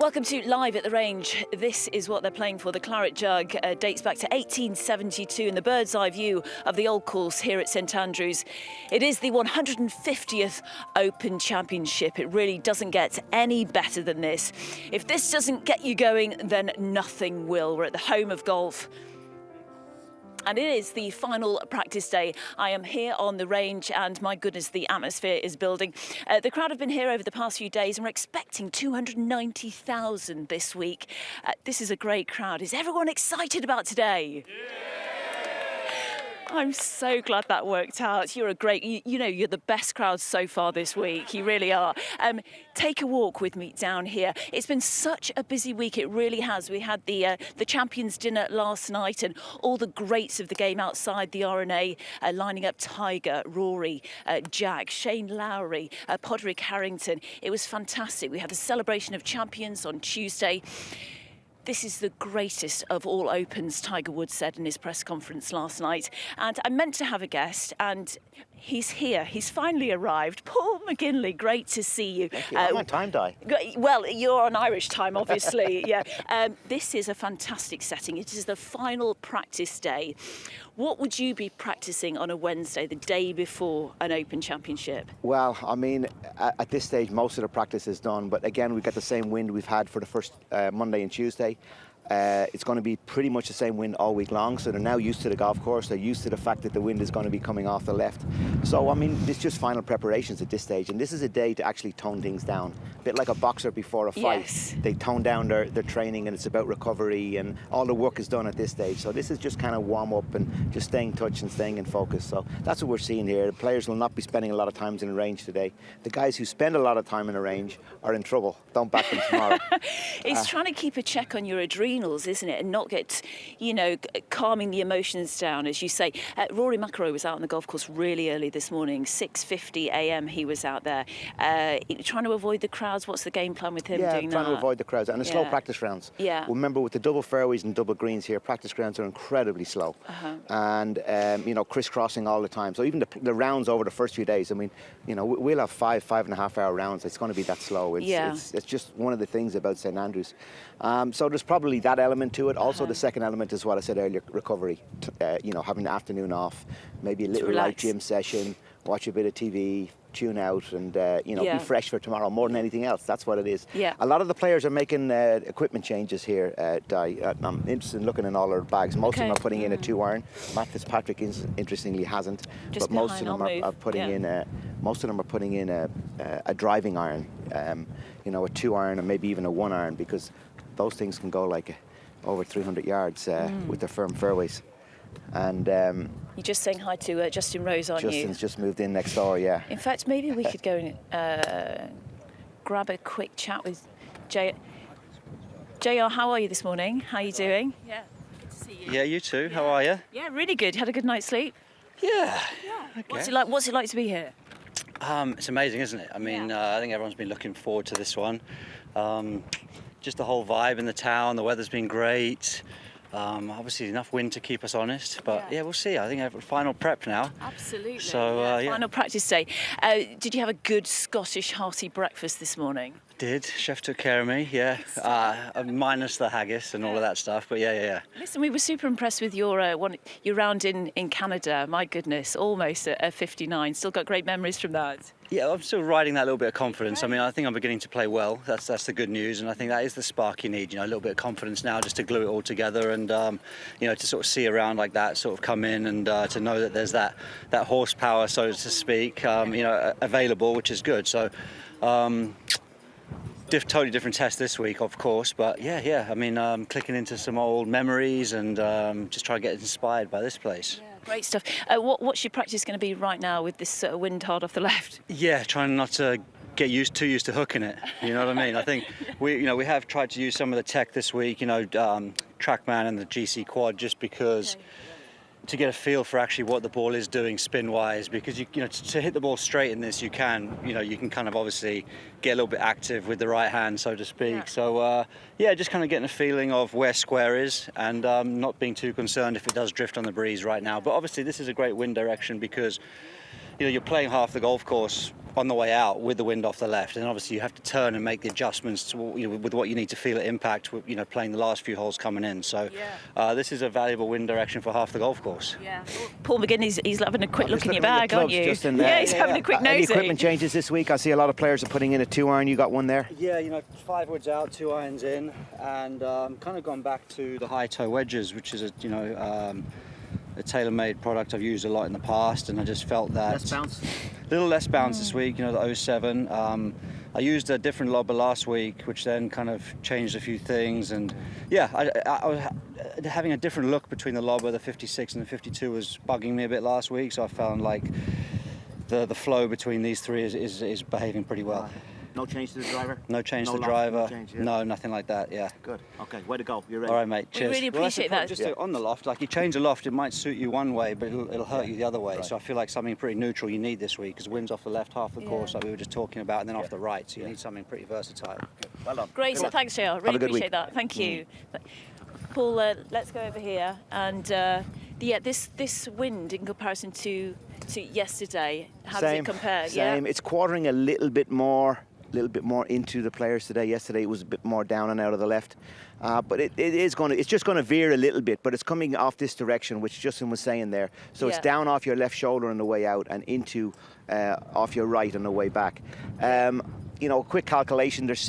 Welcome to Live at the Range. This is what they're playing for. The Claret Jug dates back to 1872 in the bird's eye view of the old course here at St Andrews. It is the 150th Open Championship. It really doesn't get any better than this. If this doesn't get you going, then nothing will. We're at the home of golf. And it is the final practice day. I am here on the range and my goodness, the atmosphere is building. The crowd have been here over the past few days and we're expecting 290,000 this week. This is a great crowd. Is everyone excited about today? Yeah. I'm so glad that worked out. You're a great, you know, you're the best crowd so far this week. You really are. Take a walk with me down here. It's been such a busy week. It really has. We had the Champions Dinner last night and all the greats of the game outside the R&A lining up. Tiger, Rory, Jack, Shane Lowry, Podrick Harrington. It was fantastic. We had the celebration of champions on Tuesday. This is the greatest of all Opens, Tiger Woods said in his press conference last night. And I meant to have a guest, and he's here. He's finally arrived. Paul McGinley, great to see you. Thank you. I'm on time, Di. Well, you're on Irish time, obviously. Yeah. This is a fantastic setting. It is the final practice day. What would you be practicing on a Wednesday, the day before an Open Championship? Well, I mean, at this stage, most of the practice is done. But again, we've got the same wind we've had for the first Monday and Tuesday. It's going to be pretty much the same wind all week long, so they're now used to the golf course. They're used to the fact that the wind is going to be coming off the left. So, I mean, it's just final preparations at this stage, and this is a day to actually tone things down. A bit like a boxer before a fight. Yes. They tone down their training, and it's about recovery, and all the work is done at this stage. So this is just kind of warm up and just staying in touch and staying in focus. So that's what we're seeing here. The players will not be spending a lot of time in the range today. The guys who spend a lot of time in the range are in trouble. Don't back them tomorrow. It's trying to keep a check on your adrenals, isn't it? And not get, you know, calming the emotions down, as you say. Rory Mcilroy was out on the golf course really early this morning, 6:50 a.m. he was out there. Trying to avoid the crowds. What's the game plan with him doing that? Yeah, trying to avoid the crowds and the slow practice rounds. Yeah. Remember, with the double fairways and double greens here, practice grounds are incredibly slow. And, you know, crisscrossing all the time. So even the rounds over the first few days, I mean, you know, we'll have 5.5 hour rounds. It's going to be that slow. It's just one of the things about St Andrews. So there's probably that element to it. Also, the second element is what I said earlier, recovery. You know, having the afternoon off, maybe a little light gym session, watch a bit of TV, tune out, and you know, be fresh for tomorrow more than anything else. That's what it is. Yeah. A lot of the players are making equipment changes here. I'm interested in looking in all their bags. Most of them are putting in a 2-iron. Matt Fitzpatrick, interestingly, hasn't. Just but most of them are putting in. Most of them are putting in a driving iron. You know, a 2-iron and maybe even a 1-iron, because those things can go like over 300 yards with the firm fairways. And you're just saying hi to Justin Rose, aren't you? Justin's just moved in next door, yeah. In fact, maybe we could go and grab a quick chat with JR. JR, how are you this morning? How are you doing? Yeah, good to see you. Yeah, you too. How are you? Yeah, really good. Had a good night's sleep? Yeah. Okay. What's it like to be here? It's amazing, isn't it? I mean, I think everyone's been looking forward to this one. Just the whole vibe in the town. The weather's been great. Obviously enough wind to keep us honest, but yeah, we'll see. I think I have a final prep now. Absolutely. So final practice day. Did you have a good Scottish hearty breakfast this morning? Did. Chef took care of me, minus the haggis and all of that stuff, but yeah. Listen, we were super impressed with your round in Canada. My goodness, almost at 59. Still got great memories from that. Yeah, I'm still riding that little bit of confidence. I mean, I think I'm beginning to play well. That's the good news, and I think that is the spark you need. You know, a little bit of confidence now, just to glue it all together, and you know, to sort of see a round like that sort of come in, and to know that there's that horsepower, so to speak, you know, available, which is good. So. Totally different test this week, of course, but yeah. I mean, clicking into some old memories and just trying to get inspired by this place. Yeah, great stuff. What's your practice going to be right now with this wind hard off the left? Yeah, trying not to get too used to hooking it. You know what I mean? I think we have tried to use some of the tech this week. You know, TrackMan and the GC Quad, just because. To get a feel for actually what the ball is doing spin-wise, because you know, to hit the ball straight in this, you can kind of obviously get a little bit active with the right hand, so to speak. Yeah. So just kind of getting a feeling of where square is, and not being too concerned if it does drift on the breeze right now. But obviously this is a great wind direction, because you're playing half the golf course on the way out with the wind off the left, and obviously you have to turn and make the adjustments to, with what you need to feel at impact, playing the last few holes coming in. So this is a valuable wind direction for half the golf course. Yeah. Paul McGinn, he's having a quick look in your bag, aren't you? Just in there. Yeah, he's having a quick nosy. Any equipment changes this week? I see a lot of players are putting in a 2-iron. You got one there? Yeah, 5 woods out, 2 irons in, and kind of gone back to the high toe wedges, which is a tailor-made product I've used a lot in the past, and I just felt that Less bounce. A little less bounce this week, the 07. I used a different lobber last week, which then kind of changed a few things, and I was having a different look between the lobber. The 56 and the 52 was bugging me a bit last week, so I found like the flow between these three is behaving pretty well. No change to the driver? No change to the driver. No change, yeah. No, nothing like that, yeah. Good. Okay, way to go. You're ready. All right, mate. Cheers. We really appreciate that. Just on the loft, like you change the loft, it might suit you one way, but it'll hurt you the other way. Right. So I feel like something pretty neutral you need this week, because wind's off the left half of the course, like we were just talking about, and then off the right. So you need something pretty versatile. Good. Well done. Great. So thanks, JR. Really appreciate week. that. Thank you. Paul, let's go over here. And this wind in comparison to yesterday, how does it compare? Same. It's quartering a little bit more into the players today. Yesterday it was a bit more down and out of the left, but it's just going to veer a little bit, but it's coming off this direction, which Justin was saying there. So it's down off your left shoulder on the way out and into off your right on the way back. Quick calculation, there's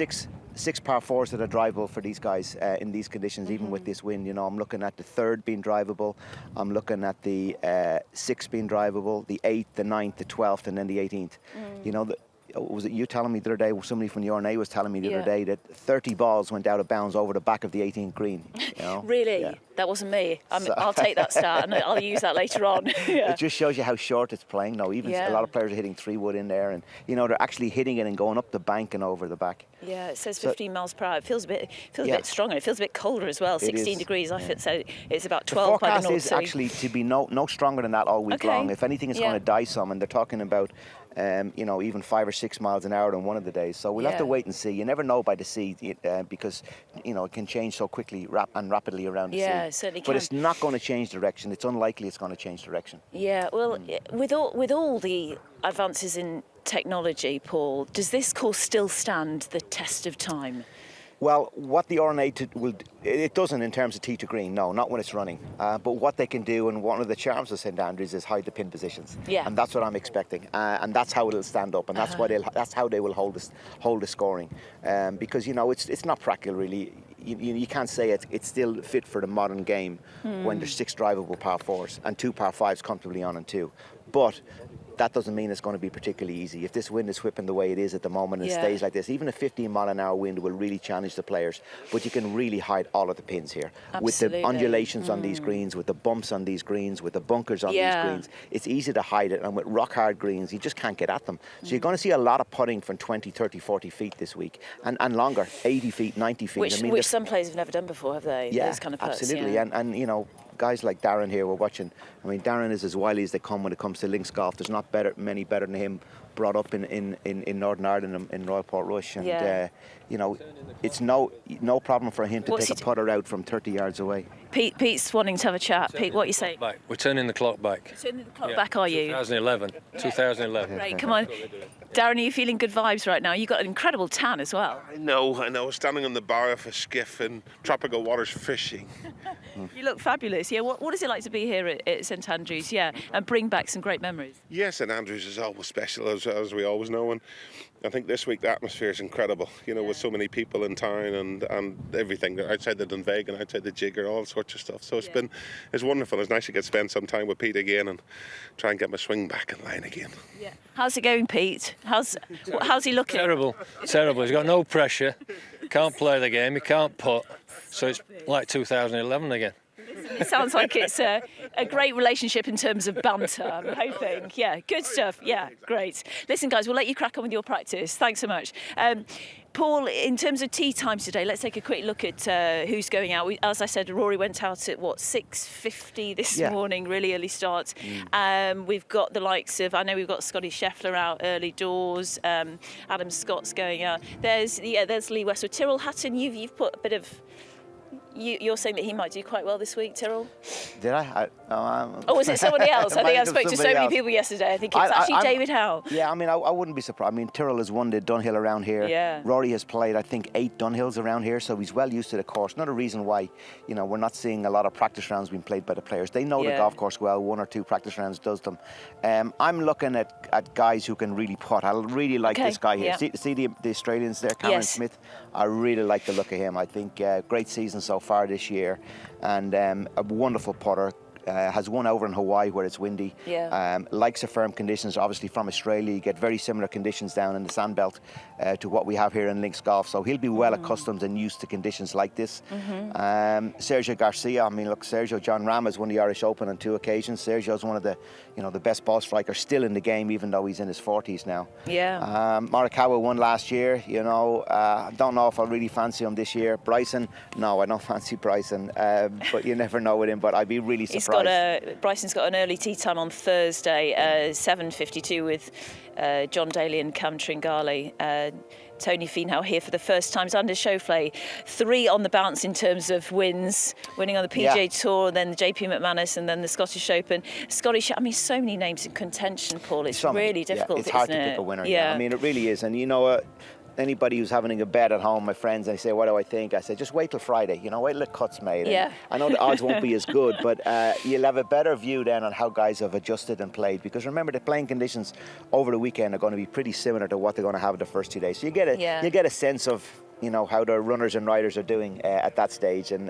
six par fours that are drivable for these guys in these conditions, even with this wind. I'm looking at the 3rd being drivable, I'm looking at the 6th being drivable, the 8th, the 9th, the 12th, and then the 18th. Was it you telling me the other day, somebody from the R&A was telling me the other day that 30 balls went out of bounds over the back of the 18th green. Really? Yeah. That wasn't me. I'll take that stat and I'll use that later on. It just shows you how short it's playing now. Even a lot of players are hitting 3-wood in there, and they're actually hitting it and going up the bank and over the back. Yeah, it says 15 miles per hour. It feels a bit stronger. It feels a bit colder as well. 16 degrees. I feel so. It's about 12 by the North Sea. The forecast is actually to be no stronger than that all week long. If anything, it's going to die some, and they're talking about even 5 or 6 miles an hour on one of the days. So we'll have to wait and see. You never know by the sea because it can change so quickly and rapidly around the sea. Yeah, it certainly can. But it's not going to change direction. It's unlikely it's going to change direction. Yeah, well, with all the advances in technology, Paul, does this course still stand the test of time? Well, what the R&A it doesn't in terms of tee to green, no, not when it's running. But what they can do, and one of the charms of St Andrews is hide the pin positions. Yeah. And that's what I'm expecting, and that's how it'll stand up, and that's how they will hold the scoring, because it's not practical really. You can't say it's still fit for the modern game when there's 6 drivable par 4s and 2 par 5s comfortably on and 2. But that doesn't mean it's going to be particularly easy. If this wind is whipping the way it is at the moment and stays like this, even a 15-mile-an-hour wind will really challenge the players. But you can really hide all of the pins here. Absolutely. With the undulations on these greens, with the bumps on these greens, with the bunkers on these greens. It's easy to hide it, and with rock-hard greens, you just can't get at them. So you're going to see a lot of putting from 20, 30, 40 feet this week, and longer, 80 feet, 90 feet. Which some players have never done before, have they? Yeah, those kind of putts, absolutely. Yeah. And guys like Darren here, we're watching. I mean, Darren is as wily as they come when it comes to links golf. There's not many better than him brought up in Northern Ireland in Royal Portrush. And, it's no problem for him to take a putter out from 30 yards away. Pete's wanting to have a chat. Pete, what are you saying? We're turning the clock back. Turning the clock back, are you? 2011. Great, come on. Darren, are you feeling good vibes right now? You've got an incredible tan as well. I know. Standing on the bar of a skiff in tropical waters fishing. You look fabulous. Yeah, what is it like to be here at St Andrews? Yeah, and bring back some great memories. Yes, St Andrews is always special, as we always know. And I think this week the atmosphere is incredible, with so many people in town and everything, outside the Dunvegan, outside the Jigger, all sorts of stuff. So it's wonderful. It's nice to get spend some time with Pete again and try and get my swing back in line again. Yeah. How's it going, Pete? How's he looking? Terrible. He's got no pressure, can't play the game, he can't putt, so it's like 2011 again. It sounds like it's a great relationship in terms of banter, I'm hoping. Yeah, good stuff. Yeah, great. Listen, guys, we'll let you crack on with your practice. Thanks so much. Paul, in terms of tee times today, let's take a quick look at who's going out. As I said, Rory went out at, 6:50 this morning, really early start. We've got the likes of, I know we've got Scotty Scheffler out early doors. Adam Scott's going out. There's Lee Westwood. Tyrrell Hatton, you've put a bit of you're saying that he might do quite well this week, Tyrrell? Did I? Oh, was it somebody else? I think I spoke to so many else. people yesterday. I think it's actually David Howe. Yeah, I mean, I wouldn't be surprised. I mean, Tyrrell has won the Dunhill around here. Yeah. Rory has played, I think, 8 Dunhills around here, so he's well used to the course. Another reason why, you know, we're not seeing a lot of practice rounds being played by the players. They know the golf course well. 1 or 2 practice rounds does them. I'm looking at guys who can really putt. I really like this guy here. Yeah. See the Australians there, Cameron Smith? I really like the look of him. I think great season so far this year, and a wonderful putter. Has won over in Hawaii where it's windy. Likes the firm conditions. Obviously from Australia, you get very similar conditions down in the sandbelt to what we have here in links golf. So he'll be well accustomed and used to conditions like this. Sergio Garcia. I mean, look, John Ram has won the Irish Open on 2 occasions. Sergio's one of the, you know, the best ball strikers still in the game, even though he's in his 40s now. Morakawa won last year. You know, I don't know if I really fancy him this year. Bryson, no, I don't fancy Bryson. But you never know with him. But I'd be really surprised. Bryson's got an early tee time on Thursday, 7:52 with John Daly and Cam Tringali. Tony Finau here for the first time. Xander Schauffele, 3 on the bounce in terms of wins, winning on the PGA Tour, then the JP McManus, and then the Scottish Open. Scotty, I mean, so many names in contention, Paul. It's really difficult, it's hard isn't to it? pick a winner. I mean, it really is. And you know, anybody who's having a bet at home, my friends, they say, what do I think? I say, just wait till Friday, you know, wait till the cut's made. And I know the odds won't be as good, but you'll have a better view then on how guys have adjusted and played, because remember, the playing conditions over the weekend are going to be pretty similar to what they're going to have the first 2 days. So you get a sense of, you know, how the runners and riders are doing at that stage, and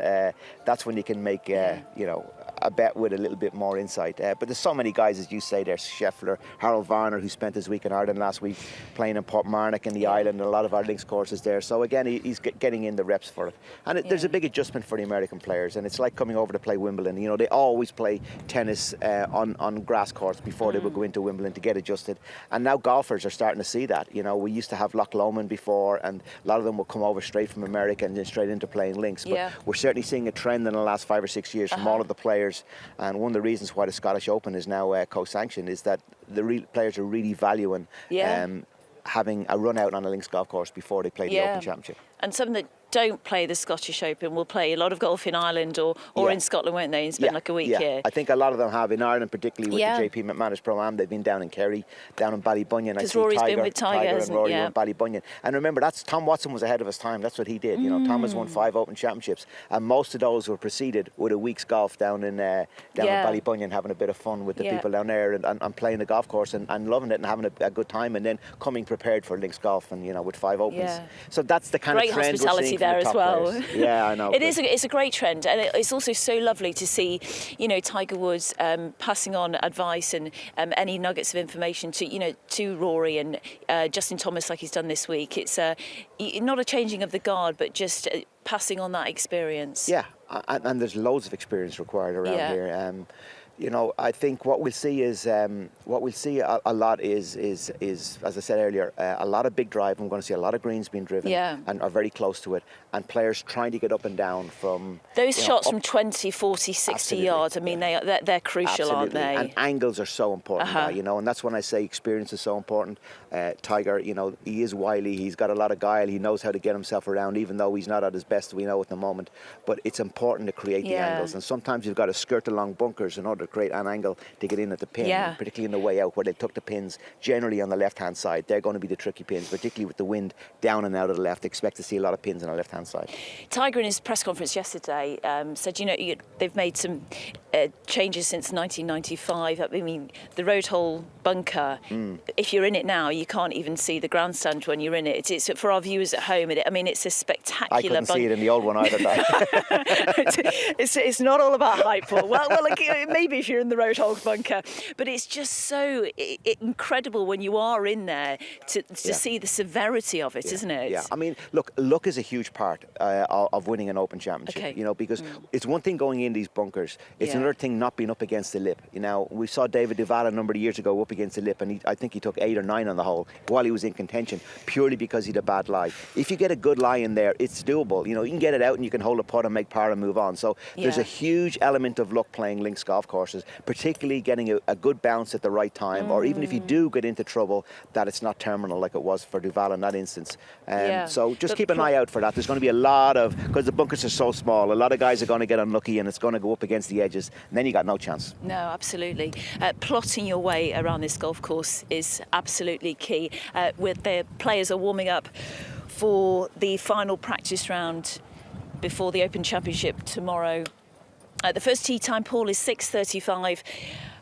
that's when you can make, you know, a bet with a little bit more insight. But there's so many guys, as you say, there's Scheffler, Harold Varner, who spent his week in Ireland last week playing in Portmarnock in the island, and a lot of our links courses there. So again, he's getting in the reps for it. And there's a big adjustment for the American players, and it's like coming over to play Wimbledon. You know, they always play tennis on grass courts before they would go into Wimbledon to get adjusted. And now golfers are starting to see that. You know, we used to have Loch Lomond before, and a lot of them would come over straight from America and then straight into playing links. But we're certainly seeing a trend in the last 5 or 6 years from all of the players. And one of the reasons why the Scottish Open is now co-sanctioned is that the players are really valuing having a run out on a links golf course before they play the Open Championship. And some that don't play the Scottish Open will play a lot of golf in Ireland or in Scotland, won't they, and spend like a week here? I think a lot of them have in Ireland, particularly with the JP McManus Pro-Am. They've been down in Kerry, down in Ballybunion. Because Rory's been with Tiger and Rory won Ballybunion. And remember, that's Tom Watson was ahead of his time. That's what he did. You know, Tom has won 5 Open Championships, and most of those were preceded with a week's golf down in Ballybunion, having a bit of fun with the people down there and playing the golf course and loving it and having a good time, and then coming prepared for links golf and, you know, with 5 Opens. So that's the kind of trend great hospitality there as well. Players. Yeah, I know. It's a great trend, and it's also so lovely to see, you know, Tiger Woods passing on advice and any nuggets of information to Rory and Justin Thomas, like he's done this week. It's not a changing of the guard, but just passing on that experience. Yeah, and there's loads of experience required around here. You know, I think what we'll see is a lot is as I said earlier, a lot of big drive. I'm going to see a lot of greens being driven and are very close to it, and players trying to get up and down from those shots from 20, 40, 60 yards. I mean, they're crucial, aren't they? And angles are so important, you know, and that's when I say experience is so important. Tiger, you know, he is wily. He's got a lot of guile. He knows how to get himself around, even though he's not at his best, we know at the moment. But it's important to create the angles, and sometimes you've got to skirt along bunkers in order to create an angle to get in at the pin, particularly in the way out where they took the pins generally on the left-hand side. They're going to be the tricky pins, particularly with the wind down and out of the left. Expect to see a lot of pins on the left-hand side. Tiger, in his press conference yesterday, said, you know, they've made some changes since 1995. I mean, the road hole bunker, if you're in it now, you can't even see the grandstand when you're in it. It's for our viewers at home, I mean, it's a spectacular I couldn't see it in the old one either. It's not all about hype, Paul. Well, like, maybe if you're in the road hole bunker, but it's just so incredible when you are in there to see the severity of it, isn't it? Yeah, I mean, look, luck is a huge part of winning an Open Championship, you know, because it's one thing going in these bunkers, it's another thing not being up against the lip. You know, we saw David Duval a number of years ago up against the lip, and I think he took 8 or 9 on the hole while he was in contention, purely because he had a bad lie. If you get a good lie in there, it's doable. You know, you can get it out and you can hold a putt and make par and move on. So there's a huge element of luck playing links golf course. courses, particularly getting a good bounce at the right time, or even if you do get into trouble, that it's not terminal like it was for Duval in that instance. So just keep an eye out for that. There's going to be a lot of, because the bunkers are so small, a lot of guys are going to get unlucky and it's going to go up against the edges, and then you got no chance. No, absolutely. Plotting your way around this golf course is absolutely key. With the players are warming up for the final practice round before the Open Championship tomorrow. The first tee time, Paul, is 6:35.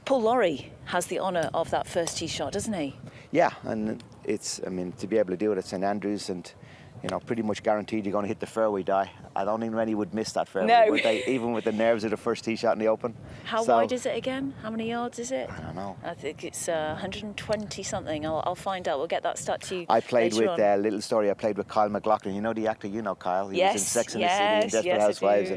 Paul Lawrie has the honour of that first tee shot, doesn't he? Yeah, and it's, I mean, to be able to do it at St Andrews and, you know, pretty much guaranteed you're going to hit the fairway die. I don't think many would miss that fairway, no. would they? Even with the nerves of the first tee shot in the Open. How wide is it again? How many yards is it? I don't know. I think it's 120 something. I'll find out. We'll get that stat to you. I played later with, on. little story, I played with Kyle McLaughlin. You know the actor, you know Kyle. He yes, was in Sex and the yes, City and Desperate yes, Housewives,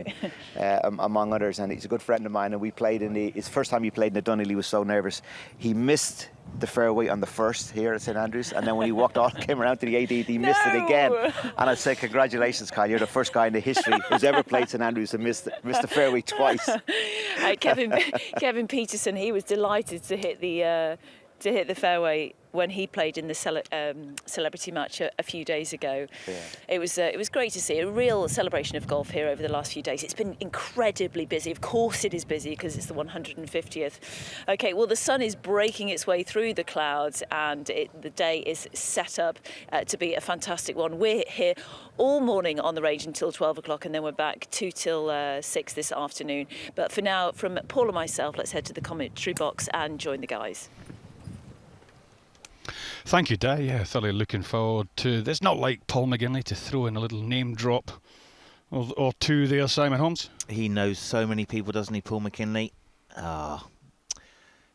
and, among others. And he's a good friend of mine. And we played his first time he played in the Dunhill, he was so nervous. He missed the fairway on the first here at St Andrews, and then when he walked off, came around to the 18th, he missed it again. And I'd say, congratulations, Kyle, you're the first guy in the history who's ever played St Andrews to miss the fairway twice. Kevin Peterson, he was delighted to hit the fairway when he played in the celebrity match a few days ago. Yeah. It was great to see a real celebration of golf here over the last few days. It's been incredibly busy. Of course it is busy because it's the 150th. Okay, well, the sun is breaking its way through the clouds and the day is set up to be a fantastic one. We're here all morning on the range until 12 o'clock, and then we're back 2 till 6 this afternoon. But for now, from Paul and myself, let's head to the commentary box and join the guys. Thank you, Di. Yeah, thoroughly looking forward to this. Not like Paul McGinley to throw in a little name drop or two there, Simon Holmes. He knows so many people, doesn't he, Paul McGinley?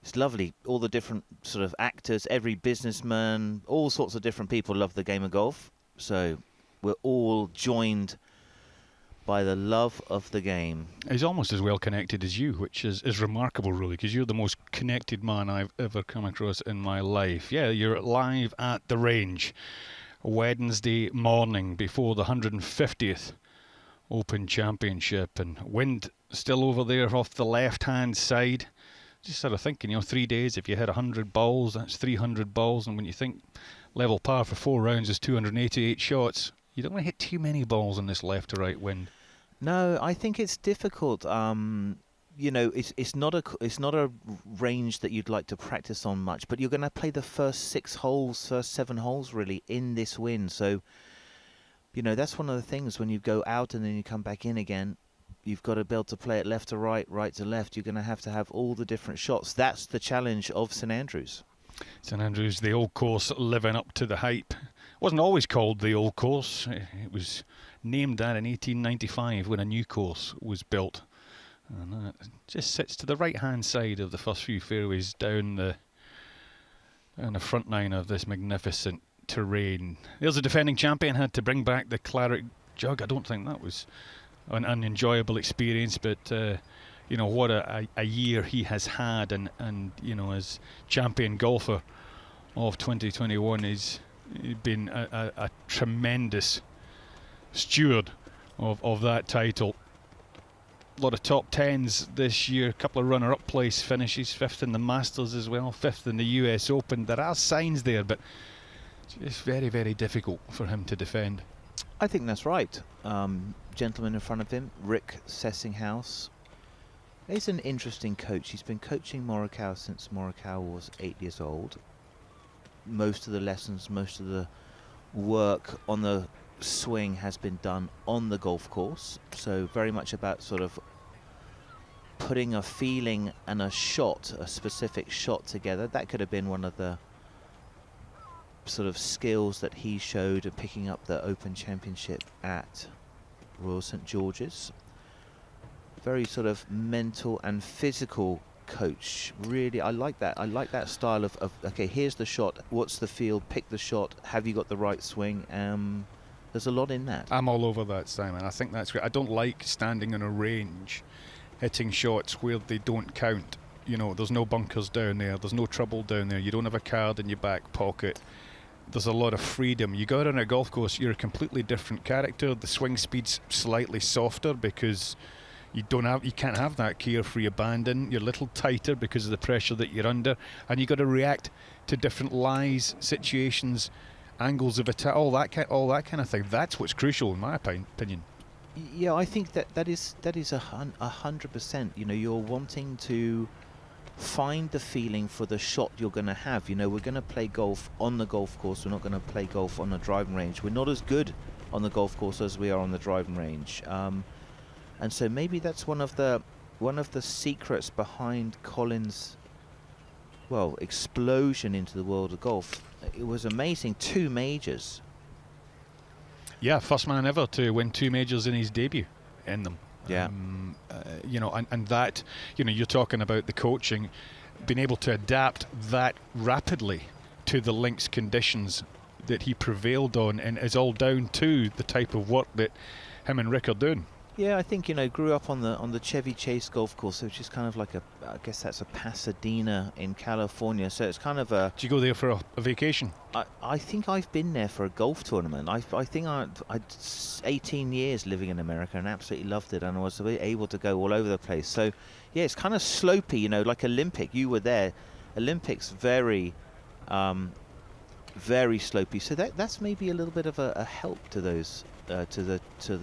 It's lovely. All the different sort of actors, every businessman, all sorts of different people love the game of golf. So we're all joined by the love of the game. He's almost as well connected as you, which is remarkable, really, because you're the most connected man I've ever come across in my life. Yeah, you're live at the range Wednesday morning before the 150th Open Championship, and wind still over there off the left-hand side. Just sort of thinking, 3 days, if you hit 100 balls, that's 300 balls, and when you think level par for 4 rounds is 288 shots, you don't want to hit too many balls in this left to right wind. No, I think it's difficult. It's not a range that you'd like to practice on much, but you're going to play the first 7 holes really in this wind. So, that's one of the things when you go out and then you come back in again. You've got to be able to play it left to right, right to left. You're going to have all the different shots. That's the challenge of St Andrews. St Andrews, the old course, living up to the hype. Wasn't always called the old course. It was named that in 1895 when a new course was built. And it just sits to the right-hand side of the first few fairways down the front line of this magnificent terrain. There's a defending champion, had to bring back the Claret Jug. I don't think that was an unenjoyable experience, but what a year he has had, and as champion golfer of 2021, he's been a tremendous steward of that title. A lot of top 10s this year, a couple of runner-up place finishes, 5th in the Masters as well, 5th in the US Open. There are signs there, but it's very, very difficult for him to defend. I think that's right. Gentleman in front of him, Rick Sessinghouse. He's an interesting coach. He's been coaching Morakawa since Morakawa was 8 years old. Most of the lessons, most of the work on the swing has been done on the golf course. So very much about sort of putting a feeling and a shot, a specific shot together. That could have been one of the sort of skills that he showed of picking up the Open Championship at Royal St George's. Very sort of mental and physical coach. Really, I like that. I like that style of okay, here's the shot, what's the field, pick the shot, have you got the right swing? There's a lot in that. I'm all over that, Simon. I think that's great. I don't like standing on a range hitting shots where they don't count. There's no bunkers down there, there's no trouble down there, you don't have a card in your back pocket. There's a lot of freedom. You go out on a golf course, you're a completely different character. The swing speed's slightly softer because You can't have that carefree abandon. You're a little tighter because of the pressure that you're under, and you've got to react to different lies, situations, angles of attack, all that kind of thing. That's what's crucial, in my opinion. Yeah, I think that is 100%. You know, you're wanting to find the feeling for the shot you're going to have. You know, we're going to play golf on the golf course. We're not going to play golf on a driving range. We're not as good on the golf course as we are on the driving range. And so maybe that's one of the secrets behind Colin's, well, explosion into the world of golf. It was amazing. 2 majors. Yeah, first man ever to win 2 majors in his debut in them. Yeah. You know, and that, you know, you're talking about the coaching, being able to adapt that rapidly to the links conditions that he prevailed on, and is all down to the type of work that him and Rick are doing. Yeah, I think, you know, grew up on the Chevy Chase golf course, which is kind of like I guess that's a Pasadena in California. So it's kind of a... Did you go there for a vacation? I think I've been there for a golf tournament. I think I'd 18 years living in America and absolutely loved it, and I was able to go all over the place. So yeah, it's kind of slopey, you know, like Olympic. You were there. Olympics very slopey. So that's maybe a little bit of a help to those. To the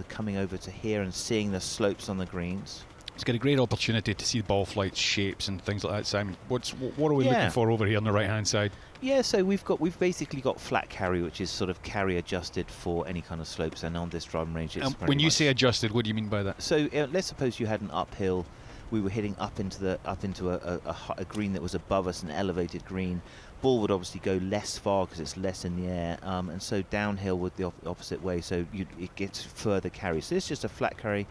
coming over to here and seeing the slopes on the greens. It's got a great opportunity to see ball flights, shapes, and things like that. Simon, what are we looking for over here on the right hand side? Yeah, so we've basically got flat carry, which is sort of carry adjusted for any kind of slopes, and on this driving range, it's when you say adjusted, what do you mean by that? So let's suppose you had an uphill. We were hitting up into a green that was above us, an elevated green. Ball would obviously go less far because it's less in the air, and so downhill with the opposite way, so it gets further carry. So it's just a flat carry.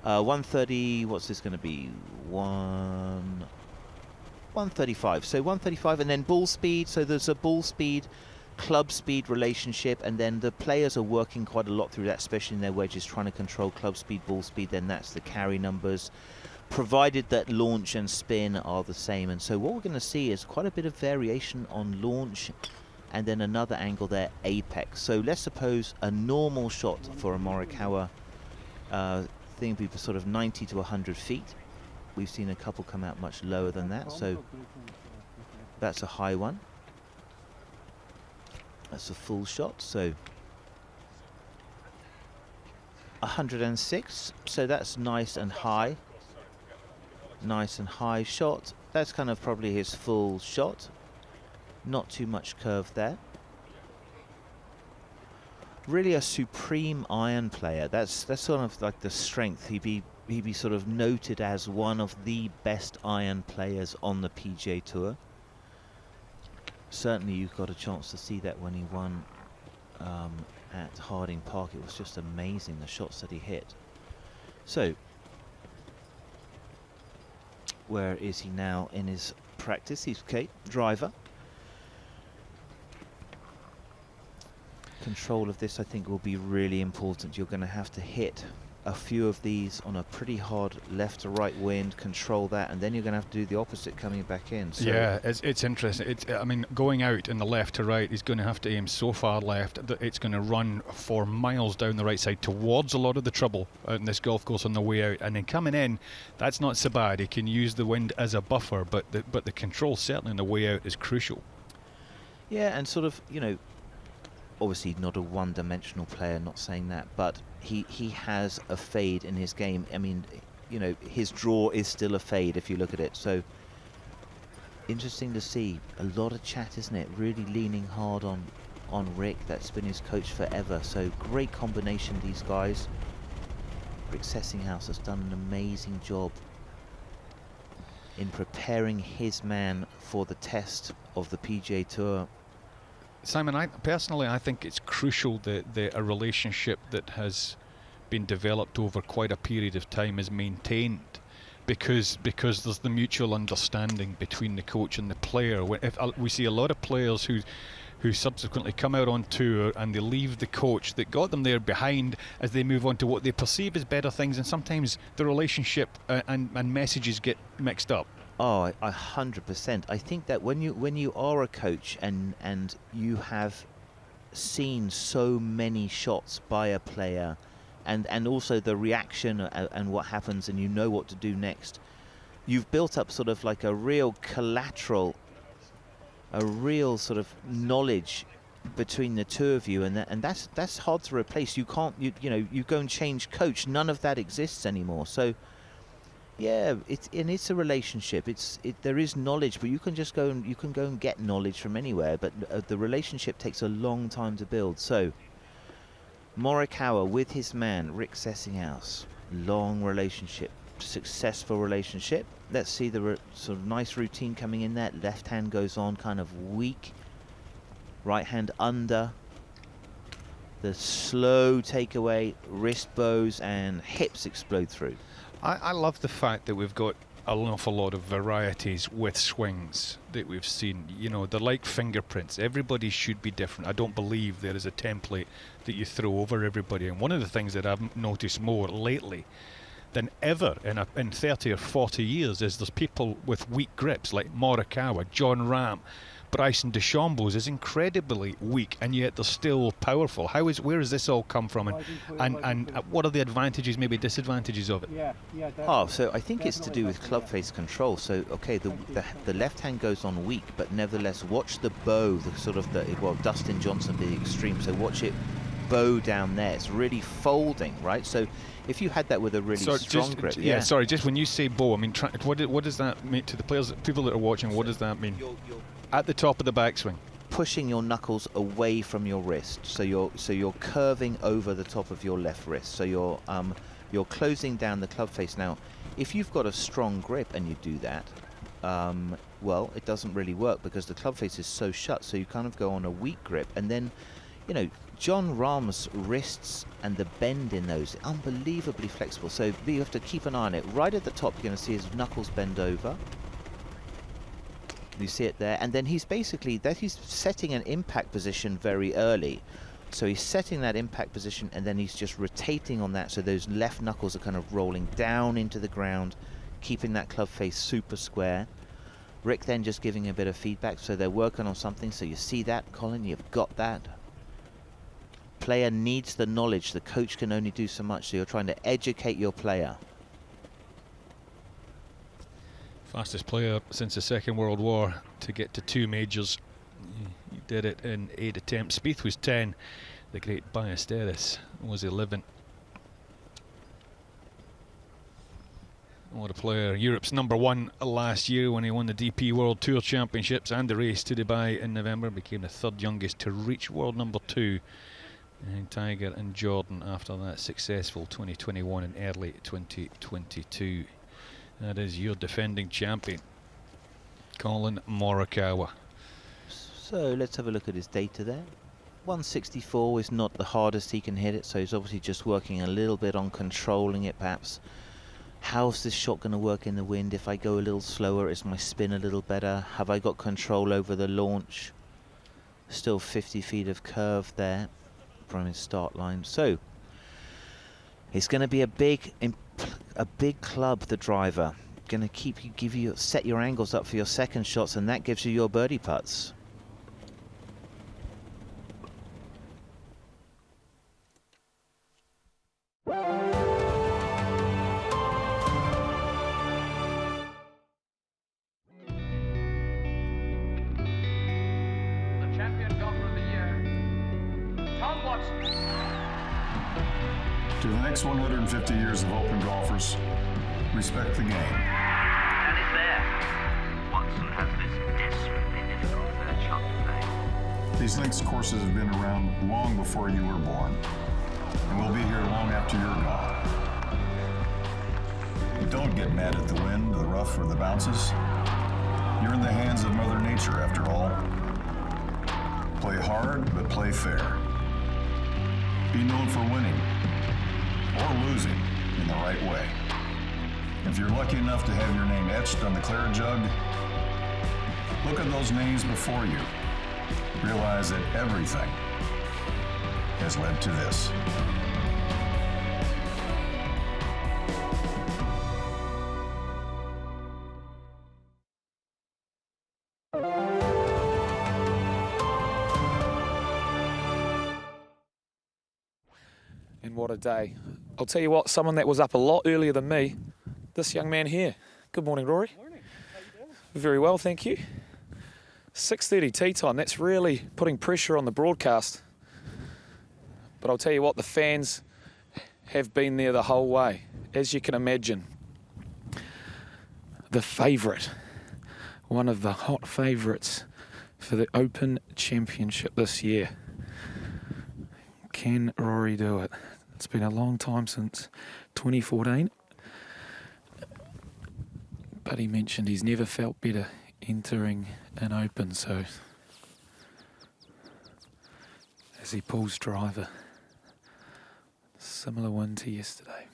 130, what's this going to be? 135. So 135, and then ball speed. So there's a ball speed, club speed relationship, and then the players are working quite a lot through that, especially in their wedges, trying to control club speed, ball speed. Then that's the carry numbers, provided that launch and spin are the same. And so what we're going to see is quite a bit of variation on launch, and then another angle there, apex. So let's suppose a normal shot for a Morakawa thing would be sort of 90 to 100 feet. We've seen a couple come out much lower than that, so that's a high one. That's a full shot, so 106, so that's nice and high. Nice and high shot. That's kind of probably his full shot. Not too much curve there. Really a supreme iron player. That's sort of like the strength. He'd be sort of noted as one of the best iron players on the PGA Tour. Certainly you got a chance to see that when he won at Harding Park. It was just amazing, the shots that he hit. So where is he now in his practice? He's driver. Control of this, I think, will be really important. You're going to have to hit a few of these on a pretty hard left to right wind, control that, and then you're going to have to do the opposite coming back in. So yeah, it's interesting. I mean, going out in the left to right, he's going to have to aim so far left that it's going to run for miles down the right side towards a lot of the trouble in this golf course on the way out. And then coming in, that's not so bad. He can use the wind as a buffer, but the control certainly on the way out is crucial. Yeah, and sort of, you know, obviously not a one-dimensional player, not saying that, but he has a fade in his game. I mean, you know, his draw is still a fade if you look at it. So interesting to see. A lot of chat, isn't it? Really leaning hard on Rick. That's been his coach forever. So great combination, these guys. Rick Sessinghouse has done an amazing job in preparing his man for the test of the PGA Tour. Simon, I think it's crucial that a relationship that has been developed over quite a period of time is maintained, because there's the mutual understanding between the coach and the player. We see a lot of players who subsequently come out on tour and they leave the coach that got them there behind as they move on to what they perceive as better things, and sometimes the relationship and messages get mixed up. Oh, 100%. I think that when you are a coach and you have seen so many shots by a player and also the reaction and what happens, and you know what to do next. You've built up sort of like a real collateral, a real sort of knowledge between the two of you, and that's hard to replace. You can't, you know, you go and change coach, none of that exists anymore. So yeah, it's a relationship. There is knowledge, but you can just go and get knowledge from anywhere. But the relationship takes a long time to build. So Morakawa with his man Rick Sessinghouse, long relationship, successful relationship. Let's see the sort of nice routine coming in there. Left hand goes on kind of weak, right hand under. The slow takeaway, wrist bows and hips explode through. I love the fact that we've got an awful lot of varieties with swings that we've seen. You know, they're like fingerprints. Everybody should be different. I don't believe there is a template that you throw over everybody. And one of the things that I've noticed more lately than ever in 30 or 40 years is there's people with weak grips like Morakawa, John Rahm, Bryson De Shamble is incredibly weak, and yet they're still powerful. Where has this all come from, and what are the advantages, maybe disadvantages of it? So I think it's to do with club face control. So okay, the left hand goes on weak, but nevertheless watch the bow, well, Dustin Johnson being extreme. So watch it bow down there. It's really folding, right? So if you had that with a really strong grip, sorry, just when you say bow, I mean, what does that mean to the players, people that are watching? What does that mean? At the top of the backswing, pushing your knuckles away from your wrist, so you're curving over the top of your left wrist, so you're closing down the club face. Now, if you've got a strong grip and you do that, well, it doesn't really work because the club face is so shut. So you kind of go on a weak grip, and then, you know, John Rahm's wrists and the bend in those, unbelievably flexible. So you have to keep an eye on it. Right at the top, you're going to see his knuckles bend over. You see it there, and then he's setting an impact position very early. So he's setting that impact position, and then he's just rotating on that, so those left knuckles are kind of rolling down into the ground, keeping that club face super square. Rick then just giving a bit of feedback, so they're working on something. So you see that, Colin, you've got that. Player needs the knowledge. The coach can only do so much, so you're trying to educate your player. Fastest player since the Second World War to get to 2 majors. He did it in 8 attempts. Spieth was 10. The great Ballesteros was 11. What a player. Europe's #1 last year when he won the DP World Tour Championships and the race to Dubai in November. Became the 3rd youngest to reach world #2. And Tiger and Jordan after that successful 2021 and early 2022. That is your defending champion, Colin Morakawa. So let's have a look at his data there. 164 is not the hardest he can hit it, so he's obviously just working a little bit on controlling it perhaps. How's this shot going to work in the wind? If I go a little slower, is my spin a little better? Have I got control over the launch? Still 50 feet of curve there from his start line. So it's going to be a big club, the driver. Going to set your angles up for your second shots, and that gives you your birdie putts. To the next 150 years of open golfers, respect the game. And it's there. Watson has this desperately difficult third shot to play. These links courses have been around long before you were born, and will be here long after you're gone. But don't get mad at the wind, the rough, or the bounces. You're in the hands of Mother Nature, after all. Play hard, but play fair. Be known for winning, or losing, in the right way. If you're lucky enough to have your name etched on the Claret Jug, look at those names before you. Realize that everything has led to this. And what a day. I'll tell you what, someone that was up a lot earlier than me, this young man here. Good morning, Rory. Good morning. How you doing? Very well, thank you. 6:30 tea time. That's really putting pressure on the broadcast. But I'll tell you what, the fans have been there the whole way, as you can imagine. The favourite, one of the hot favourites for the Open Championship this year. Can Rory do it? It's been a long time since 2014. But he mentioned he's never felt better entering an Open, so as he pulls driver, similar one to yesterday.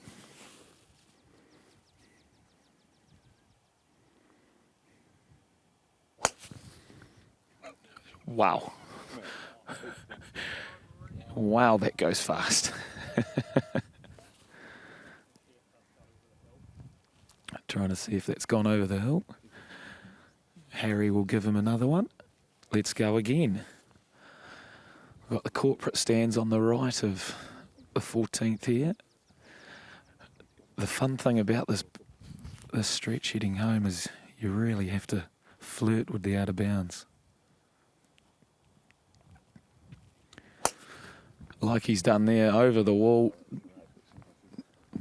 Wow. Wow, that goes fast. Trying to see if that's gone over the hill. Harry will give him another one. Let's go again. We've got the corporate stands on the right of the 14th here. The fun thing about this stretch heading home is you really have to flirt with the out of bounds. Like he's done there, over the wall.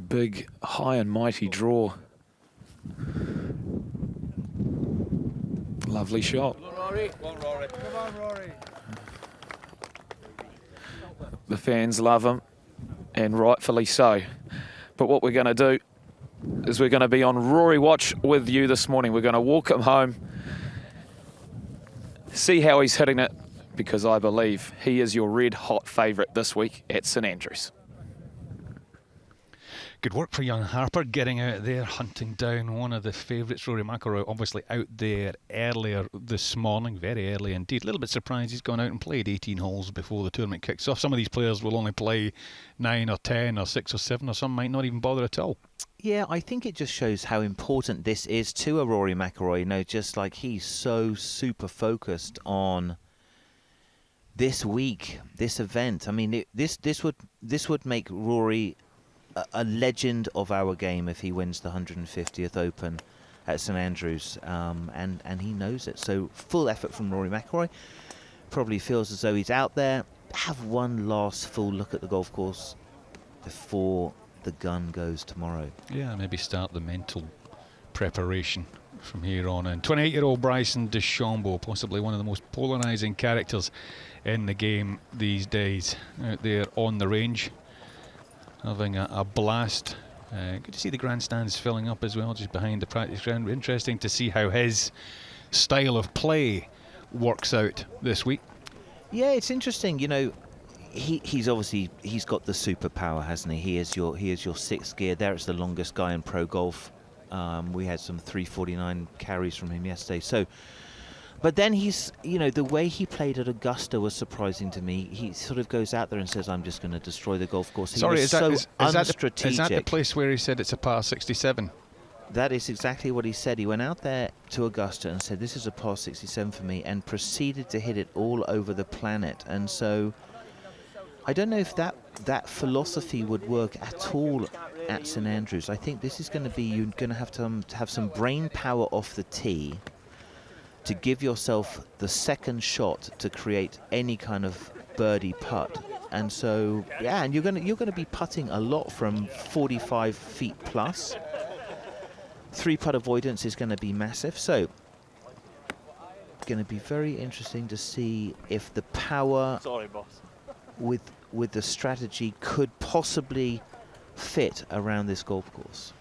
Big, high and mighty draw. Lovely shot. Come on, Rory. Come on, Rory. Come on, Rory. The fans love him, and rightfully so. But what we're going to do is we're going to be on Rory Watch with you this morning. We're going to walk him home, see how he's hitting it, because I believe he is your red-hot favourite this week at St Andrews. Good work for young Harper, getting out there, hunting down one of the favourites. Rory Mcilroy obviously out there earlier this morning, very early indeed. A little bit surprised he's gone out and played 18 holes before the tournament kicks off. Some of these players will only play 9 or 10 or 6 or 7, or some might not even bother at all. Yeah, I think it just shows how important this is to a Rory Mcilroy. You know, just like he's so super focused on this week, this event. I mean, this would make Rory a legend of our game if he wins the 150th Open at St Andrews, and he knows it. So full effort from Rory Mcilroy. Probably feels as though he's out there. Have one last full look at the golf course before the gun goes tomorrow. Yeah, maybe start the mental preparation from here on in. 28-year-old Bryson Deschamble, possibly one of the most polarising characters in the game these days, out there on the range, having a blast. Good to see the grandstands filling up as well, just behind the practice ground. Interesting to see how his style of play works out this week. Yeah, it's interesting. You know, he's got the superpower, hasn't he? He is your sixth gear. There, it's the longest guy in pro golf. We had some 349 carries from him yesterday. So, but then he's, you know, the way he played at Augusta was surprising to me. He sort of goes out there and says, "I'm just going to destroy the golf course." Sorry, is that unstrategic. the place where he said it's a par 67? That is exactly what he said. He went out there to Augusta and said, "This is a par 67 for me," and proceeded to hit it all over the planet. And so, I don't know if that philosophy would work at all at St Andrews. I think this is going to be, you're going to have some brain power off the tee to give yourself the second shot to create any kind of birdie putt. And so, yeah, and you're going to be putting a lot from 45 feet plus. 3-putt avoidance is going to be massive. So, going to be very interesting to see if the power with the strategy could possibly fit around this golf course.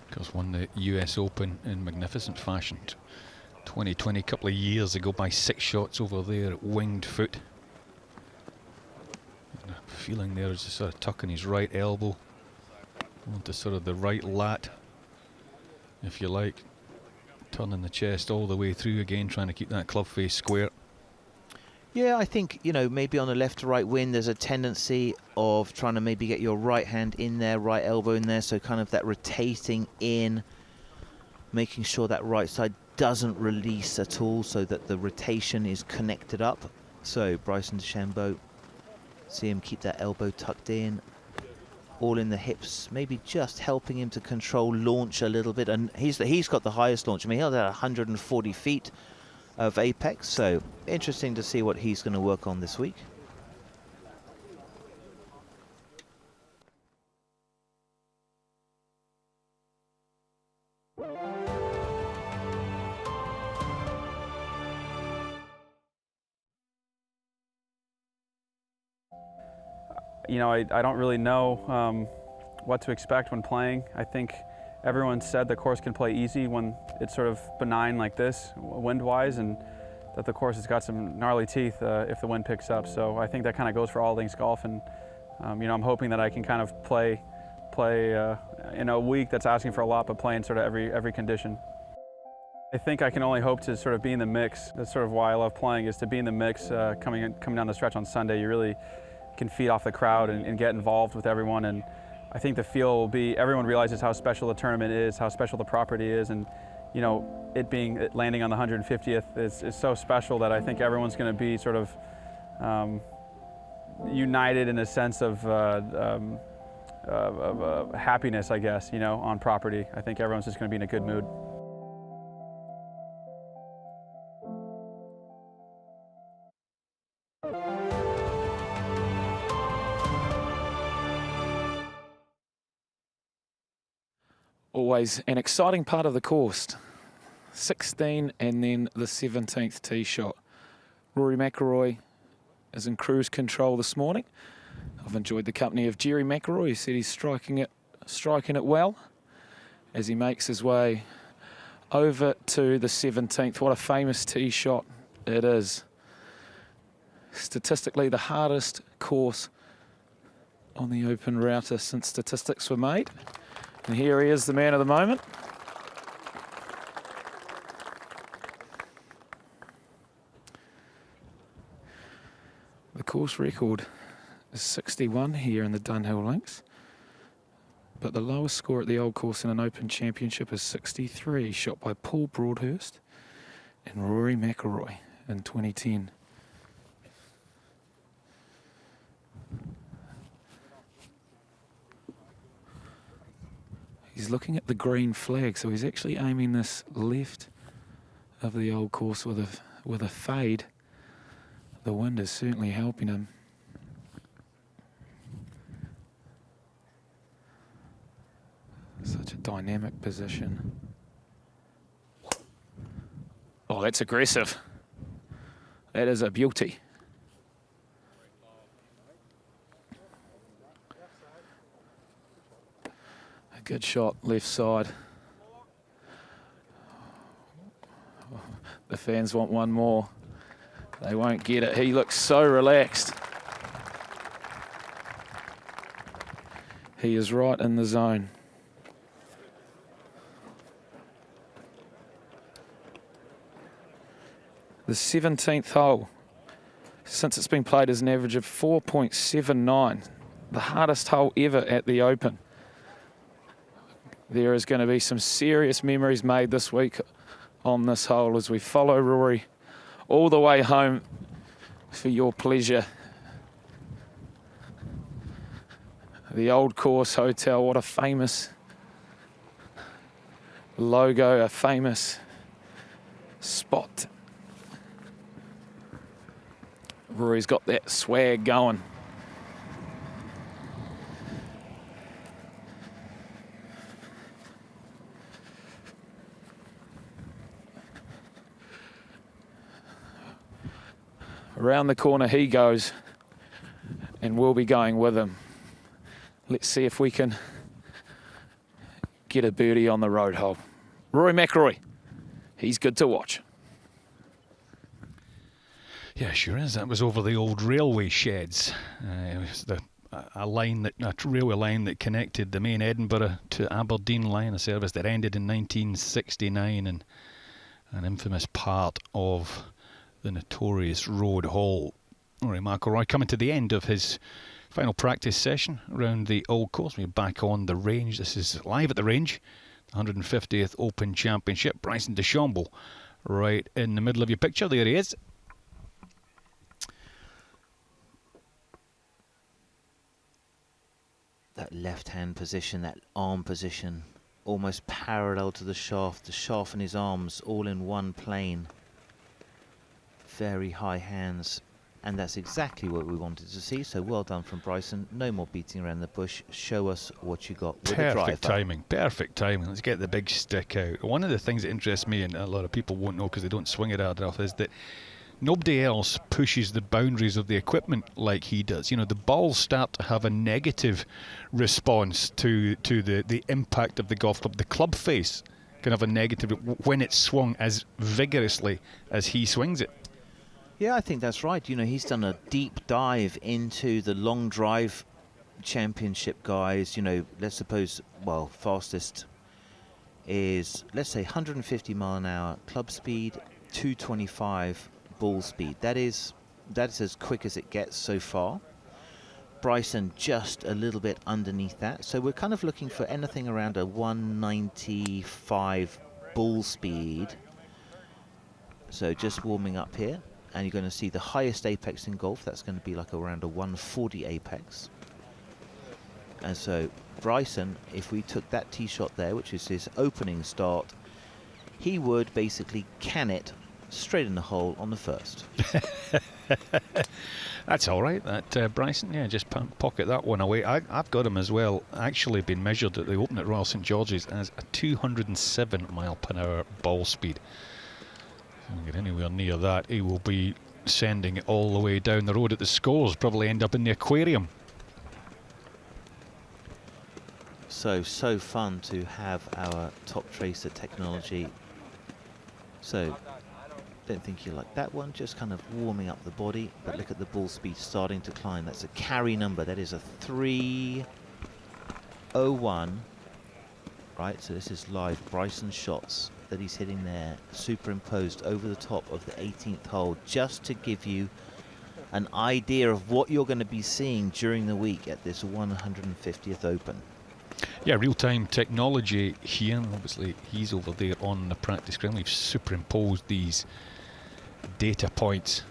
Because won the US Open in magnificent fashion 2020, a couple of years ago, by 6 shots over there at Winged Foot. And a feeling there is just sort of tucking his right elbow onto sort of the right lat, if you like, turning the chest all the way through again, trying to keep that club face square. Yeah, I think, you know, maybe on a left to right wind, there's a tendency of trying to maybe get your right hand in there, right elbow in there, so kind of that rotating in, making sure that right side doesn't release at all, so that the rotation is connected up. So Bryson DeChambeau, see him keep that elbow tucked in, all in the hips, maybe just helping him to control launch a little bit. And he's got the highest launch. I mean, he's at 140 feet of apex, so interesting to see what he's going to work on this week. You know, I don't really know what to expect when playing. I think everyone said the course can play easy when it's sort of benign like this, wind-wise, and that the course has got some gnarly teeth if the wind picks up. So I think that kind of goes for all links golf, and you know, I'm hoping that I can kind of play in a week that's asking for a lot, but play in sort of every condition. I think I can only hope to sort of be in the mix. That's sort of why I love playing, is to be in the mix. Coming down the stretch on Sunday, you really can feed off the crowd and get involved with everyone. And I think the feel will be, everyone realizes how special the tournament is, how special the property is, and you know, it landing on the 150th is so special that I think everyone's going to be sort of united in a sense of happiness, I guess, you know, on property. I think everyone's just going to be in a good mood. Always an exciting part of the course. 16 and then the 17th tee shot. Rory McIlroy is in cruise control this morning. I've enjoyed the company of Jerry McIlroy. He said he's striking it well as he makes his way over to the 17th. What a famous tee shot it is. Statistically the hardest course on the open router since statistics were made. And here he is, the man of the moment. The course record is 61 here in the Dunhill Links, but the lowest score at the Old Course in an Open Championship is 63, shot by Paul Broadhurst and Rory McIlroy in 2010. He's looking at the green flag, so he's actually aiming this left of the Old Course with a fade. The wind is certainly helping him. Such a dynamic position. Oh, that's aggressive. That is a beauty. A good shot, left side. The fans want one more. They won't get it. He looks so relaxed. He is right in the zone. The 17th hole, since it's been played, is an average of 4.79, the hardest hole ever at the Open. There is going to be some serious memories made this week on this hole as we follow Rory all the way home for your pleasure. The Old Course Hotel, what a famous logo, a famous spot. Rory's got that swag going. Around the corner he goes, and we'll be going with him. Let's see if we can get a birdie on the road hole. Rory McIlroy, he's good to watch. Yeah, sure is. That was over the old railway sheds. It was a railway line that connected the main Edinburgh to Aberdeen line, a service that ended in 1969, and an infamous part of the notorious Road Hall. Rory McIlroy coming to the end of his final practice session around the Old Course. We're back on the range. This is live at the range, the 150th Open Championship. Bryson Deschamble right in the middle of your picture. There he is. That left-hand position, that arm position, almost parallel to the shaft and his arms all in one plane. Very high hands, and that's exactly what we wanted to see, so well done from Bryson. No more beating around the bush. Show us what you got with the driver. Perfect timing, perfect timing. Let's get the big stick out. One of the things that interests me, and a lot of people won't know because they don't swing it hard enough, is that nobody else pushes the boundaries of the equipment like he does. You know, the balls start to have a negative response to the impact of the golf club. The club face can have a negative when it's swung as vigorously as he swings it. Yeah, I think that's right. You know, he's done a deep dive into the long drive championship guys. You know, let's suppose, well, fastest is, let's say, 150 mile an hour club speed, 225 ball speed. That is as quick as it gets so far. Bryson just a little bit underneath that. So we're kind of looking for anything around a 195 ball speed. So just warming up here. And you're going to see the highest apex in golf. That's going to be like around a 140 apex. And so Bryson, if we took that tee shot there, which is his opening start, he would basically can it straight in the hole on the first. That's all right, that Bryson. Yeah, just pocket that one away. I've got him as well. Actually been measured at the Open at Royal St George's as a 207 mile per hour ball speed. Don't get anywhere near that, he will be sending it all the way down the road at the scores, probably end up in the aquarium. So fun to have our TopTracer technology. So don't think you like that one, just kind of warming up the body, but look at the ball speed starting to climb. That's a carry number, that is a 301. Right, so this is live Bryson shots that he's hitting there, superimposed over the top of the 18th hole, just to give you an idea of what you're going to be seeing during the week at this 150th Open. Yeah, real-time technology here. Obviously, he's over there on the practice ground. We've superimposed these data points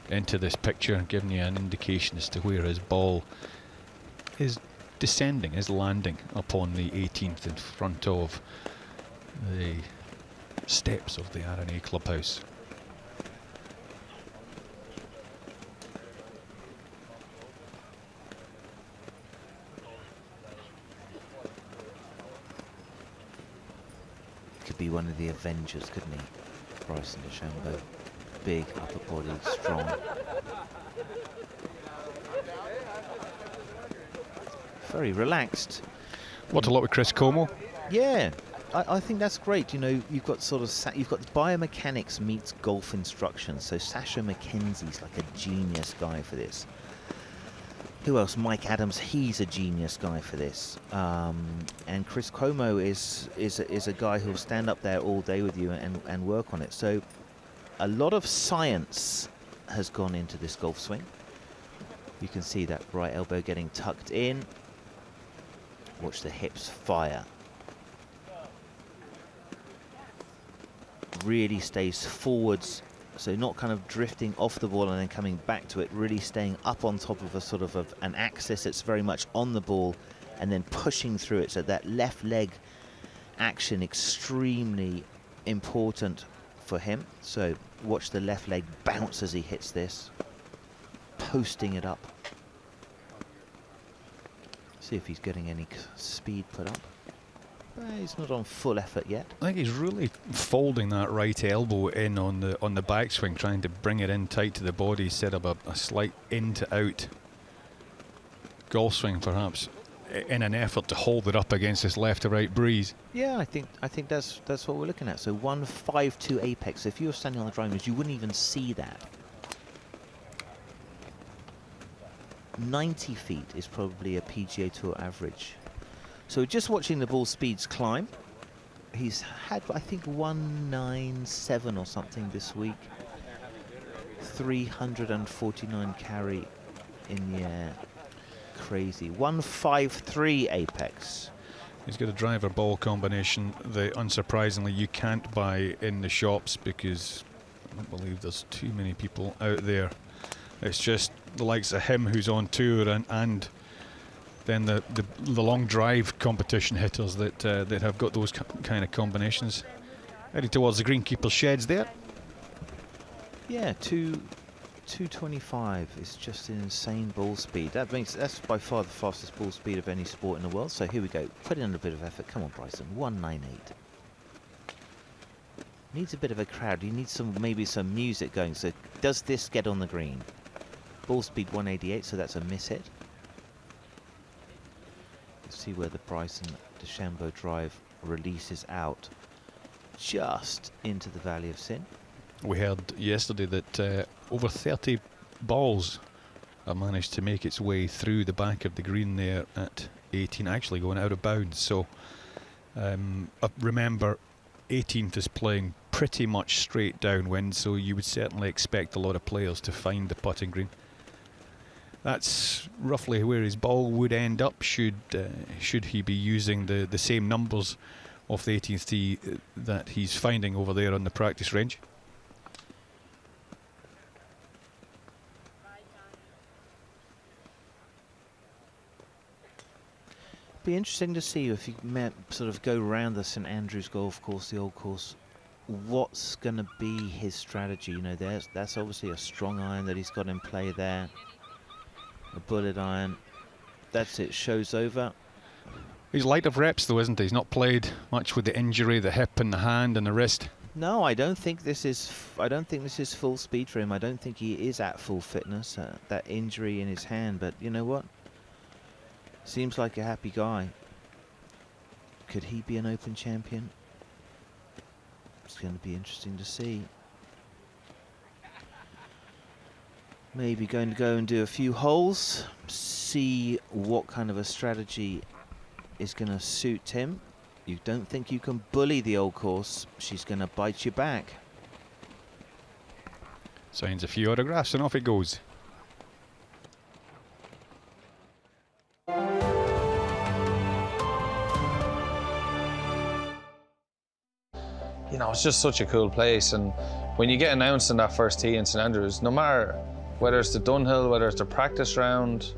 into this picture and given you an indication as to where his ball is descending, is landing upon the 18th in front of the steps of the R&A clubhouse. Could be one of the Avengers, couldn't he? Bryson De Shamble. Big upper body, strong. Very relaxed. What a lot with Chris Como. Yeah, I think that's great. You know, you've got sort of you've got biomechanics meets golf instruction. So Sasha McKenzie's like a genius guy for this. Who else? Mike Adams. He's a genius guy for this. And Chris Como is a guy who'll stand up there all day with you and work on it. So a lot of science has gone into this golf swing. You can see that right elbow getting tucked in. Watch the hips fire. Really stays forwards, so not kind of drifting off the ball and then coming back to it, really staying up on top of a sort of an axis that's very much on the ball and then pushing through it. So that left leg action, extremely important for him. So watch the left leg bounce as he hits this, posting it up. See if he's getting any speed put up. He's not on full effort yet. I think he's really folding that right elbow in on the backswing, trying to bring it in tight to the body, set up a slight in to out golf swing, perhaps, in an effort to hold it up against this left to right breeze. Yeah, I think that's what we're looking at. So 152 apex. If you were standing on the driving range, you wouldn't even see that. 90 feet is probably a PGA Tour average. So just watching the ball speeds climb. He's had, I think, 197 or something this week. 349 carry in the air. Crazy. 153 apex. He's got a driver ball combination that, unsurprisingly, you can't buy in the shops because I don't believe there's too many people out there. It's just the likes of him who's on tour and than the long drive competition hitters that have got those kind of combinations. Heading towards the greenkeeper's sheds there. Yeah, 225 is just an insane ball speed. That's by far the fastest ball speed of any sport in the world. So here we go. Put in a bit of effort. Come on, Bryson. 198. Needs a bit of a crowd. You need maybe some music going. So does this get on the green? Ball speed 188, so that's a miss hit. Let's see where the Bryson De Shamble drive releases out. Just into the Valley of Sin. We heard yesterday that over 30 balls have managed to make its way through the back of the green there at 18, actually going out of bounds. So remember, 18th is playing pretty much straight downwind, so you would certainly expect a lot of players to find the putting green. That's roughly where his ball would end up should he be using the same numbers off the 18th tee that he's finding over there on the practice range. Be interesting to see if you sort of go around the St Andrews golf course, the old course, what's going to be his strategy. You know, that's obviously a strong iron that he's got in play there. A bullet iron. That's it, show's over. He's light of reps though, isn't he? He's not played much with the injury, the hip and the hand and the wrist. No, I don't think this is full speed for him. I don't think he is at full fitness. That injury in his hand, but you know what? Seems like a happy guy. Could he be an Open champion? It's going to be interesting to see. Maybe going to go and do a few holes, see what kind of a strategy is going to suit him. You don't think you can bully the old course. She's going to bite you back. Signs a few autographs and off it goes. You know, it's just such a cool place, and when you get announced in that first tee in St Andrews, no matter whether it's the Dunhill, whether it's the practice round,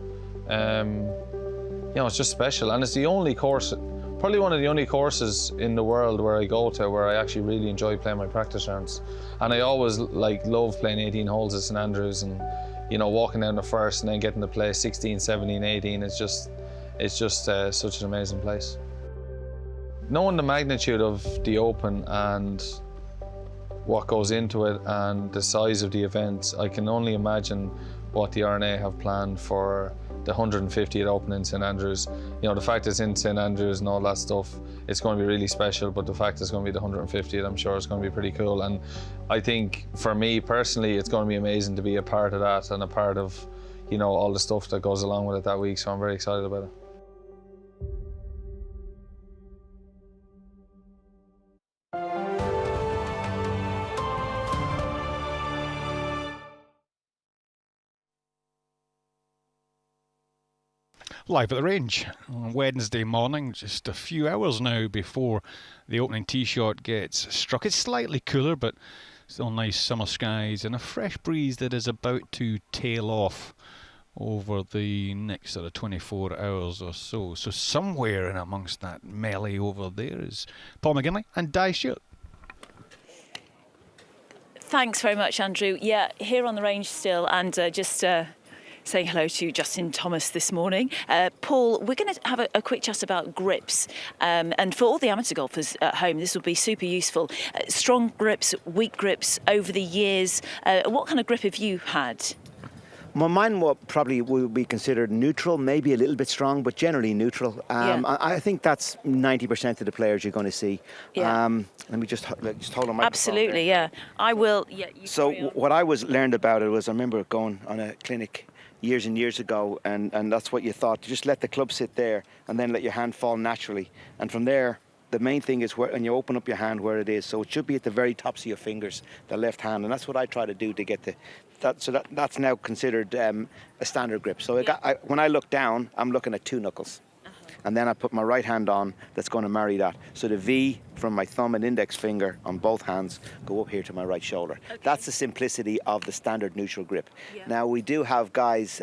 you know, it's just special. And it's the only course, probably one of the only courses in the world where I go to where I actually really enjoy playing my practice rounds. And I always love playing 18 holes at St Andrews, and you know, walking down the first and then getting to play 16, 17, 18. It's just such an amazing place. Knowing the magnitude of the Open and what goes into it and the size of the event, I can only imagine what the R&A have planned for the 150th Open in St Andrews. You know, the fact it's in St Andrews and all that stuff, it's going to be really special, but the fact it's going to be the 150th, I'm sure it's going to be pretty cool. And I think for me personally, it's going to be amazing to be a part of that and a part of, you know, all the stuff that goes along with it that week, so I'm very excited about it. Live at the range on Wednesday morning, just a few hours now before the opening tee shot gets struck. It's slightly cooler, but still nice summer skies and a fresh breeze that is about to tail off over the next sort of 24 hours or so. So somewhere in amongst that melee over there is Paul McGinley and Di Stewart. Thanks very much, Andrew. Yeah, here on the range still, and just saying hello to Justin Thomas this morning. Paul, we're going to have a quick chat about grips. And for all the amateur golfers at home, this will be super useful. Strong grips, weak grips over the years. What kind of grip have you had? Well, mine probably will be considered neutral, maybe a little bit strong, but generally neutral. I think that's 90% of the players you're going to see. Yeah. Let me just hold on my Absolutely, yeah. I will. Yeah. So what I learned about it was, I remember going on a clinic years and years ago, and that's what you thought. You just let the club sit there and then let your hand fall naturally. And from there, the main thing is when you open up your hand where it is. So it should be at the very tops of your fingers, the left hand. And that's what I try to do to get that's now considered a standard grip. So when I look down, I'm looking at two knuckles. And then I put my right hand on that's going to marry that. So the V from my thumb and index finger on both hands, go up here to my right shoulder. Okay. That's the simplicity of the standard neutral grip. Yeah. Now, we do have guys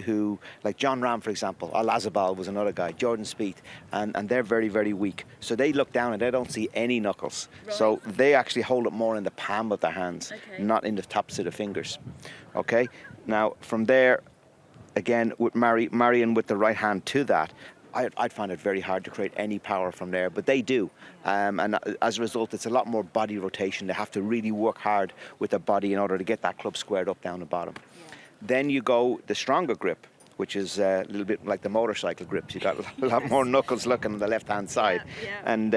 who, like John Ram, for example, or Lazabal was another guy, Jordan Spieth, and they're very, very weak. So they look down and they don't see any knuckles. Right. So they actually hold it more in the palm of their hands, not in the tops of the fingers. Okay? Now, from there, again, with marrying with the right hand to that, I'd find it very hard to create any power from there, but they do. And as a result, it's a lot more body rotation. They have to really work hard with their body in order to get that club squared up down the bottom. Yeah. Then you go the stronger grip, which is a little bit like the motorcycle grips. You've got a lot more knuckles looking on the left-hand side. Yeah. And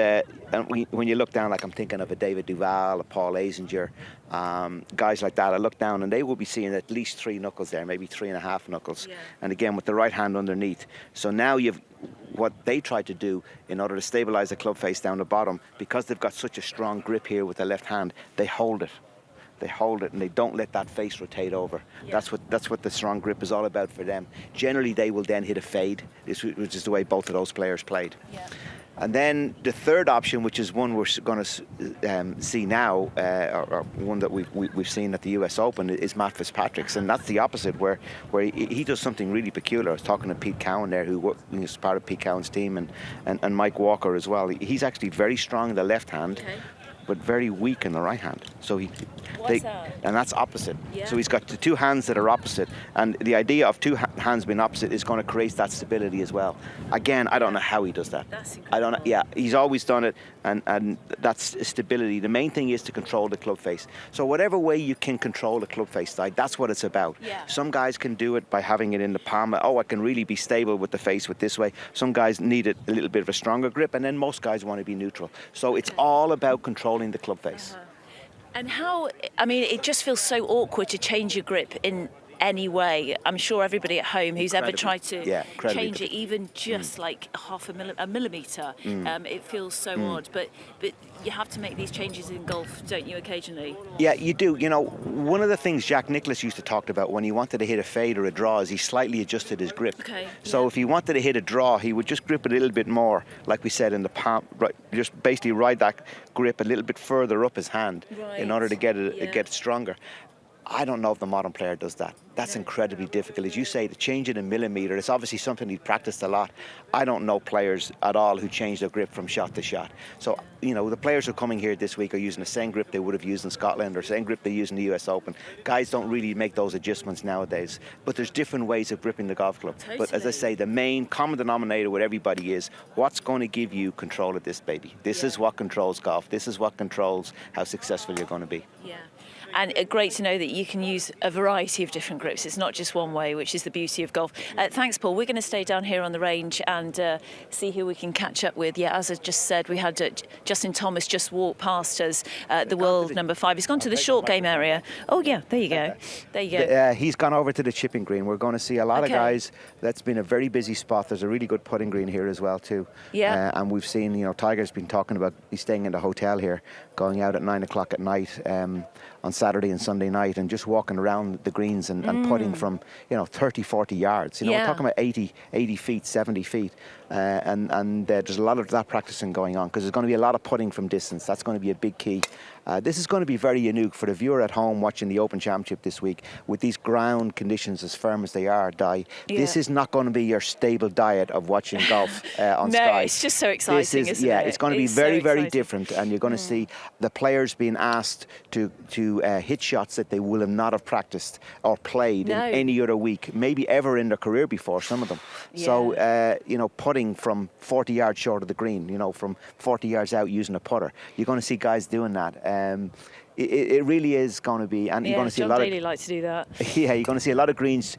when you look down, like I'm thinking of a David Duval, a Paul Azinger, guys like that, I look down and they will be seeing at least 3 knuckles there, maybe 3.5 knuckles. Yeah. And again, with the right hand underneath. So now what they try to do in order to stabilize the club face down the bottom, because they've got such a strong grip here with the left hand, they hold it. They hold it and they don't let that face rotate over. Yeah. That's what the strong grip is all about for them. Generally, they will then hit a fade, which is the way both of those players played. Yeah. And then the third option, which is one we're going to see now, or one that we've seen at the US Open, is Matt Fitzpatrick's, and that's the opposite, where he does something really peculiar. I was talking to Pete Cowan there, who is part of Pete Cowan's team, and Mike Walker as well. He's actually very strong in the left hand. Okay. But very weak in the right hand. So and that's opposite. Yeah. So he's got the 2 hands that are opposite, and the idea of 2 hands being opposite is going to create that stability as well. Again, I don't know how he does that. That's incredible. I don't know. Yeah, he's always done it, and that's stability. The main thing is to control the club face. So whatever way you can control the club face side, that's what it's about. Yeah. Some guys can do it by having it in the palm. Oh, I can really be stable with the face with this way. Some guys need it a little bit of a stronger grip, and then most guys want to be neutral. So it's all about controlling the club face. And it just feels so awkward to change your grip in any way. I'm sure everybody at home who's ever tried to change it, even just like a millimetre, it feels so odd. But you have to make these changes in golf, don't you, occasionally? Yeah, you do. You know, one of the things Jack Nicklaus used to talk about when he wanted to hit a fade or a draw is he slightly adjusted his grip. Okay. So if he wanted to hit a draw, he would just grip it a little bit more, like we said, in the palm, right, just basically ride that grip a little bit further up his hand in order to get it stronger. I don't know if the modern player does that. That's incredibly difficult. As you say, to change it in millimetre, it's obviously something he's practiced a lot. I don't know players at all who change their grip from shot to shot. So, you know, the players who are coming here this week are using the same grip they would have used in Scotland or the same grip they use in the US Open. Guys don't really make those adjustments nowadays. But there's different ways of gripping the golf club. Totally. But as I say, the main common denominator with everybody is what's going to give you control of this baby. This is what controls golf. This is what controls how successful you're going to be. Yeah. And great to know that you can use a variety of different grips. It's not just one way, which is the beauty of golf. Thanks, Paul. We're going to stay down here on the range and see who we can catch up with. Yeah, as I just said, we had Justin Thomas just walk past us, the world number 5. He's gone to the short game area. Oh, yeah, there you go. There you go. He's gone over to the chipping green. We're going to see a lot of guys. That's been a very busy spot. There's a really good putting green here as well, too. Yeah. And we've seen, you know, Tiger's been talking about he's staying in the hotel here, going out at 9 o'clock at night on Saturday and Sunday night and just walking around the greens and putting from, you know, 30, 40 yards. You know, we're talking about 80 feet, 70 feet. And there's a lot of that practicing going on because there's going to be a lot of putting from distance. That's going to be a big key. This is going to be very unique for the viewer at home watching the Open Championship this week with these ground conditions as firm as they are, Di. Yeah. This is not going to be your stable diet of watching golf on Sky. No, it's just so exciting, isn't it? It's going to be very, very different, and you're going to see the players being asked to hit shots that they will have not have practiced or played in any other week, maybe ever in their career before, some of them. Yeah. So, you know, putting from 40 yards short of the green, you know, from 40 yards out using a putter. You're going to see guys doing that. It really is going to be, and you're going to see John a lot Daly of like to do that. Yeah, you're going to see a lot of greens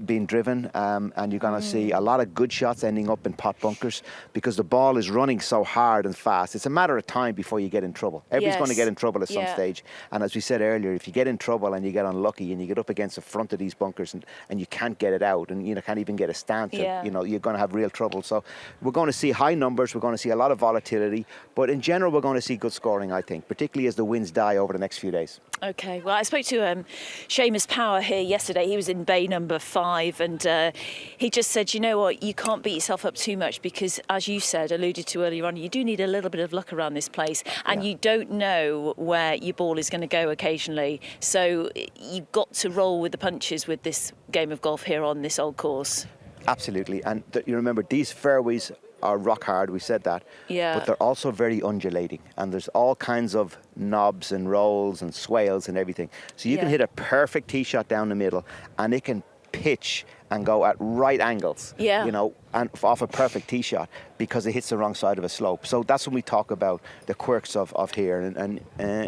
being driven, and you're going to see a lot of good shots ending up in pot bunkers because the ball is running so hard and fast. It's a matter of time before you get in trouble. Everybody's going to get in trouble at some stage, and as we said earlier, if you get in trouble and you get unlucky and you get up against the front of these bunkers and you can't get it out and you know can't even get a stance, you know you're going to have real trouble. So we're going to see high numbers. We're going to see a lot of volatility, but in general, we're going to see good scoring. I think, particularly as the winds die over the next few days. Okay, well, I spoke to Seamus Power here yesterday. He was in bay number 5, and he just said, you know what, you can't beat yourself up too much because, as you said, alluded to earlier on, you do need a little bit of luck around this place, and you don't know where your ball is going to go occasionally. So you've got to roll with the punches with this game of golf here on this old course. Absolutely, and you remember, these fairways are rock hard, we said that, but they're also very undulating, and there's all kinds of knobs and rolls and swales and everything. So you can hit a perfect tee shot down the middle, and it can pitch and go at right angles, you know, and off a perfect tee shot because it hits the wrong side of a slope. So that's when we talk about the quirks of here, and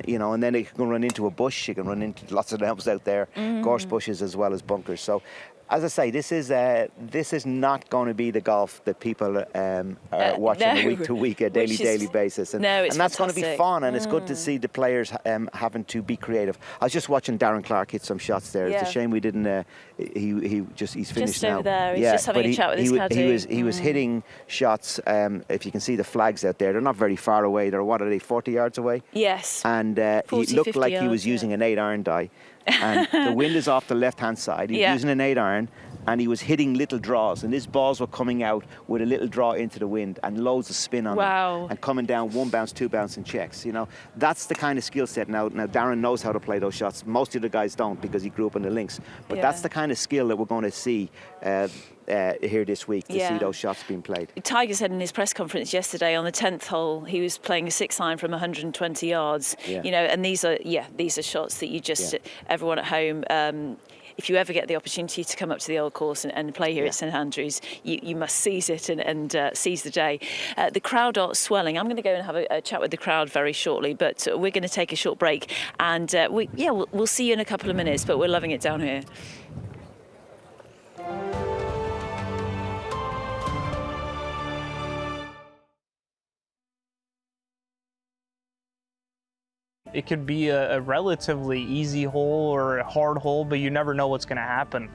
you know, and then it can run into a bush, you can run into lots of elms out there, gorse bushes as well as bunkers. So as I say, this is not going to be the golf that people are watching a week to week, a daily basis, and that's going to be fun, and it's good to see the players having to be creative. I was just watching Darren Clark hit some shots there. It's a shame we didn't. He's finished just now. Over there. He's just having a chat with his caddy. He was hitting shots. If you can see the flags out there, they're not very far away. They're, what are they, 40 yards away? Yes. And 40, he looked like yards, he was using an 8-iron die. And the wind is off the left-hand side. He's using an 8-iron, and he was hitting little draws, and his balls were coming out with a little draw into the wind and loads of spin on them, and coming down 1 bounce, 2 bounce and checks. You know, that's the kind of skill set. Now Darren knows how to play those shots. Most of the guys don't because he grew up in the links. But that's the kind of skill that we're going to see here this week, to see those shots being played. Tiger said in his press conference yesterday on the 10th hole he was playing a 6-iron from 120 yards. You know, and these are shots that you just everyone at home. If you ever get the opportunity to come up to the old course and play here at St Andrews, you must seize it and seize the day. The crowd are swelling. I'm going to go and have a chat with the crowd very shortly, but we're going to take a short break, and we'll see you in a couple of minutes. But we're loving it down here. It could be a relatively easy hole or a hard hole, but you never know what's going to happen.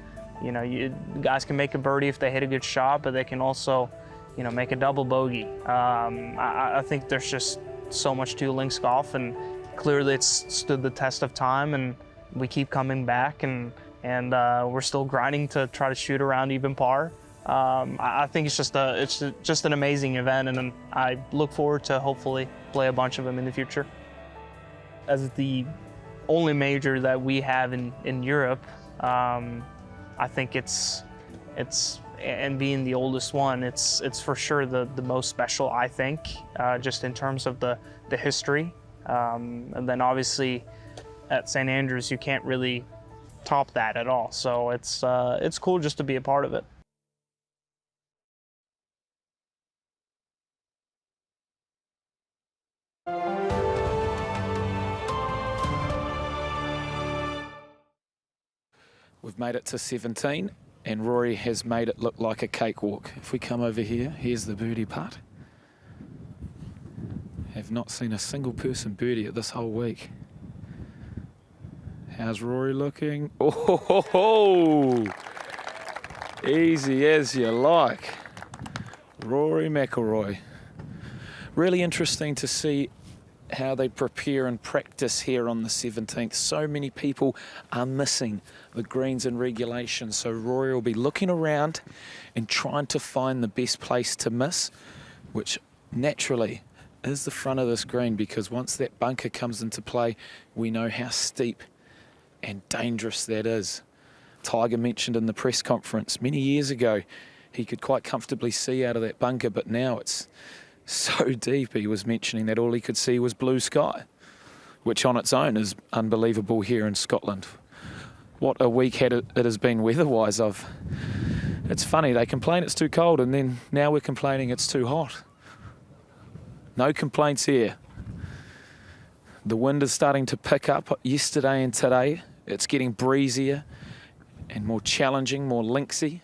You know, guys can make a birdie if they hit a good shot, but they can also, you know, make a double bogey. I think there's just so much to links golf, and clearly it's stood the test of time, and we keep coming back, and we're still grinding to try to shoot around even par. I think it's just an amazing event, and I look forward to hopefully play a bunch of them in the future. As the only major that we have in Europe, I think it's and being the oldest one, it's for sure the most special, I think, just in terms of the history. And then obviously at St Andrews you can't really top that at all. So it's cool just to be a part of it. We've made it to 17, and Rory has made it look like a cakewalk. If we come over here, here's the birdie putt. Have not seen a single person birdie it this whole week. How's Rory looking? Oh, easy as you like. Rory Mcilroy. Really interesting to see how they prepare and practice here on the 17th. So many people are missing the greens and regulations, so Rory will be looking around and trying to find the best place to miss, which naturally is the front of this green, because once that bunker comes into play, we know how steep and dangerous that is. Tiger mentioned in the press conference many years ago he could quite comfortably see out of that bunker, but now it's so deep. He was mentioning that all he could see was blue sky, which on its own is unbelievable here in Scotland. What a week it has been weather-wise. It's funny, they complain it's too cold, and then now we're complaining it's too hot. No complaints here. The wind is starting to pick up yesterday and today. It's getting breezier and more challenging, more linksy.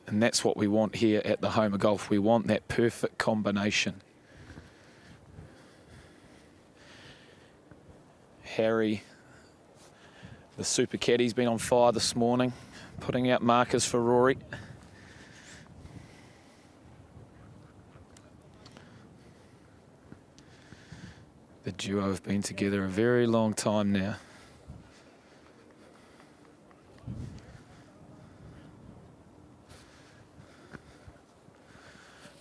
And that's what we want here at the Home of Golf. We want that perfect combination. Harry, the super caddy's been on fire this morning, putting out markers for Rory. duo have been together a very long time now.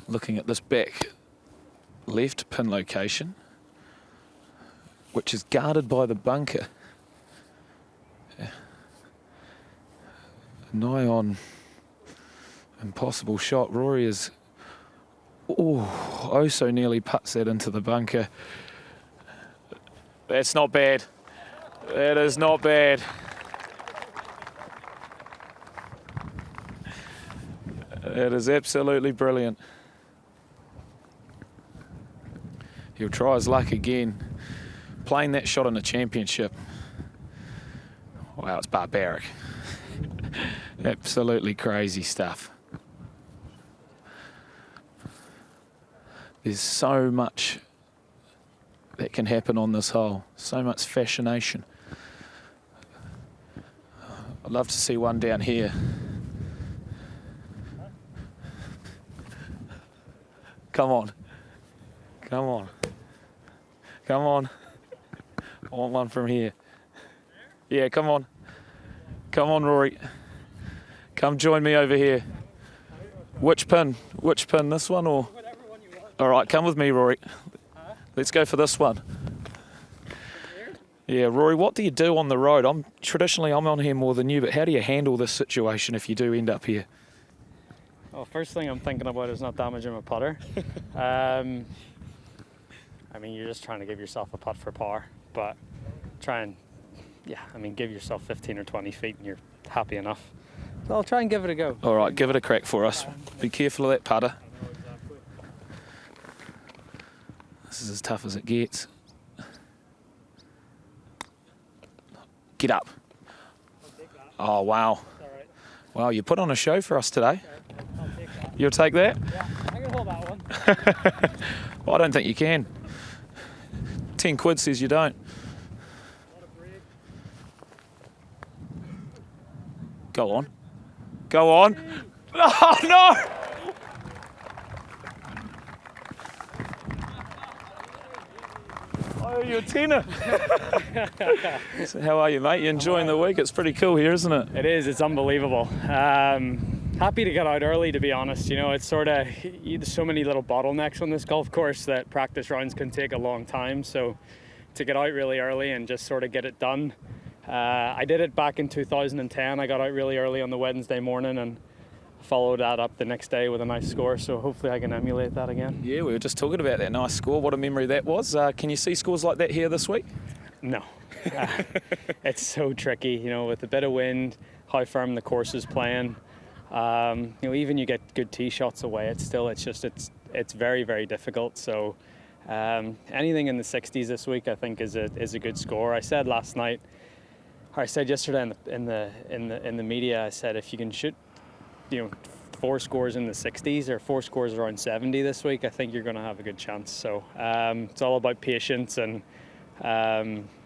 Looking at this back left pin location, which is guarded by the bunker. Nigh on impossible shot. Rory is oh so nearly puts that into the bunker. That's not bad. That is not bad. That is absolutely brilliant. He'll try his luck again. Playing that shot in a championship. Wow, it's barbaric. Absolutely crazy stuff. There's so much that can happen on this hole. So much fascination. I'd love to see one down here. Come on. Come on. Come on. I want one from here. Yeah, come on. Come on, Rory. Come join me over here. Which pin? Which pin? This one or? All right, come with me, Rory. Let's go for this one. Yeah, Rory, what do you do on the road? Traditionally I'm on here more than you, but how do you handle this situation if you do end up here? Well, first thing I'm thinking about is not damaging my putter. I mean, you're just trying to give yourself a putt for par, but try and, give yourself 15 or 20 feet and you're happy enough. So I'll try and give it a go. All right, give it a crack for us. Be careful of that putter. This is as tough as it gets. Get up. Oh, wow. Wow, you put on a show for us today. You'll take that? Yeah, I can hold that one. Well, I don't think you can. 10 quid says you don't. Go on. Go on. Oh, no! Oh, you're a tenner. So how are you, mate? You enjoying the week? It's pretty cool here, isn't it? It is. It's unbelievable. Happy to get out early, to be honest. You know, it's sort of, there's so many little bottlenecks on this golf course that practice rounds can take a long time. So to get out really early and just sort of get it done. I did it back in 2010. I got out really early on the Wednesday morning and followed that up the next day with a nice score. So hopefully I can emulate that again. Yeah, we were just talking about that nice score. What a memory that was. Can you see scores like that here this week? No. It's so tricky, you know, with a bit of wind, how firm the course is playing. Even you get good tee shots away, it's very, very difficult. So anything in the 60s this week, I think, is a good score. I said yesterday in the media, I said if you can shoot, 4 scores in the 60s or 4 scores around 70 this week, I think you're going to have a good chance. So it's all about patience and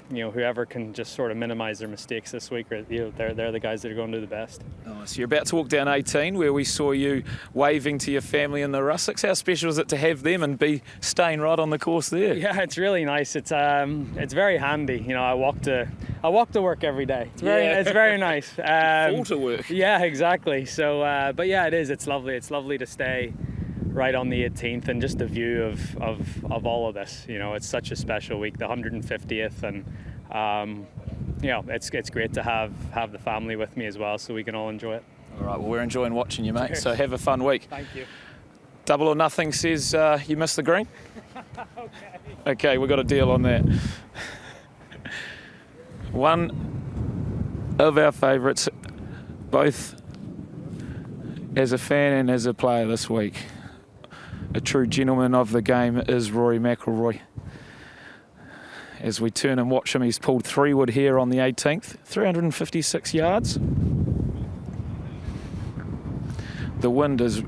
whoever can just sort of minimise their mistakes this week, they're the guys that are going to do the best. Nice. You're about to walk down 18, where we saw you waving to your family in the Russicks. How special is it to have them and be staying right on the course there? Yeah, it's really nice. It's very handy. I walk to work every day. It's very nice. Fall to work. Yeah, exactly. So, but yeah, it is. It's lovely. It's lovely to stay right on the 18th and just the view of all of this. It's such a special week, the 150th, and it's great to have the family with me as well, so we can all enjoy it. All right, well, we're enjoying watching you, mate. So have a fun week. Thank you. Double or Nothing says you missed the green. Okay, we've got a deal on that. One of our favourites, both as a fan and as a player this week. A true gentleman of the game is Rory Mcilroy. As we turn and watch him, he's pulled 3 wood here on the 18th, 356 yards. The wind is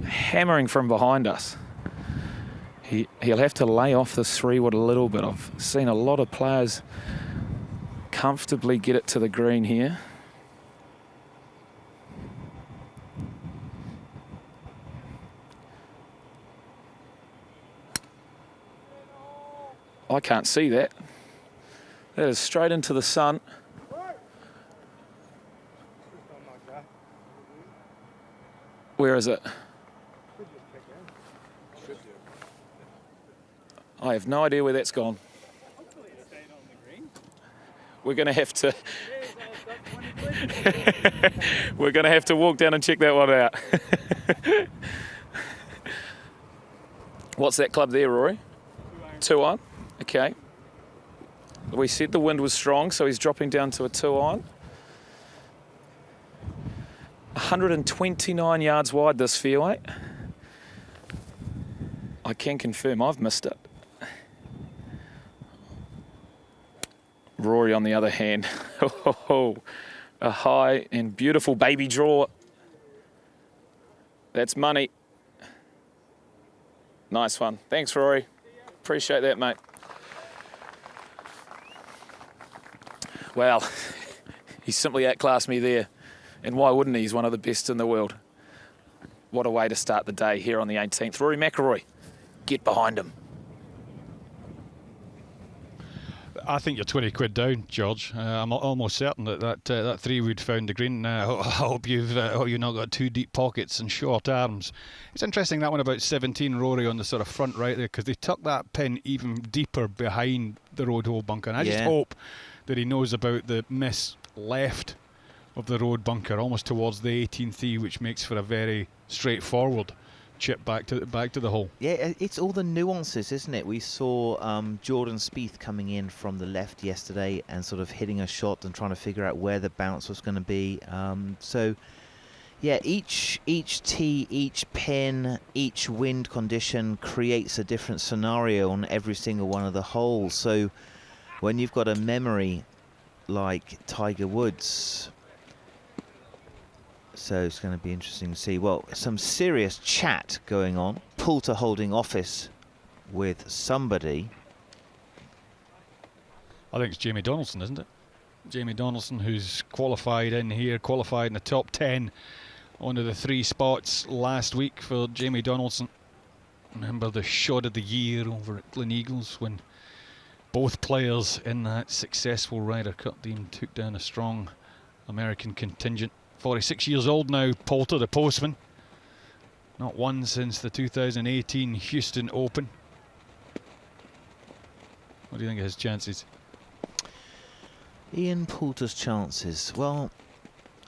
hammering from behind us. He'll have to lay off this 3 wood a little bit. I've seen a lot of players comfortably get it to the green here. I can't see that. That is straight into the sun. Where is it? I have no idea where that's gone. We're going to have to... We're going to have to walk down and check that one out. What's that club there, Rory? 2-iron. Okay. We said the wind was strong, so he's dropping down to a 2-iron. 129 yards wide, this fairway. I can confirm I've missed it. Rory, on the other hand, a high and beautiful baby draw. That's money. Nice one. Thanks, Rory. Appreciate that, mate. Well, he simply outclassed me there. And why wouldn't he? He's one of the best in the world. What a way to start the day here on the 18th. Rory McIlroy, get behind him. I think you're 20 quid down, George. I'm almost certain that 3-wood found the green. I hope you've not got too deep pockets and short arms. It's interesting, that one about 17, Rory, on the sort of front right there, because they tuck that pin even deeper behind the road hole bunker. And I just hope that he knows about the miss left of the road bunker, almost towards the 18th tee, which makes for a very straightforward chip back to the hole. Yeah, it's all the nuances, isn't it? We saw Jordan Spieth coming in from the left yesterday and sort of hitting a shot and trying to figure out where the bounce was going to be. So, yeah, each tee, each pin, each wind condition creates a different scenario on every single one of the holes. So, when you've got a memory like Tiger Woods. So it's going to be interesting to see. Well, some serious chat going on. Poulter holding office with somebody. I think it's Jamie Donaldson, isn't it? Jamie Donaldson, who's qualified in here, qualified in the top 10 one of the 3 spots last week for Jamie Donaldson. Remember the shot of the year over at Gleneagles when both players in that successful Ryder Cup team took down a strong American contingent. 46 years old now, Poulter, the postman. Not won since the 2018 Houston Open. What do you think of his chances? Ian Poulter's chances. Well,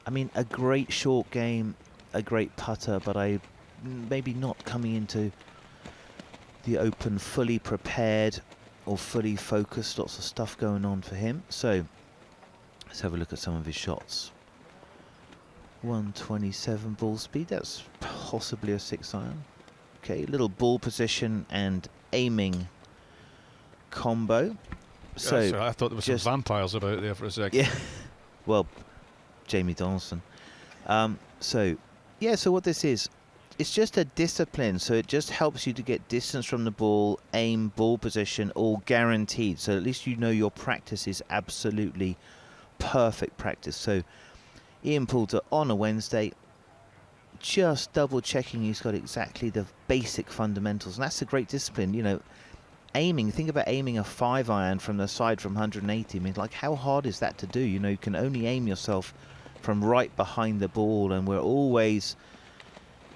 I mean, a great short game, a great putter, but I maybe not coming into the Open fully prepared or fully focused. Lots of stuff going on for him. So let's have a look at some of his shots. 127 ball speed, that's possibly a 6-iron. Okay, little ball position and aiming combo. So yeah, I thought there were some vampires about there for a second. Yeah, well, Jamie Donaldson. So what this is, it's just a discipline. So it just helps you to get distance from the ball, aim, ball position, all guaranteed. So at least you know your practice is absolutely perfect practice. So Ian Poulter on a Wednesday, just double checking he's got exactly the basic fundamentals, and that's a great discipline. You know, aiming, think about aiming a 5-iron from the side from 180. I mean, like, how hard is that to do? You know, you can only aim yourself from right behind the ball, and we're always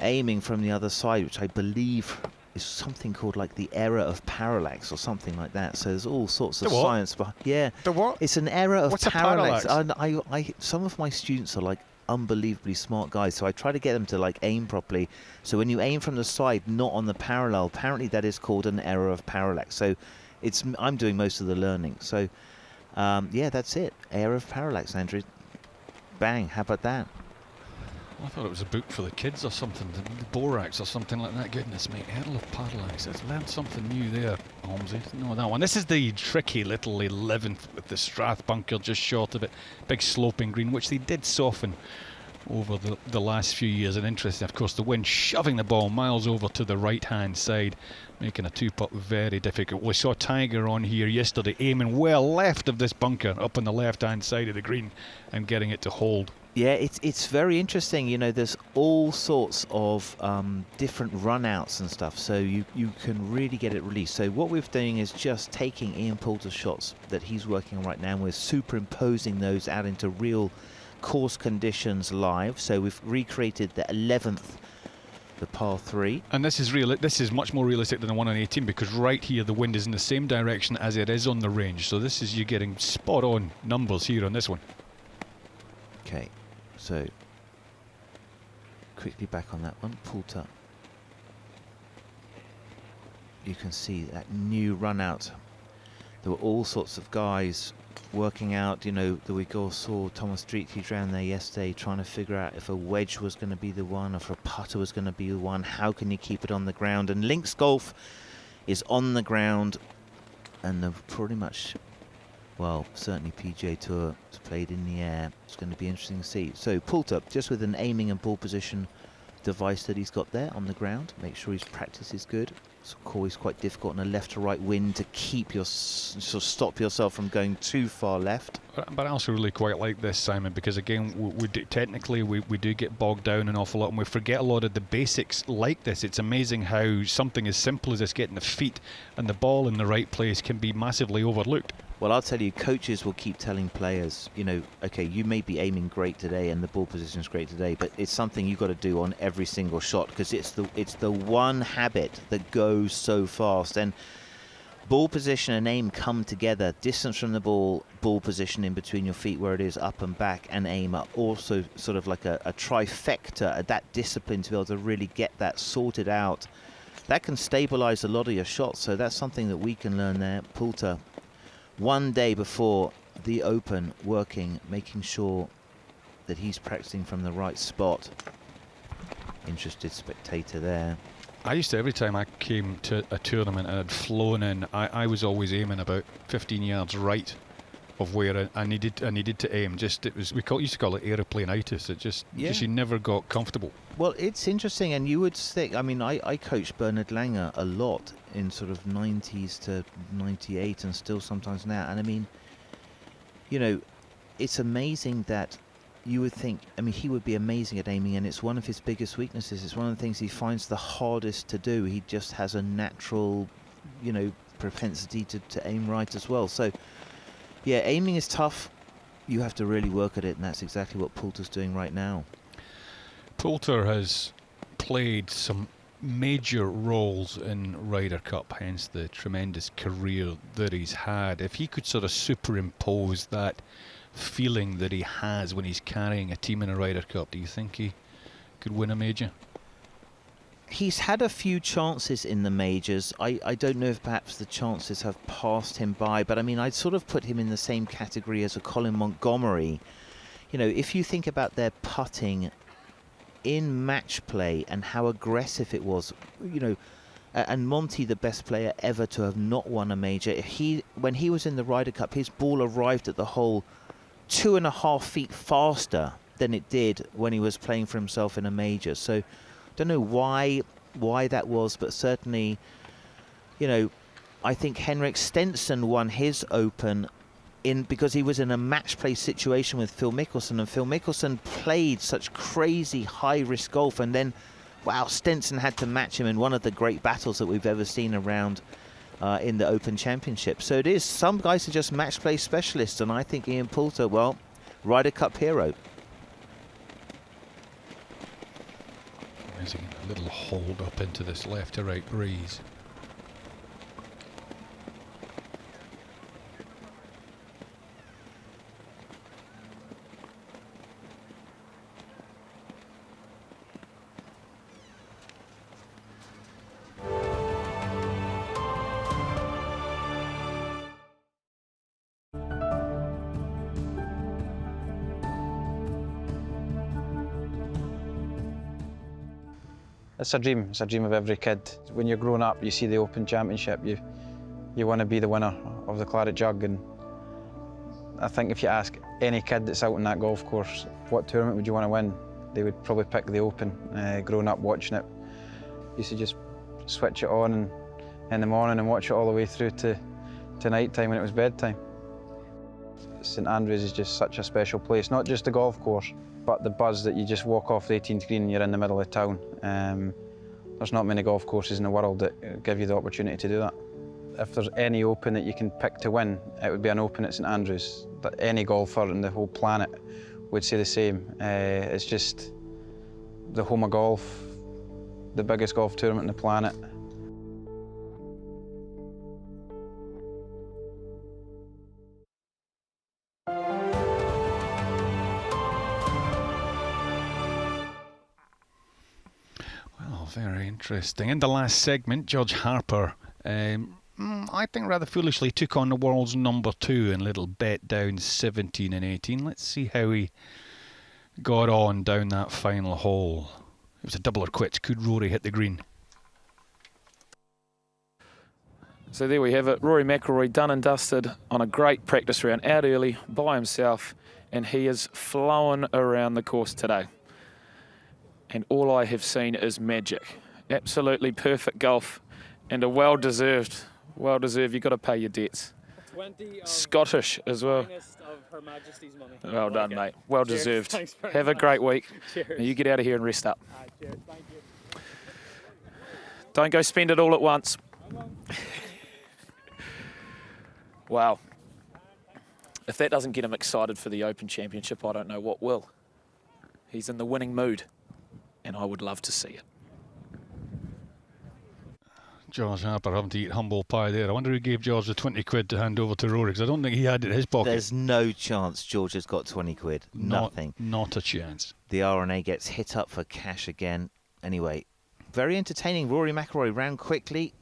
aiming from the other side, which I believe is something called like the error of parallax or something like that. So there's all sorts of science behind. Yeah, the what? It's an error of parallax. I some of my students are like unbelievably smart guys, so I try to get them to like aim properly. So when you aim from the side, not on the parallel, apparently that is called an error of parallax. So I'm doing most of the learning. So yeah, that's it. Error of parallax, Andrew. Bang! How about that? I thought it was a book for the kids or something, the Borax or something like that. Goodness me, Error of Parallax. Let's learn something new there, Holmesy. No, that one. This is the tricky little 11th with the Strath bunker just short of it. Big sloping green, which they did soften over the last few years. And interesting, of course, the wind shoving the ball miles over to the right-hand side, making a two-putt very difficult. We saw Tiger on here yesterday aiming well left of this bunker up on the left-hand side of the green and getting it to hold. Yeah, it's very interesting. You know, there's all sorts of different run-outs and stuff, so you can really get it released. So what we're doing is just taking Ian Poulter's shots that he's working on right now, and we're superimposing those out into real course conditions live. So we've recreated the 11th, the par 3. And this is real. This is much more realistic than the one on 18, because right here the wind is in the same direction as it is on the range. So this is you getting spot-on numbers here on this one. Okay. So, quickly back on that one, Poulter. You can see that new run out. There were all sorts of guys working out, you know, we all saw Thomas Streetley down there yesterday trying to figure out if a wedge was going to be the one, or if a putter was going to be the one. How can you keep it on the ground? And links golf is on the ground, and they're pretty much, well, certainly PGA Tour is played in the air. It's going to be interesting to see. So Poulter, just with an aiming and ball position device that he's got there on the ground, make sure his practice is good. It's always quite difficult in a left to right wind to keep your, sort of stop yourself from going too far left. But I also really quite like this, Simon, because again, we do, technically we do get bogged down an awful lot, and we forget a lot of the basics like this. It's amazing how something as simple as this, getting the feet and the ball in the right place, can be massively overlooked. Well, I'll tell you, coaches will keep telling players, you know, okay, you may be aiming great today and the ball position is great today, but it's something you've got to do on every single shot, because it's the one habit that goes so fast. And ball position and aim come together. Distance from the ball, ball position in between your feet where it is up and back, and aim are also sort of like a trifecta, that discipline to be able to really get that sorted out. That can stabilize a lot of your shots, so that's something that we can learn there. Poulter, one day before the Open, working, making sure that he's practicing from the right spot. Interested spectator there. I used to, every time I came to a tournament and had flown in, I was always aiming about 15 yards right of where I needed to aim. Just, it was, used to call it aeroplane-itis. It just, you never got comfortable. Well, it's interesting, and you would think, I mean, I coached Bernard Langer a lot in sort of 90s to 98 and still sometimes now. And I mean, you know, it's amazing that you would think, I mean, he would be amazing at aiming, and it's one of his biggest weaknesses. It's one of the things he finds the hardest to do. He just has a natural, you know, propensity to aim right as well. So, yeah, aiming is tough. You have to really work at it, and that's exactly what Poulter's doing right now. Poulter has played some major roles in Ryder Cup, hence the tremendous career that he's had. If he could sort of superimpose that feeling that he has when he's carrying a team in a Ryder Cup, do you think he could win a major? He's had a few chances in the majors. I don't know if perhaps the chances have passed him by, but I mean, I'd sort of put him in the same category as a Colin Montgomery. You know, if you think about their putting in match play and how aggressive it was, you know, and Monty, the best player ever to have not won a major, when he was in the Ryder Cup, his ball arrived at the hole 2.5 feet faster than it did when he was playing for himself in a major. So don't know why that was, but certainly, you know, I think Henrik Stenson won his Open because he was in a match play situation with Phil Mickelson, and Phil Mickelson played such crazy high-risk golf, and then, wow, Stenson had to match him in one of the great battles that we've ever seen around in the Open Championship. So it is, some guys are just match play specialists, and I think Ian Poulter, well, Ryder Cup hero. A little hold up into this left to right breeze. It's a dream. It's a dream of every kid. When you're growing up, you see the Open Championship, you want to be the winner of the Claret Jug. And I think if you ask any kid that's out on that golf course, what tournament would you want to win? they would probably pick the Open. Growing up watching it, used to just switch it on and in the morning and watch it all the way through to night time when it was bedtime. St Andrews is just such a special place, not just the golf course, but the buzz that you just walk off the 18th green and you're in the middle of town. There's not many golf courses in the world that give you the opportunity to do that. If there's any Open that you can pick to win, it would be an Open at St Andrews. That any golfer on the whole planet would say the same. It's just the home of golf, the biggest golf tournament on the planet. Well, very interesting. In the last segment, George Harper, I think rather foolishly, took on the world's #2 in a little bet down 17 and 18. Let's see how he got on down that final hole. It was a double or quits. Could Rory hit the green? So there we have it. Rory Mcilroy done and dusted on a great practice round, out early by himself, and he is flowing around the course today. And all I have seen is magic. Absolutely perfect golf, and a well-deserved. You've got to pay your debts. Scottish as well. Of Her Majesty's money. Well done, mate. Well deserved. Have a great week. Now you get out of here and rest up. Cheers. Thank you. Don't go spend it all at once. Wow. If that doesn't get him excited for the Open Championship, I don't know what will. He's in the winning mood, and I would love to see it. George Harper having to eat humble pie there. I wonder who gave George the 20 quid to hand over to Rory, because I don't think he had it in his pocket. There's no chance George has got 20 quid. Nothing. Not a chance. The RNA gets hit up for cash again. Anyway, very entertaining. Rory Mcilroy ran quickly,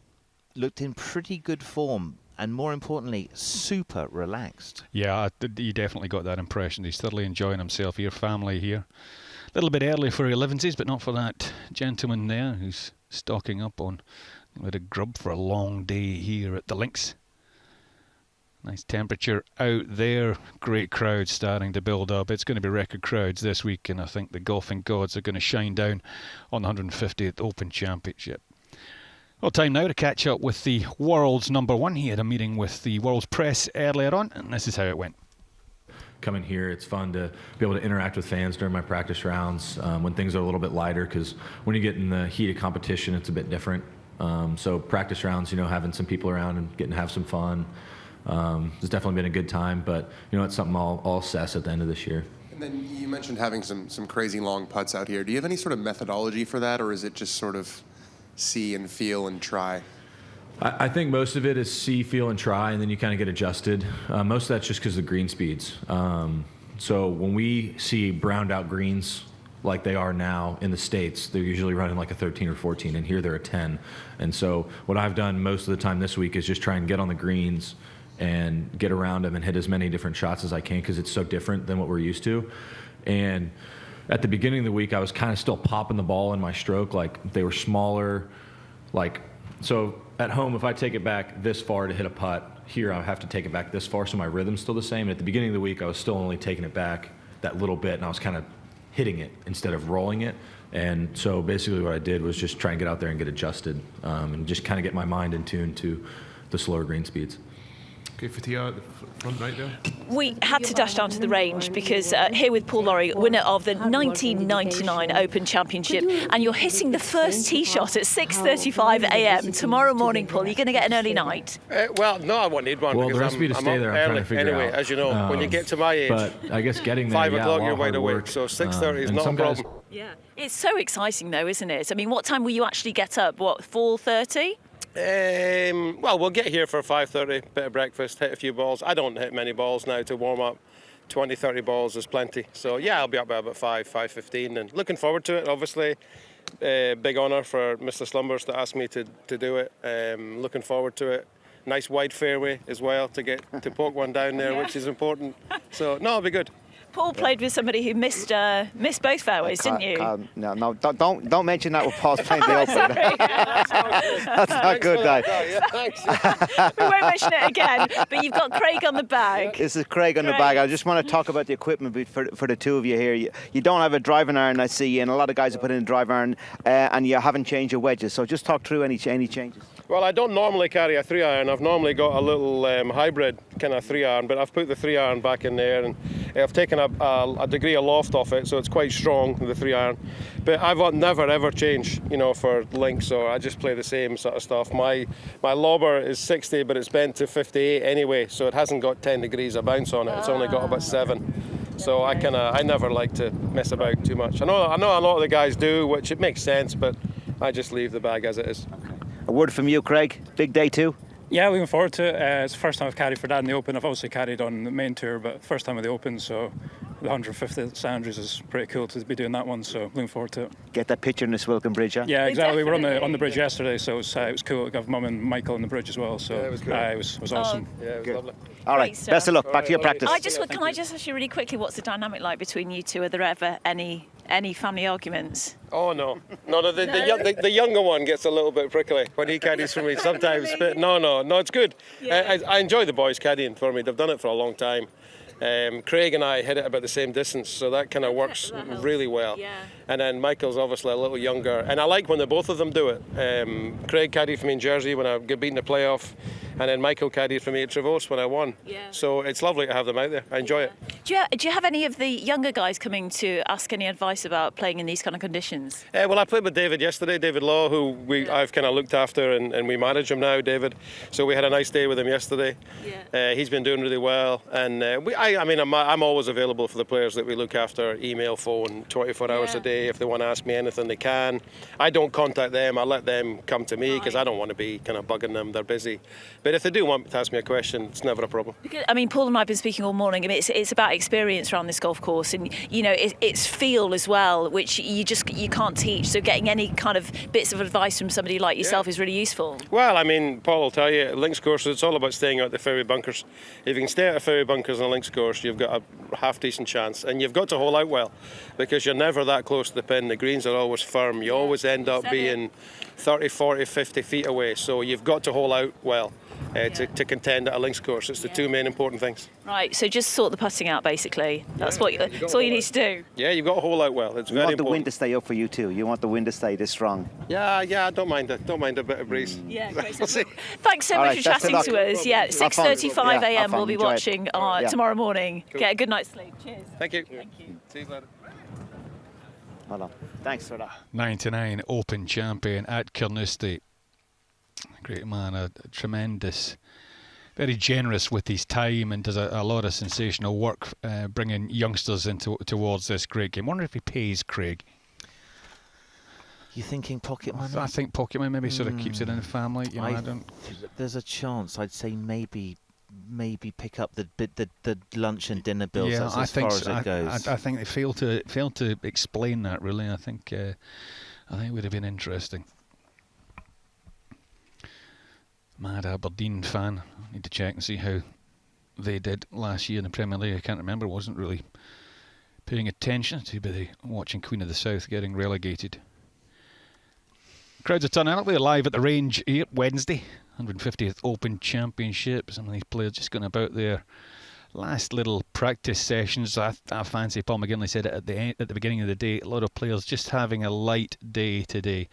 looked in pretty good form, and more importantly, super relaxed. Yeah, you definitely got that impression. He's thoroughly enjoying himself here. Family here. A little bit early for 11s, but not for that gentleman there who's stocking up on a bit of grub for a long day here at the links. Nice temperature out there. Great crowd starting to build up. It's going to be record crowds this week, and I think the golfing gods are going to shine down on the 150th Open Championship. Well, time now to catch up with the world's #1. He had a meeting with the world's press earlier on, and this is how it went. Coming here, it's fun to be able to interact with fans during my practice rounds when things are a little bit lighter, because when you get in the heat of competition, it's a bit different. So practice rounds, having some people around and getting to have some fun. It's definitely been a good time, but it's something I'll assess at the end of this year. And then you mentioned having some crazy long putts out here. Do you have any sort of methodology for that, or is it just sort of see and feel and try? I think most of it is see, feel, and try, and then you kind of get adjusted. Most of that's just because of the green speeds. So when we see browned out greens like they are now in the States, they're usually running like a 13 or 14, and here they're a 10. And so what I've done most of the time this week is just try and get on the greens and get around them and hit as many different shots as I can, because it's so different than what we're used to. And at the beginning of the week, I was kind of still popping the ball in my stroke, like they were smaller. So at home, if I take it back this far to hit a putt, here I have to take it back this far, so my rhythm's still the same. And at the beginning of the week, I was still only taking it back that little bit, and I was kind of hitting it instead of rolling it. And so basically what I did was just try and get out there and get adjusted, and just kind of get my mind in tune to the slower green speeds. Okay, for Tia at the front right there. We had to dash down to the range because here with Paul Lawrie, winner of the 1999 Open Championship, and you're hitting the first tee shot at 6:35 a.m. tomorrow morning, Paul. You're going to get an early night. Well, no, I won't need one. Well, because the recipe to stay there, I'm trying to figure anyway, out. as you know, when you get to my age, but I guess getting there, 5 o'clock, a lot you're of wide hard awake. work. So 6:30 is and not a some guys- problem. Yeah, it's so exciting though, isn't it? I mean, what time will you actually get up? What, 4:30? Well, we'll get here for 5:30, bit of breakfast, hit a few balls. I don't hit many balls now to warm up. 20, 30 balls is plenty. So yeah, I'll be up by about 5:15, and looking forward to it, obviously. Big honour for Mr. Slumbers to ask me to do it. Looking forward to it. Nice wide fairway as well to get to poke one down there, which is important. So no, it'll be good. Paul played with somebody who missed both fairways, didn't you? No, don't mention that with Paul's playing the Open. That's not good, Dave. We won't mention it again, but you've got Craig on the bag. This is Craig on the bag. I just want to talk about the equipment for the two of you here. You don't have a driving iron, I see, and a lot of guys have put in a driving iron, and you haven't changed your wedges. So just talk through any changes. Well, I don't normally carry a 3-iron. I've normally got a little hybrid kind of 3-iron, but I've put the 3-iron back in there, and I've taken a degree of loft off it, so it's quite strong, the 3-iron. But I've never ever changed, for links, or I just play the same sort of stuff. My lobber is 60, but it's bent to 58 anyway, so it hasn't got 10 degrees of bounce on it. It's only got about 7. So I never like to mess about too much. I know a lot of the guys do, which it makes sense, but I just leave the bag as it is. A word from you, Craig. Big day too. Yeah, looking forward to it. It's the first time I've carried for Dad in the Open. I've obviously carried on the main tour, but first time at the Open, so the 150th St Andrews is pretty cool to be doing that one, so looking forward to it. Get that picture in the Swilcan Bridge, huh? Yeah, exactly. We were on the bridge yesterday, so it was cool to have Mum and Michael on the bridge as well, so yeah, it was, it was awesome. Yeah, it was lovely. All right, best of luck. Back to your practice. Can I just ask you really quickly, what's the dynamic like between you two? Are there ever any family arguments? Oh no. The younger one gets a little bit prickly when he caddies for me sometimes, but no, it's good. Yeah. I enjoy the boys caddying for me. They've done it for a long time. Craig and I hit it about the same distance, so that kind of works really well. Yeah. And then Michael's obviously a little younger, and I like when the both of them do it. Craig caddied for me in Jersey when I got beaten in the playoff, and then Michael caddied for me at Trevose when I won. Yeah. So it's lovely to have them out there. I enjoy it. Do you have any of the younger guys coming to ask any advice about playing in these kind of conditions? Well, I played with David yesterday, David Law, who I've kind of looked after, and we manage him now, David. So we had a nice day with him yesterday. Yeah. He's been doing really well, and I'm always available for the players that we look after, email, phone, 24 hours a day. If they want to ask me anything, they can. I don't contact them. I let them come to me because I don't want to be kind of bugging them. They're busy. But if they do want to ask me a question, it's never a problem. Because, Paul and I have been speaking all morning. It's about experience around this golf course, and it's feel as well, which you can't teach. So getting any kind of bits of advice from somebody like yourself is really useful. Well, Paul will tell you, links courses, it's all about staying out the fairway bunkers. If you can stay out of fairway bunkers on a links course, you've got a half decent chance, and you've got to hole out well, because you're never that close to the pin. The greens are always firm. You always end up being 30, 40, 50 feet away. So you've got to hole out well to contend at a links course. It's the two main important things. Right, so just sort the putting out, basically. That's all you need to do. Yeah, you've got to hole out well. It's very important. You want the wind to stay up for you too. You want the wind to stay this strong. Yeah, I don't mind it. Don't mind a bit of breeze. Yeah, great. Thanks so much for chatting to us. Yeah, 6:35 a.m. we'll be watching tomorrow morning. Cool. Get a good night's sleep. Cheers. Thank you. Thank you. See you later. Hold on. Thanks for that. 99 Open champion at Carnoustie. Great man, a tremendous, very generous with his time, and does a lot of sensational work bringing youngsters towards this great game. I wonder if he pays Craig. You thinking pocket money? I think pocket money, maybe sort of keeps it in the family. There's a chance. I'd say maybe pick up the lunch and dinner bills. Yeah, as far as it goes. I think they failed to explain that really. I think it would have been interesting. Mad Aberdeen fan. I need to check and see how they did last year in the Premier League. I can't remember. Wasn't really paying attention. Too busy watching Queen of the South getting relegated. Crowds are turning up. They're live at the range here Wednesday. 150th Open Championship. Some of these players just going about their last little practice sessions. I fancy Paul McGinley said it at the beginning of the day. A lot of players just having a light day today,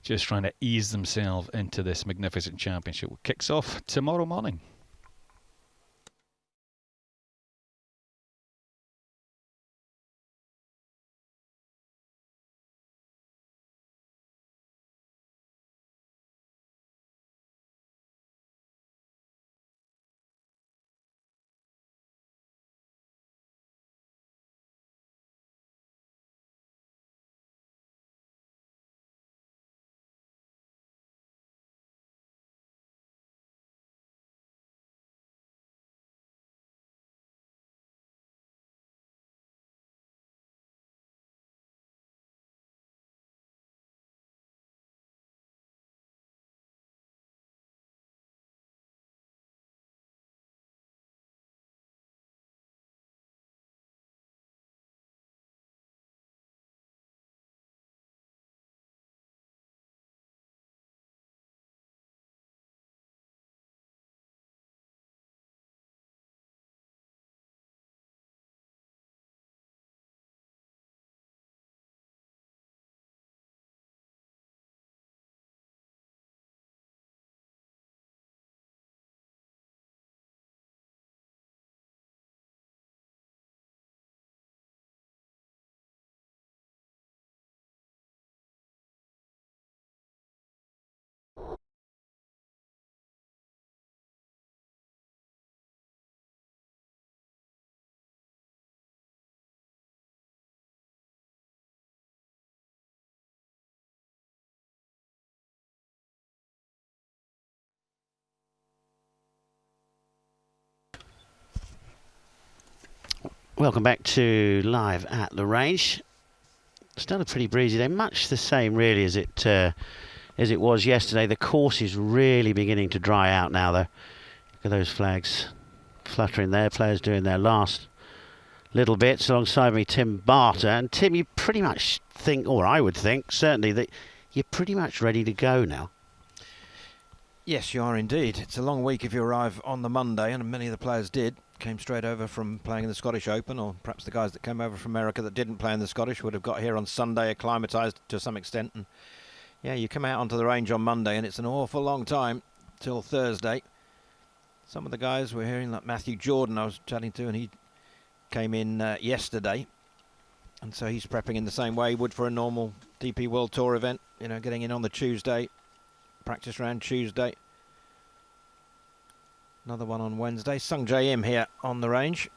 just trying to ease themselves into this magnificent championship. It kicks off tomorrow morning. Welcome back to Live at the Range. Still a pretty breezy day, much the same really as it was yesterday. The course is really beginning to dry out now though. Look at those flags fluttering there, players doing their last little bits. Alongside me, Tim Barter. And Tim, you pretty much think, or I would think, certainly, that you're pretty much ready to go now. Yes, you are indeed. It's a long week if you arrive on the Monday, and many of the players did. Came straight over from playing in the Scottish Open, or perhaps the guys that came over from America that didn't play in the Scottish would have got here on Sunday, acclimatised to some extent. And yeah, you come out onto the range on Monday, and it's an awful long time till Thursday. Some of the guys we're hearing, like Matthew Jordan, I was chatting to, and he came in yesterday, and so he's prepping in the same way he would for a normal DP World Tour event. You know, getting in on the Tuesday, practice round Tuesday. Another one on Wednesday. Sung Jae Im here on the range.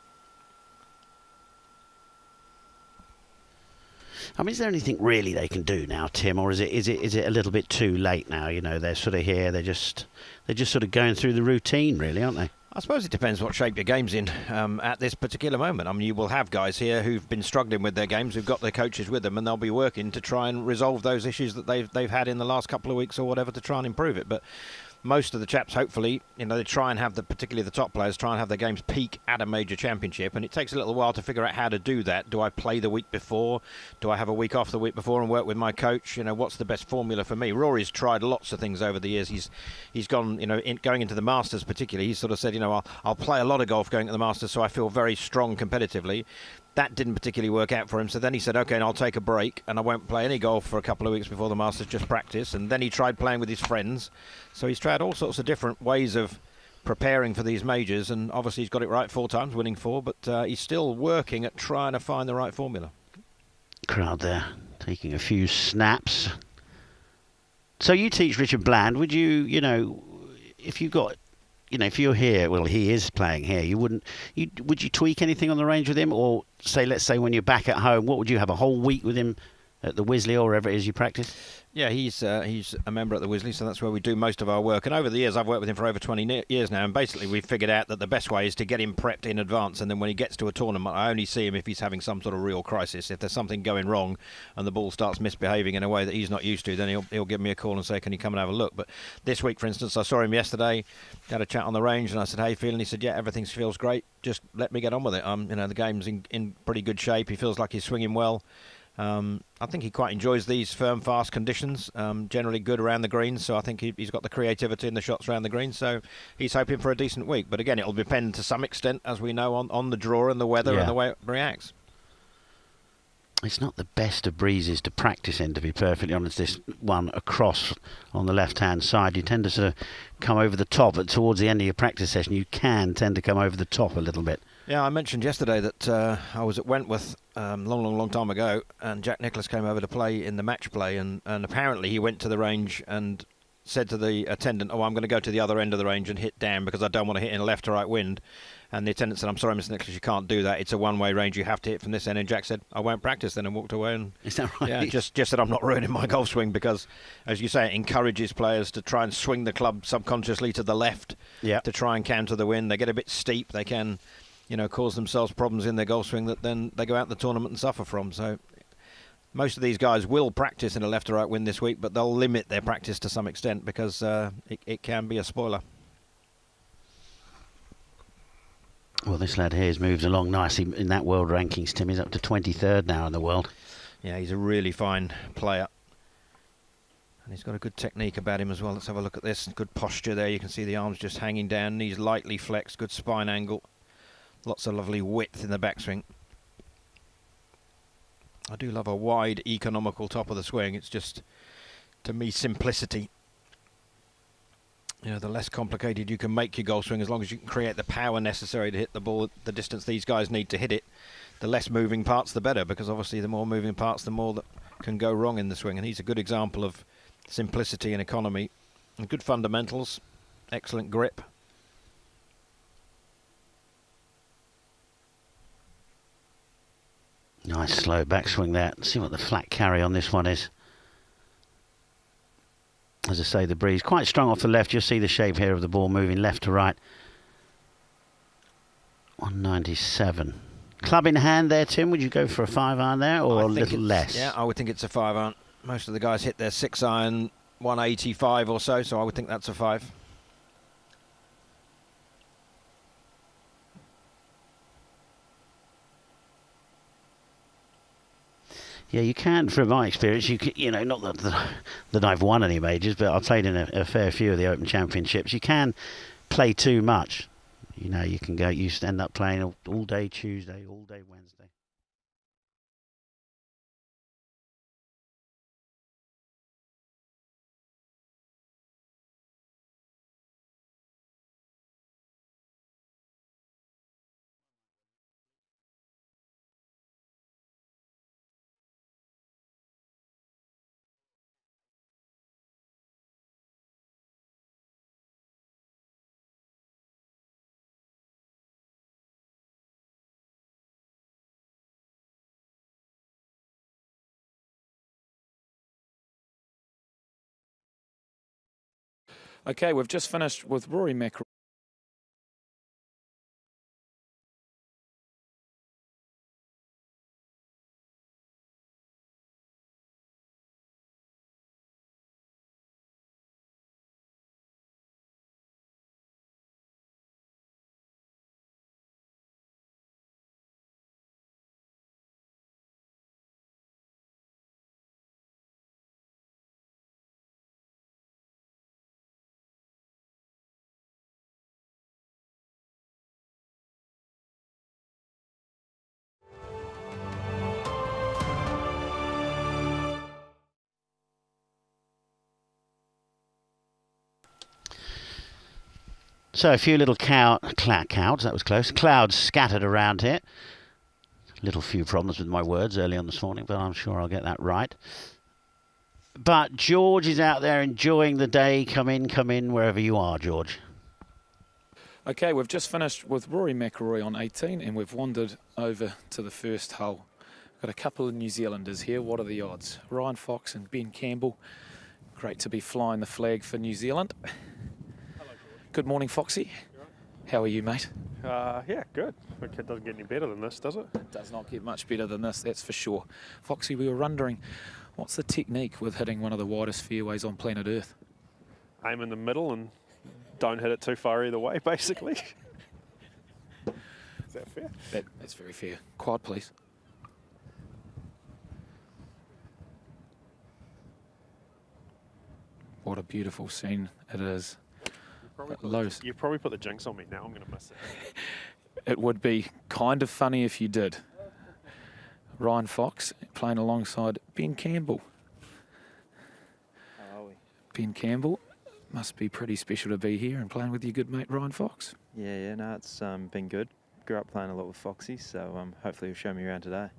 I mean, is there anything really they can do now, Tim, or is it a little bit too late now? You know, they're sort of here. They're just sort of going through the routine, really, aren't they? I suppose it depends what shape your game's in at this particular moment. I mean, you will have guys here who've been struggling with their games, who've got their coaches with them, and they'll be working to try and resolve those issues that they've had in the last couple of weeks or whatever to try and improve it. But most of the chaps, hopefully, you know, they try and have particularly the top players, try and have their games peak at a major championship, and it takes a little while to figure out how to do that. Do I play the week before? Do I have a week off the week before and work with my coach? You know, what's the best formula for me? Rory's tried lots of things over the years. He's gone, you know, going into the Masters particularly, he's sort of said, you know, I'll play a lot of golf going to the Masters, so I feel very strong competitively. That didn't particularly work out for him, so then he said, OK, and I'll take a break, and I won't play any golf for a couple of weeks before the Masters, just practice. And then he tried playing with his friends. So he's tried all sorts of different ways of preparing for these majors, and obviously he's got it right 4 times, winning 4, but he's still working at trying to find the right formula. Crowd there, taking a few snaps. So you teach Richard Bland, would you, you know, if you got... You know, if you're here, well, he is playing here. Would you tweak anything on the range with him, or say, let's say, when you're back at home, what would you have a whole week with him at the Wisley or wherever it is you practice? Yeah, he's a member at the Wisley, so that's where we do most of our work. And over the years, I've worked with him for over 20 years now, and basically we've figured out that the best way is to get him prepped in advance, and then when he gets to a tournament, I only see him if he's having some sort of real crisis. If there's something going wrong and the ball starts misbehaving in a way that he's not used to, then he'll give me a call and say, can you come and have a look? But this week, for instance, I saw him yesterday, had a chat on the range, and I said, how you feeling? He said, yeah, everything feels great. Just let me get on with it. You know, the game's in pretty good shape. He feels like he's swinging well. I think he quite enjoys these firm, fast conditions, generally good around the greens, so I think he's got the creativity in the shots around the greens, so he's hoping for a decent week. But again, it'll depend to some extent, as we know, on the draw and the weather and the way it reacts. It's not the best of breezes to practice in, to be perfectly honest. This one across on the left-hand side, you tend to sort of come over the top, but towards the end of your practice session, you can tend to come over the top a little bit. Yeah, I mentioned yesterday that I was at Wentworth long time ago, and Jack Nicklaus came over to play in the match play, and apparently he went to the range and said to the attendant, oh, I'm going to go to the other end of the range and hit down because I don't want to hit in a left or right wind. And the attendant said, I'm sorry, Mr. Nicklaus, you can't do that. It's a one-way range. You have to hit from this end. And Jack said, I won't practice then, and walked away. And is that right? Yeah, just said I'm not ruining my golf swing because, as you say, it encourages players to try and swing the club subconsciously to the left to try and counter the wind. They get a bit steep. They can, you know, cause themselves problems in their golf swing that then they go out in the tournament and suffer from. So most of these guys will practice in a left or right wind this week, but they'll limit their practice to some extent because it can be a spoiler. Well, this lad here has moved along nicely in that world rankings, Tim. He's up to 23rd now in the world. Yeah, he's a really fine player. And he's got a good technique about him as well. Let's have a look at this. Good posture there. You can see the arms just hanging down, knees lightly flexed, good spine angle. Lots of lovely width in the backswing. I do love a wide, economical top of the swing. It's just, to me, simplicity. You know, the less complicated you can make your golf swing, as long as you can create the power necessary to hit the ball the distance these guys need to hit it, the less moving parts, the better, because obviously the more moving parts, the more that can go wrong in the swing. And he's a good example of simplicity and economy. And good fundamentals, excellent grip. Nice slow backswing there. Let's see what the flat carry on this one is. As I say, the breeze quite strong off the left. You'll see the shape here of the ball moving left to right. 197. Club in hand there, Tim. Would you go for a 5-iron there, or a little less? Yeah, I would think it's a 5-iron. Most of the guys hit their 6-iron 185 or so, so I would think that's a 5. Yeah, you can, from my experience, not that I've won any majors, but I've played in a fair few of the Open Championships. You can play too much. You can go, you end up playing all day Tuesday, all day Wednesday. Okay, we've just finished with Rory Mcilroy. So a few little clouds, that was close, clouds scattered around here. Little few problems with my words early on this morning, but I'm sure I'll get that right. But George is out there enjoying the day. Come in, wherever you are, George. Okay, we've just finished with Rory Mcilroy on 18, and we've wandered over to the first hole. Got a couple of New Zealanders here. What are the odds? Ryan Fox and Ben Campbell. Great to be flying the flag for New Zealand. Good morning, Foxy. How are you, mate? Yeah, good. It doesn't get any better than this, does it? It does not get much better than this, that's for sure. Foxy, we were wondering, what's the technique with hitting one of the widest fairways on planet Earth? Aim in the middle and don't hit it too far either way, basically. Is that fair? That's very fair. Quiet, please. What a beautiful scene it is. You probably put the jinx on me now. I'm going to miss it. It would be kind of funny if you did. Ryan Fox playing alongside Ben Campbell. How are we? Ben Campbell, must be pretty special to be here and playing with your good mate Ryan Fox. Yeah, no, it's been good. Grew up playing a lot with Foxy, so hopefully he'll show me around today.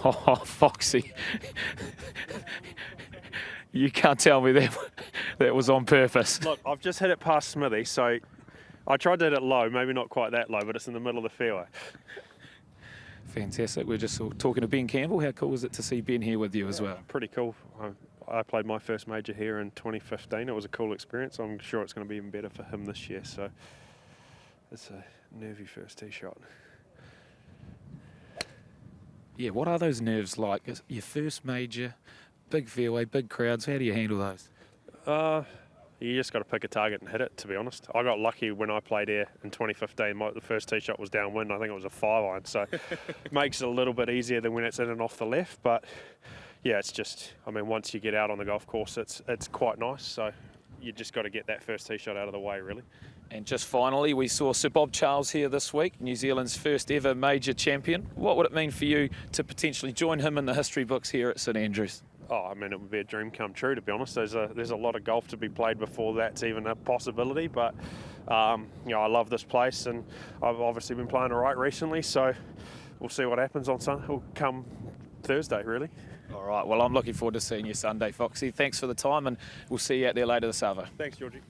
Oh, Foxy. You can't tell me that was on purpose. Look, I've just hit it past Smithy, so I tried to hit it low, maybe not quite that low, but it's in the middle of the fairway. Fantastic. We're just talking to Ben Campbell. How cool is it to see Ben here with you as well? Pretty cool. I played my first major here in 2015. It was a cool experience. I'm sure it's going to be even better for him this year, so it's a nervy first tee shot. Yeah, what are those nerves like? Your first major, big fairway, big crowds. How do you handle those? You just got to pick a target and hit it, to be honest. I got lucky when I played here in 2015. The first tee shot was downwind. I think it was a 5-iron, so it makes it a little bit easier than when it's in and off the left. But yeah, it's just, I mean, once you get out on the golf course, it's quite nice. So you just got to get that first tee shot out of the way, really. And just finally, we saw Sir Bob Charles here this week, New Zealand's first ever major champion. What would it mean for you to potentially join him in the history books here at St Andrews? Oh, I mean, it would be a dream come true, to be honest. There's a lot of golf to be played before that's even a possibility. But I love this place, and I've obviously been playing all right recently. So we'll see what happens on Sunday. Will come Thursday, really. All right. Well, I'm looking forward to seeing you Sunday, Foxy. Thanks for the time, and we'll see you out there later this hour. Thanks, Georgie.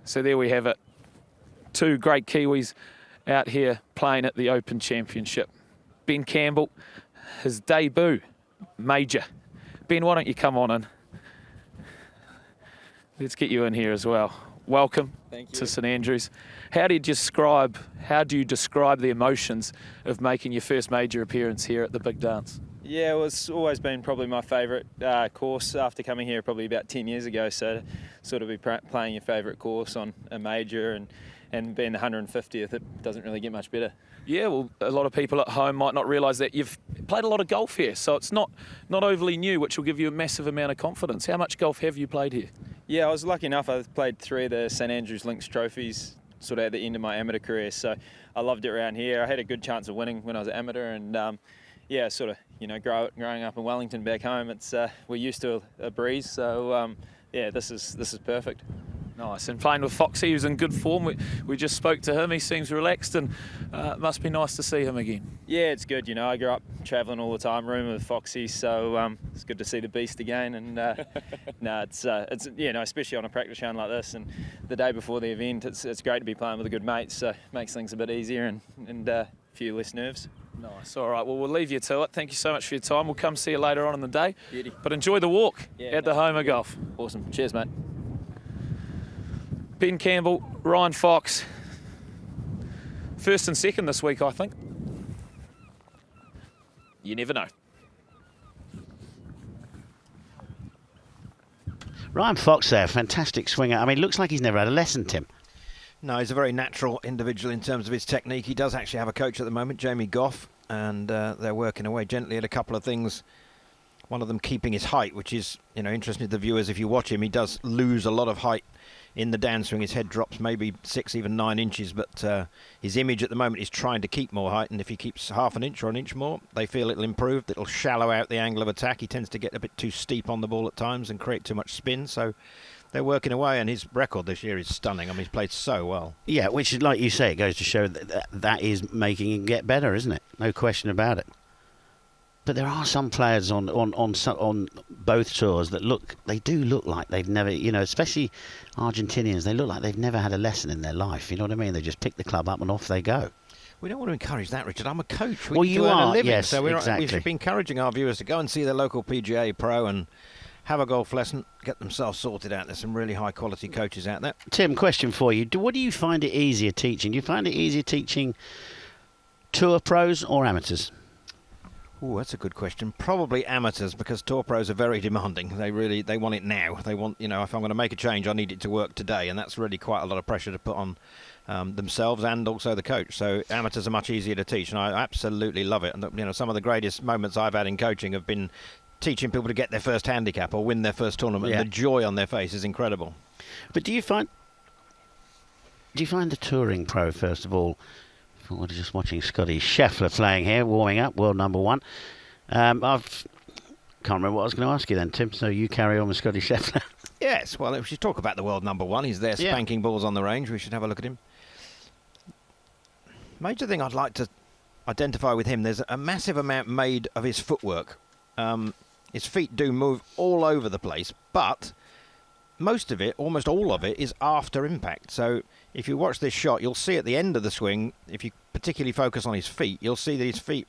So there we have it. Two great Kiwis out here playing at the Open Championship. Ben Campbell, his debut major. Ben, why don't you come on in? Let's get you in here as well. Welcome to St Andrews. How do you describe the emotions of making your first major appearance here at the Big Dance? Yeah, well, it's always been probably my favourite course after coming here probably about 10 years ago. So sort of be playing your favourite course on a major and being the 150th, it doesn't really get much better. Yeah, well, a lot of people at home might not realise that you've played a lot of golf here, so it's not overly new, which will give you a massive amount of confidence. How much golf have you played here? Yeah, I was lucky enough. I played 3 of the St Andrews Links trophies sort of at the end of my amateur career, so I loved it around here. I had a good chance of winning when I was an amateur, and yeah, sort of, you know, growing up in Wellington back home, it's we're used to a breeze, so yeah, this is perfect. Nice. And playing with Foxy, who's in good form. We just spoke to him. He seems relaxed, and it must be nice to see him again. Yeah, it's good. You know, I grew up travelling all the time, rooming with Foxy, so it's good to see the beast again. And no, it's you know, especially on a practice round like this, and the day before the event, it's great to be playing with a good mate. So it makes things a bit easier and a few less nerves. Nice. All right. Well, we'll leave you to it. Thank you so much for your time. We'll come see you later on in the day. Beauty. But enjoy the walk at the home of golf. Awesome. Cheers, mate. Ben Campbell, Ryan Fox, first and second this week, I think. You never know. Ryan Fox there, fantastic swinger. I mean, looks like he's never had a lesson, Tim. No, he's a very natural individual in terms of his technique. He does actually have a coach at the moment, Jamie Goff, and they're working away gently at a couple of things. One of them keeping his height, which is, you know, interesting to the viewers. If you watch him, he does lose a lot of height in the downswing. His head drops maybe 6, even 9 inches, but his image at the moment is trying to keep more height, and if he keeps half an inch or an inch more, they feel it'll improve. It'll shallow out the angle of attack. He tends to get a bit too steep on the ball at times and create too much spin, so they're working away, and his record this year is stunning. I mean, he's played so well. Yeah, which is, like you say, it goes to show that is making him get better, isn't it? No question about it. But there are some players on both tours that they do look like they've never, you know, especially Argentinians, they look like they've never had a lesson in their life. You know what I mean? They just pick the club up and off they go. We don't want to encourage that, Richard. I'm a coach. Well, you are, living, yes, so exactly. We should be encouraging our viewers to go and see their local PGA pro and have a golf lesson, get themselves sorted out. There's some really high-quality coaches out there. Tim, question for you. What do you find it easier teaching? Do you find it easier teaching tour pros or amateurs? Oh, that's a good question. Probably amateurs, because tour pros are very demanding. They want it now. They want, you know, if I'm going to make a change, I need it to work today, and that's really quite a lot of pressure to put on themselves and also the coach. So amateurs are much easier to teach, and I absolutely love it. And you know, some of the greatest moments I've had in coaching have been teaching people to get their first handicap or win their first tournament. Yeah. The joy on their face is incredible. But do you find the touring pro, first of all? We're just watching Scotty Scheffler playing here, warming up, world number 1. Can't remember what I was going to ask you then, Tim, so you carry on with Scotty Scheffler. Yes, well, if you talk about the world number 1, he's there spanking balls on the range. We should have a look at him. Major thing I'd like to identify with him, there's a massive amount made of his footwork. His feet do move all over the place, but most of it, almost all of it, is after impact. So if you watch this shot, you'll see at the end of the swing, if you particularly focus on his feet, you'll see that his feet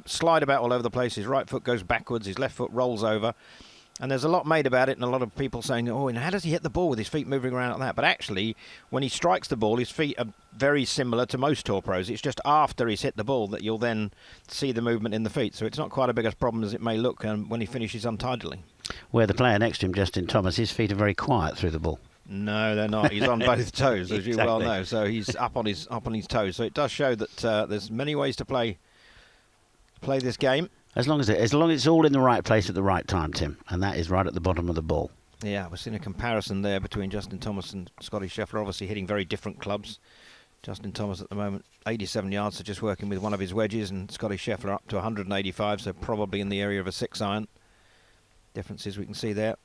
slide about all over the place. His right foot goes backwards, his left foot rolls over. And there's a lot made about it, and a lot of people saying, oh, and how does he hit the ball with his feet moving around like that? But actually, when he strikes the ball, his feet are very similar to most tour pros. It's just after he's hit the ball that you'll then see the movement in the feet. So it's not quite as big a problem as it may look when he finishes untidily. Where the player next to him, Justin Thomas, his feet are very quiet through the ball. No, they're not. He's on both toes, as you well know. So he's up on his toes. So it does show that there's many ways to play this game. As long as it's all in the right place at the right time, Tim, and that is right at the bottom of the ball. Yeah, we're seeing a comparison there between Justin Thomas and Scotty Scheffler, obviously hitting very different clubs. Justin Thomas at the moment, 87 yards, so just working with one of his wedges, and Scotty Scheffler up to 185, so probably in the area of a 6-iron. Differences we can see there.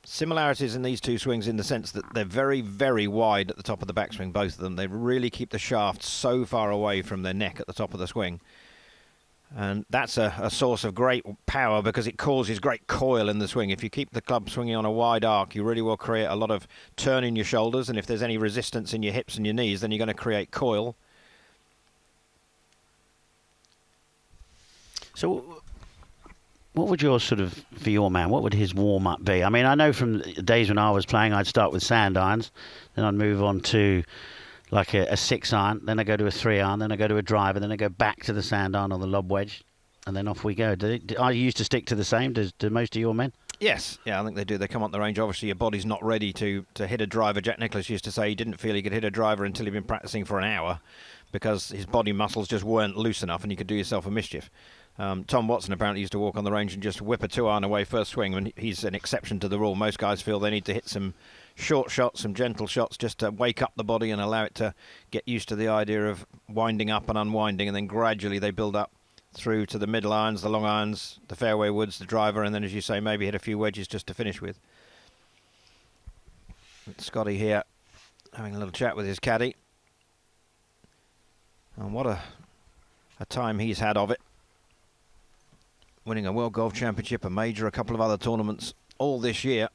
Similarities in these two swings in the sense that they're very, very wide at the top of the backswing, both of them. They really keep the shaft so far away from their neck at the top of the swing. And that's a source of great power because it causes great coil in the swing. If you keep the club swinging on a wide arc, you really will create a lot of turn in your shoulders. And if there's any resistance in your hips and your knees, then you're going to create coil. So What would your sort of, for your man, what would his warm-up be? I mean, I know from the days when I was playing, I'd start with sand irons, then I'd move on to like a 6-iron, then I go to a 3-iron, then I go to a driver, then I go back to the sand iron or the lob wedge, and then off we go. Are you used to stick to the same? Do most of your men? Yes, yeah, I think they do. They come up the range. Obviously, your body's not ready to hit a driver. Jack Nicklaus used to say he didn't feel he could hit a driver until he'd been practicing for an hour because his body muscles just weren't loose enough and you could do yourself a mischief. Tom Watson apparently used to walk on the range and just whip a 2-iron away first swing, and he's an exception to the rule. Most guys feel they need to hit some short shots, some gentle shots, just to wake up the body and allow it to get used to the idea of winding up and unwinding, and then gradually they build up through to the middle irons, the long irons, the fairway woods, the driver, and then, as you say, maybe hit a few wedges just to finish with. Scotty here having a little chat with his caddy. And what a time he's had of it. Winning a World Golf Championship, a major, a couple of other tournaments all this year.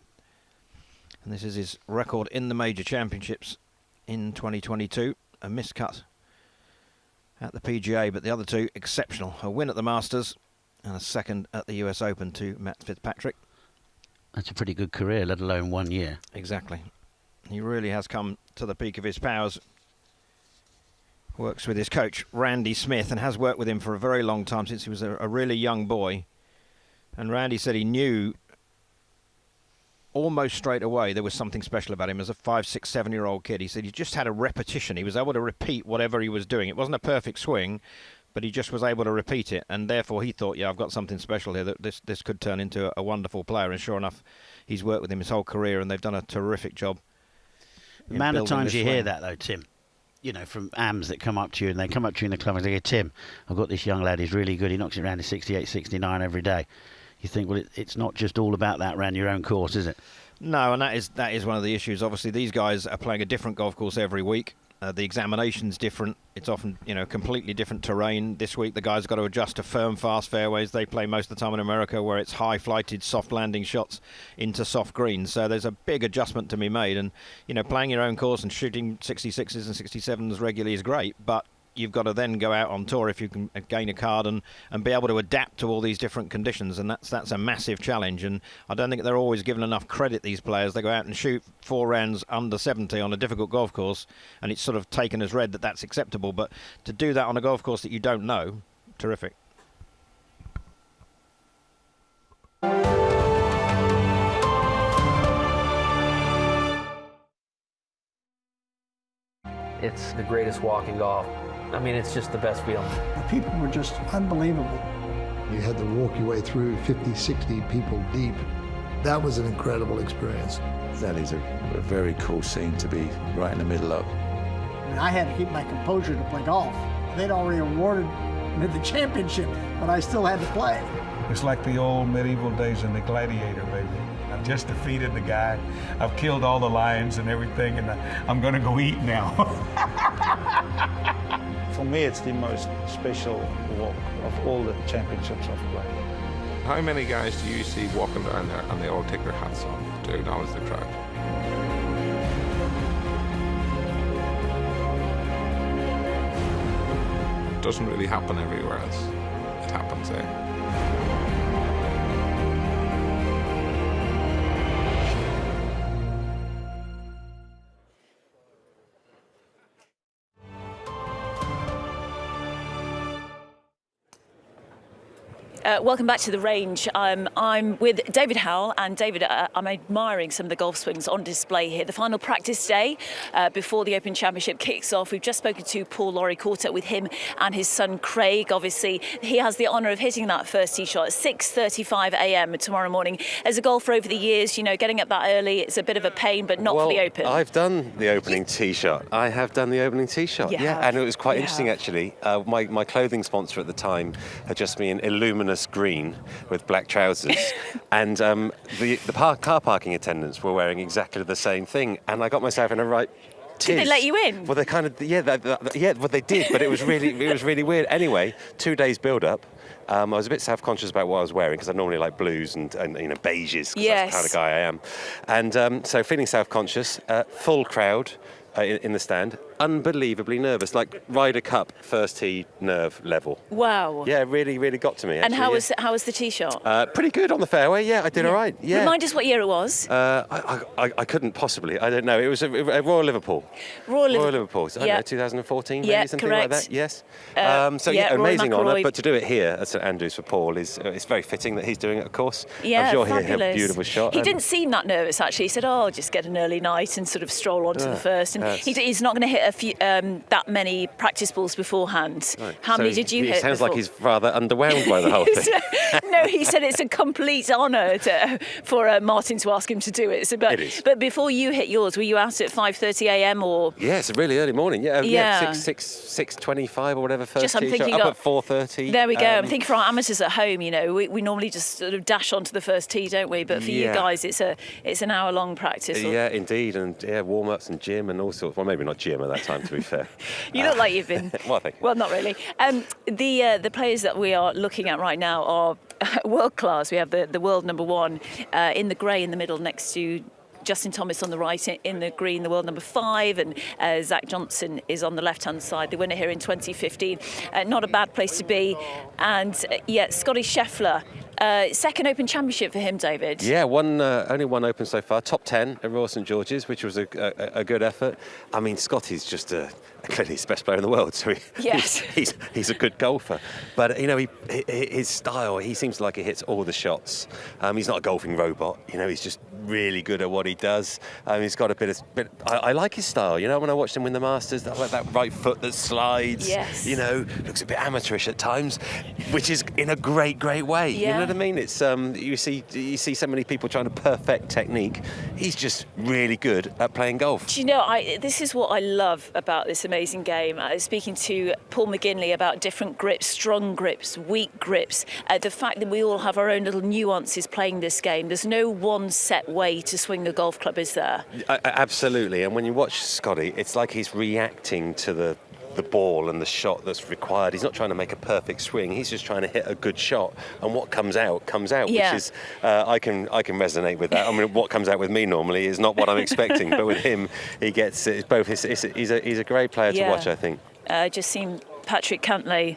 And this is his record in the major championships in 2022. A miscut at the PGA, but the other two exceptional. A win at the Masters and a second at the US Open to Matt Fitzpatrick. That's a pretty good career, let alone 1 year. Exactly. He really has come to the peak of his powers. Works with his coach, Randy Smith, and has worked with him for a very long time, since he was a really young boy. And Randy said he knew almost straight away there was something special about him as a 5, 6, 7-year-old kid. He said he just had a repetition. He was able to repeat whatever he was doing. It wasn't a perfect swing, but he just was able to repeat it. And therefore he thought, yeah, I've got something special here, that this could turn into a wonderful player. And sure enough, he's worked with him his whole career, and they've done a terrific job. The amount of times you hear that, though, Tim, you know, from AMs that come up to you, and they come up to you in the club and say, Tim, I've got this young lad, he's really good, he knocks it around to 68, 69 every day. You think, well, it's not just all about that around your own course, is it? No, and that is one of the issues. Obviously, these guys are playing a different golf course every week. The examination's different. It's often, completely different terrain. This week, the guys got to adjust to firm, fast fairways. They play most of the time in America, where it's high-flighted, soft landing shots into soft greens. So there's a big adjustment to be made. And, playing your own course and shooting 66s and 67s regularly is great, but you've got to then go out on tour if you can gain a card and be able to adapt to all these different conditions, and that's a massive challenge. And I don't think they're always given enough credit, these players. They go out and shoot 4 rounds under 70 on a difficult golf course, and it's sort of taken as read that that's acceptable. But to do that on a golf course that you don't know, terrific. It's the greatest walk in golf. I mean, it's just the best feeling. The people were just unbelievable. You had to walk your way through 50, 60 people deep. That was an incredible experience. That is a very cool scene to be right in the middle of. I mean, I had to keep my composure to play golf. They'd already awarded me the championship, but I still had to play. It's like the old medieval days in the Gladiator, baby. I've just defeated the guy. I've killed all the lions and everything, and I'm going to go eat now. For me, it's the most special walk of all the championships I've played. How many guys do you see walking down there and they all take their hats off to acknowledge the crowd? It doesn't really happen everywhere else. It happens there. Welcome back to the range. I'm with David Howell, and David, I'm admiring some of the golf swings on display here. The final practice day before the Open Championship kicks off. We've just spoken to Paul Laurie, caught up with him and his son Craig. Obviously, he has the honour of hitting that first tee shot at 6:35 a.m. tomorrow morning. As a golfer over the years, getting up that early, it's a bit of a pain, but not for the Open. I've done the opening tee shot. I have done the opening tee shot. Yeah, and it was quite interesting actually. My clothing sponsor at the time had just me in Illuminous green with black trousers, and the car parking attendants were wearing exactly the same thing, and I got myself in a right tiz. Did they let you in? Well, they kind of well they did, but it was really weird. Anyway, 2 days build up. I was a bit self-conscious about what I was wearing because I normally like blues and beiges, because that's the kind of guy I am. And so feeling self-conscious, full crowd, in the stand, unbelievably nervous, like Ryder Cup first tee nerve level. Wow. Yeah, really, really got to me. And actually, how was the tee shot? Pretty good on the fairway. Yeah, I did all right. Yeah. Remind us what year it was. I couldn't possibly. I don't know. It was a Royal Liverpool. Royal Liverpool. So I don't know, 2014, maybe something correct. like that. Yes. So Rory amazing McIlroy. honour. But to do it here at St Andrews for Paul is it's very fitting that he's doing it, of course. Yeah, I'm sure fabulous. he had a beautiful shot. He didn't seem that nervous actually. He said, "Oh, I'll just get an early night and sort of stroll onto the first." And he's not going to hit a few that many practice balls beforehand. Right. How many did you hit? It sounds before? like he's rather underwhelmed by the whole thing. No, he said it's a complete honour for Martin to ask him to do it. So, It is. But before you hit yours, were you out at 5:30 a.m. or? Yeah, it's a really early morning. Yeah, 6:25 or whatever. First I'm tee thinking shot, up at 4:30. There we go. I'm thinking for our amateurs at home, we normally just sort of dash onto the first tee, don't we? But for you guys, it's an hour-long practice. Yeah, indeed, and warm-ups and gym and all sorts. Well, maybe not gym at that time, to be fair. You look like you've been. Well, thank you. Well, not really. The players that we are looking at right now are world class. We have the world number one in the grey in the middle next to Justin Thomas on the right, in the green, the world number 5, and Zach Johnson is on the left-hand side, the winner here in 2015. Not a bad place to be. And Scotty Scheffler, second Open Championship for him, David. Yeah, only one Open so far, top 10 at Royal St George's, which was a good effort. I mean, Scotty's just clearly he's the best player in the world, so he's a good golfer. But his style, he seems like he hits all the shots. He's not a golfing robot. He's just really good at what he does. He's got a bit. I like his style. When I watched him win the Masters, that right foot that slides. Yes. Looks a bit amateurish at times, which is in a great way. Yeah. You know what I mean? It's you see so many people trying to perfect technique. He's just really good at playing golf. Do you know, this is what I love about this amazing game. I was speaking to Paul McGinley about different grips, strong grips, weak grips. The fact that we all have our own little nuances playing this game. There's no one set way to swing a golf club, is there? Absolutely. And when you watch Scotty, it's like he's reacting to the ball and the shot that's required. He's not trying to make a perfect swing. He's just trying to hit a good shot, and what comes out, yeah. which is I can resonate with that. I mean, what comes out with me normally is not what I'm expecting, but with him, he gets it's both. He's a great player to watch, I think. Just seen Patrick Cantlay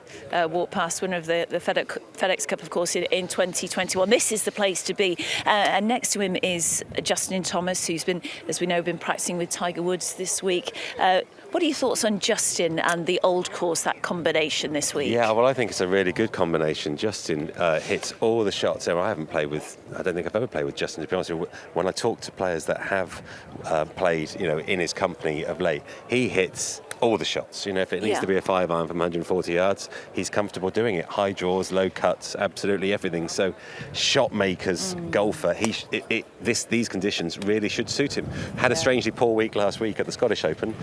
walk past, winner of the FedEx Cup, of course, in 2021. This is the place to be. And next to him is Justin Thomas, who's been, as we know, been practicing with Tiger Woods this week. What are your thoughts on Justin and the old course, that combination this week? Yeah, well, I think it's a really good combination. Justin hits all the shots. I don't think I've ever played with Justin, to be honest with you. When I talk to players that have played, in his company of late, he hits all the shots. If it needs to be a 5-iron from 140 yards, he's comfortable doing it. High draws, low cuts, absolutely everything. So, shot makers, golfer. These conditions really should suit him. Had a strangely poor week last week at the Scottish Open,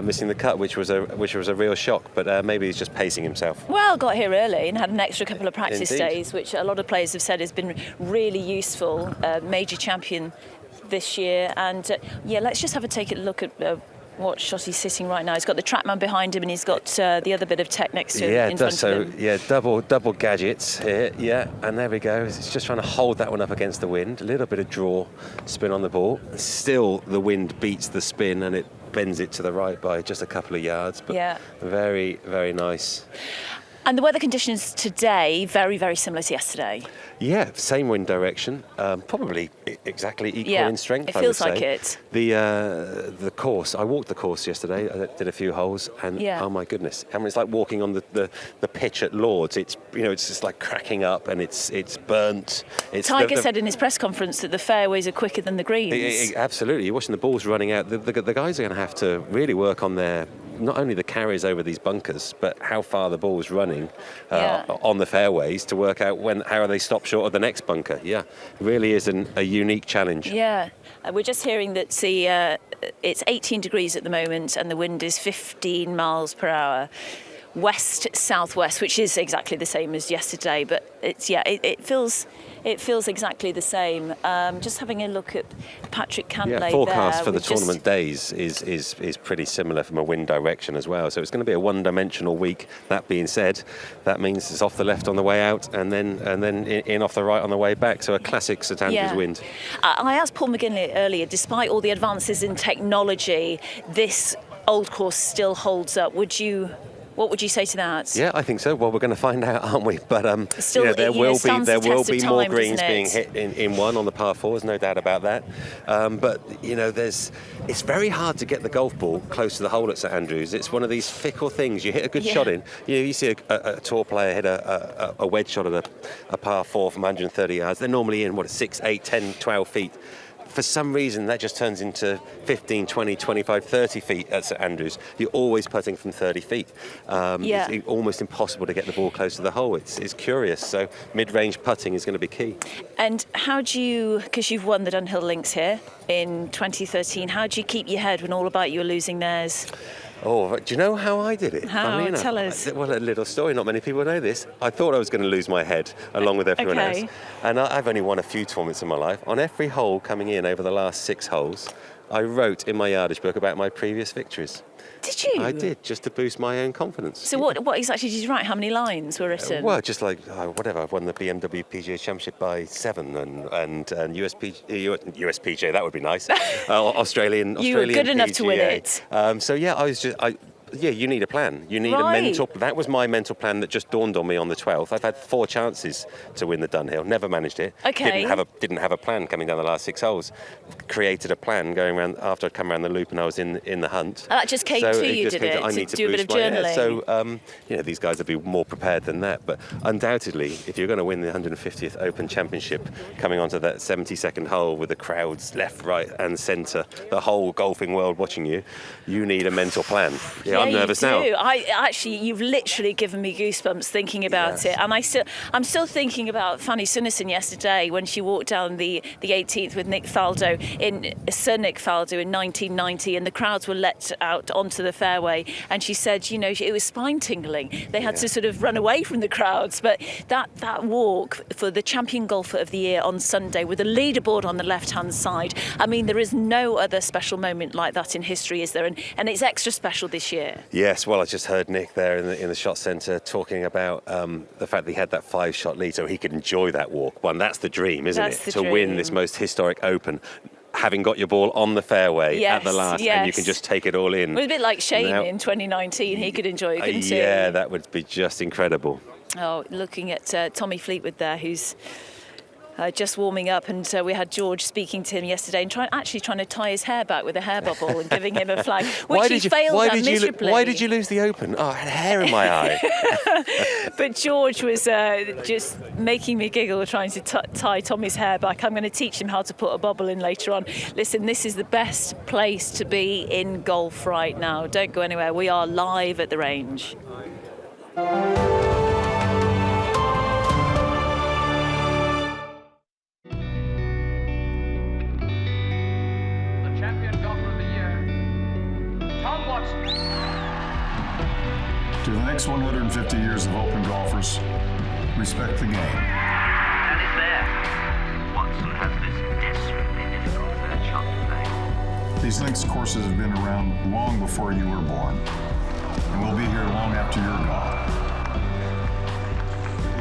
missing the cut, which was a real shock. But maybe he's just pacing himself. Well, got here early and had an extra couple of practice Indeed. days, which a lot of players have said has been really useful. Major champion this year, and let's just take a look at. What shot he's sitting right now. He's got the TrackMan behind him, and he's got the other bit of tech next to him. Double gadgets here. And there we go. It's just trying to hold that one up against the wind. A little bit of draw, spin on the ball. Still, the wind beats the spin, and it bends it to the right by just a couple of yards. But very, very nice. And the weather conditions today, very, very similar to yesterday. Yeah, same wind direction, probably exactly equal in strength. It feels like it. The course, I walked the course yesterday. I did a few holes, and oh my goodness! I mean, it's like walking on the pitch at Lord's. It's it's just like cracking up, and it's burnt. Tiger said in his press conference that the fairways are quicker than the greens. Absolutely, you're watching the balls running out. The guys are going to have to really work on their. Not only the carries over these bunkers, but how far the ball's running on the fairways to work out how they stop short of the next bunker. Yeah, really is a unique challenge. Yeah, we're just hearing that it's 18 degrees at the moment and the wind is 15 miles per hour. west-southwest, which is exactly the same as yesterday, but it feels exactly the same. Just having a look at Patrick Cantlay forecast there, for the tournament days is pretty similar from a wind direction as well. So it's going to be a one-dimensional week. That being said, that means it's off the left on the way out, and then in off the right on the way back. So a classic St Andrews wind. I asked Paul McGinley earlier, despite all the advances in technology, this old course still holds up. What would you say to that? Yeah, I think so. Well, we're going to find out, aren't we? But still, there will be more time, greens being hit in one on the par fours, no doubt about that. But it's very hard to get the golf ball close to the hole at St Andrews. It's one of these fickle things. You hit a good shot in. You see a tour player hit a wedge shot at a par four from 130 yards. They're normally in 6, 8, 10, 12 feet. For some reason, that just turns into 15, 20, 25, 30 feet at St Andrews. You're always putting from 30 feet. It's almost impossible to get the ball close to the hole. It's curious. So mid-range putting is going to be key. And how do you, because you've won the Dunhill Links here in 2013, how do you keep your head when all about you are losing theirs? Oh, do you know how I did it? How? Tell us. Well, a little story. Not many people know this. I thought I was going to lose my head along with everyone else. And I've only won a few tournaments in my life. On every hole coming in over the last 6 holes, I wrote in my yardage book about my previous victories. Did you? I did, just to boost my own confidence. So what exactly did you write? How many lines were written? Well, just like, whatever. I've won the BMW PGA Championship by 7 and USPGA, that would be nice. Australian You were good PGA. enough to win it. You need a plan. You need a mental. That was my mental plan that just dawned on me on the 12th. I've had 4 chances to win the Dunhill, never managed it. Okay. Didn't have a plan coming down the last 6 holes. Created a plan going around after I'd come around the loop and I was in the hunt. And that just came to you, did it? I need to do a bit of journaling. So these guys will be more prepared than that. But undoubtedly, if you're going to win the 150th Open Championship, coming onto that 72nd hole with the crowds left, right, and centre, the whole golfing world watching you, you need a mental plan. I'm nervous now. You've literally given me goosebumps thinking about it, and I'm still thinking about Fanny Sunnison yesterday when she walked down the 18th with Sir Nick Faldo in 1990, and the crowds were let out onto the fairway, and she said, it was spine tingling. They had to sort of run away from the crowds, but that walk for the champion golfer of the year on Sunday with a leaderboard on the left-hand side. I mean, there is no other special moment like that in history, is there? And it's extra special this year. Yes, well, I just heard Nick there in the shot centre talking about the fact that he had that 5-shot lead so he could enjoy that walk. Well, that's the dream, isn't it? To win this most historic Open, having got your ball on the fairway at the last, and you can just take it all in. It was a bit like Shane in 2019. He could enjoy it, couldn't he? Yeah, that would be just incredible. Oh, looking at Tommy Fleetwood there, who's just warming up, and we had George speaking to him yesterday and trying to tie his hair back with a hair bubble and giving him a flag, which he failed at miserably. Why did you lose the Open? Oh, I had hair in my eye. But George was just making me giggle trying to tie Tommy's hair back. I'm going to teach him how to put a bubble in later on. Listen, this is the best place to be in golf right now. Don't go anywhere. We are live at the range. To the next 150 years of Open golfers, respect the game. And it's there. Watson has this desperately difficult third shot to play. These links courses have been around long before you were born, and will be here long after you're gone.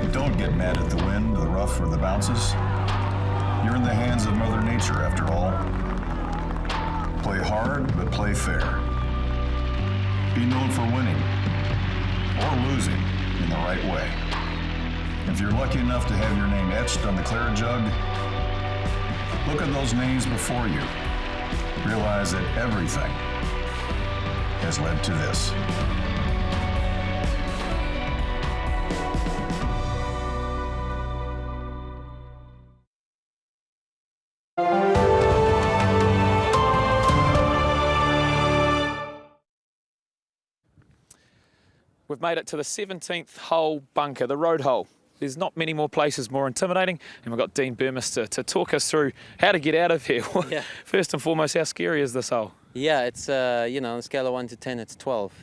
But don't get mad at the wind, the rough, or the bounces. You're in the hands of Mother Nature, after all. Play hard, but play fair. Be known for winning, or losing in the right way. If you're lucky enough to have your name etched on the Claret Jug, look at those names before you. Realize that everything has led to this. We've made it to the 17th hole bunker, the road hole. There's not many more places more intimidating, and we've got Dean Burmester to talk us through how to get out of here. First and foremost, how scary is this hole? Yeah, it's, you know, on a scale of 1 to 10, it's 12.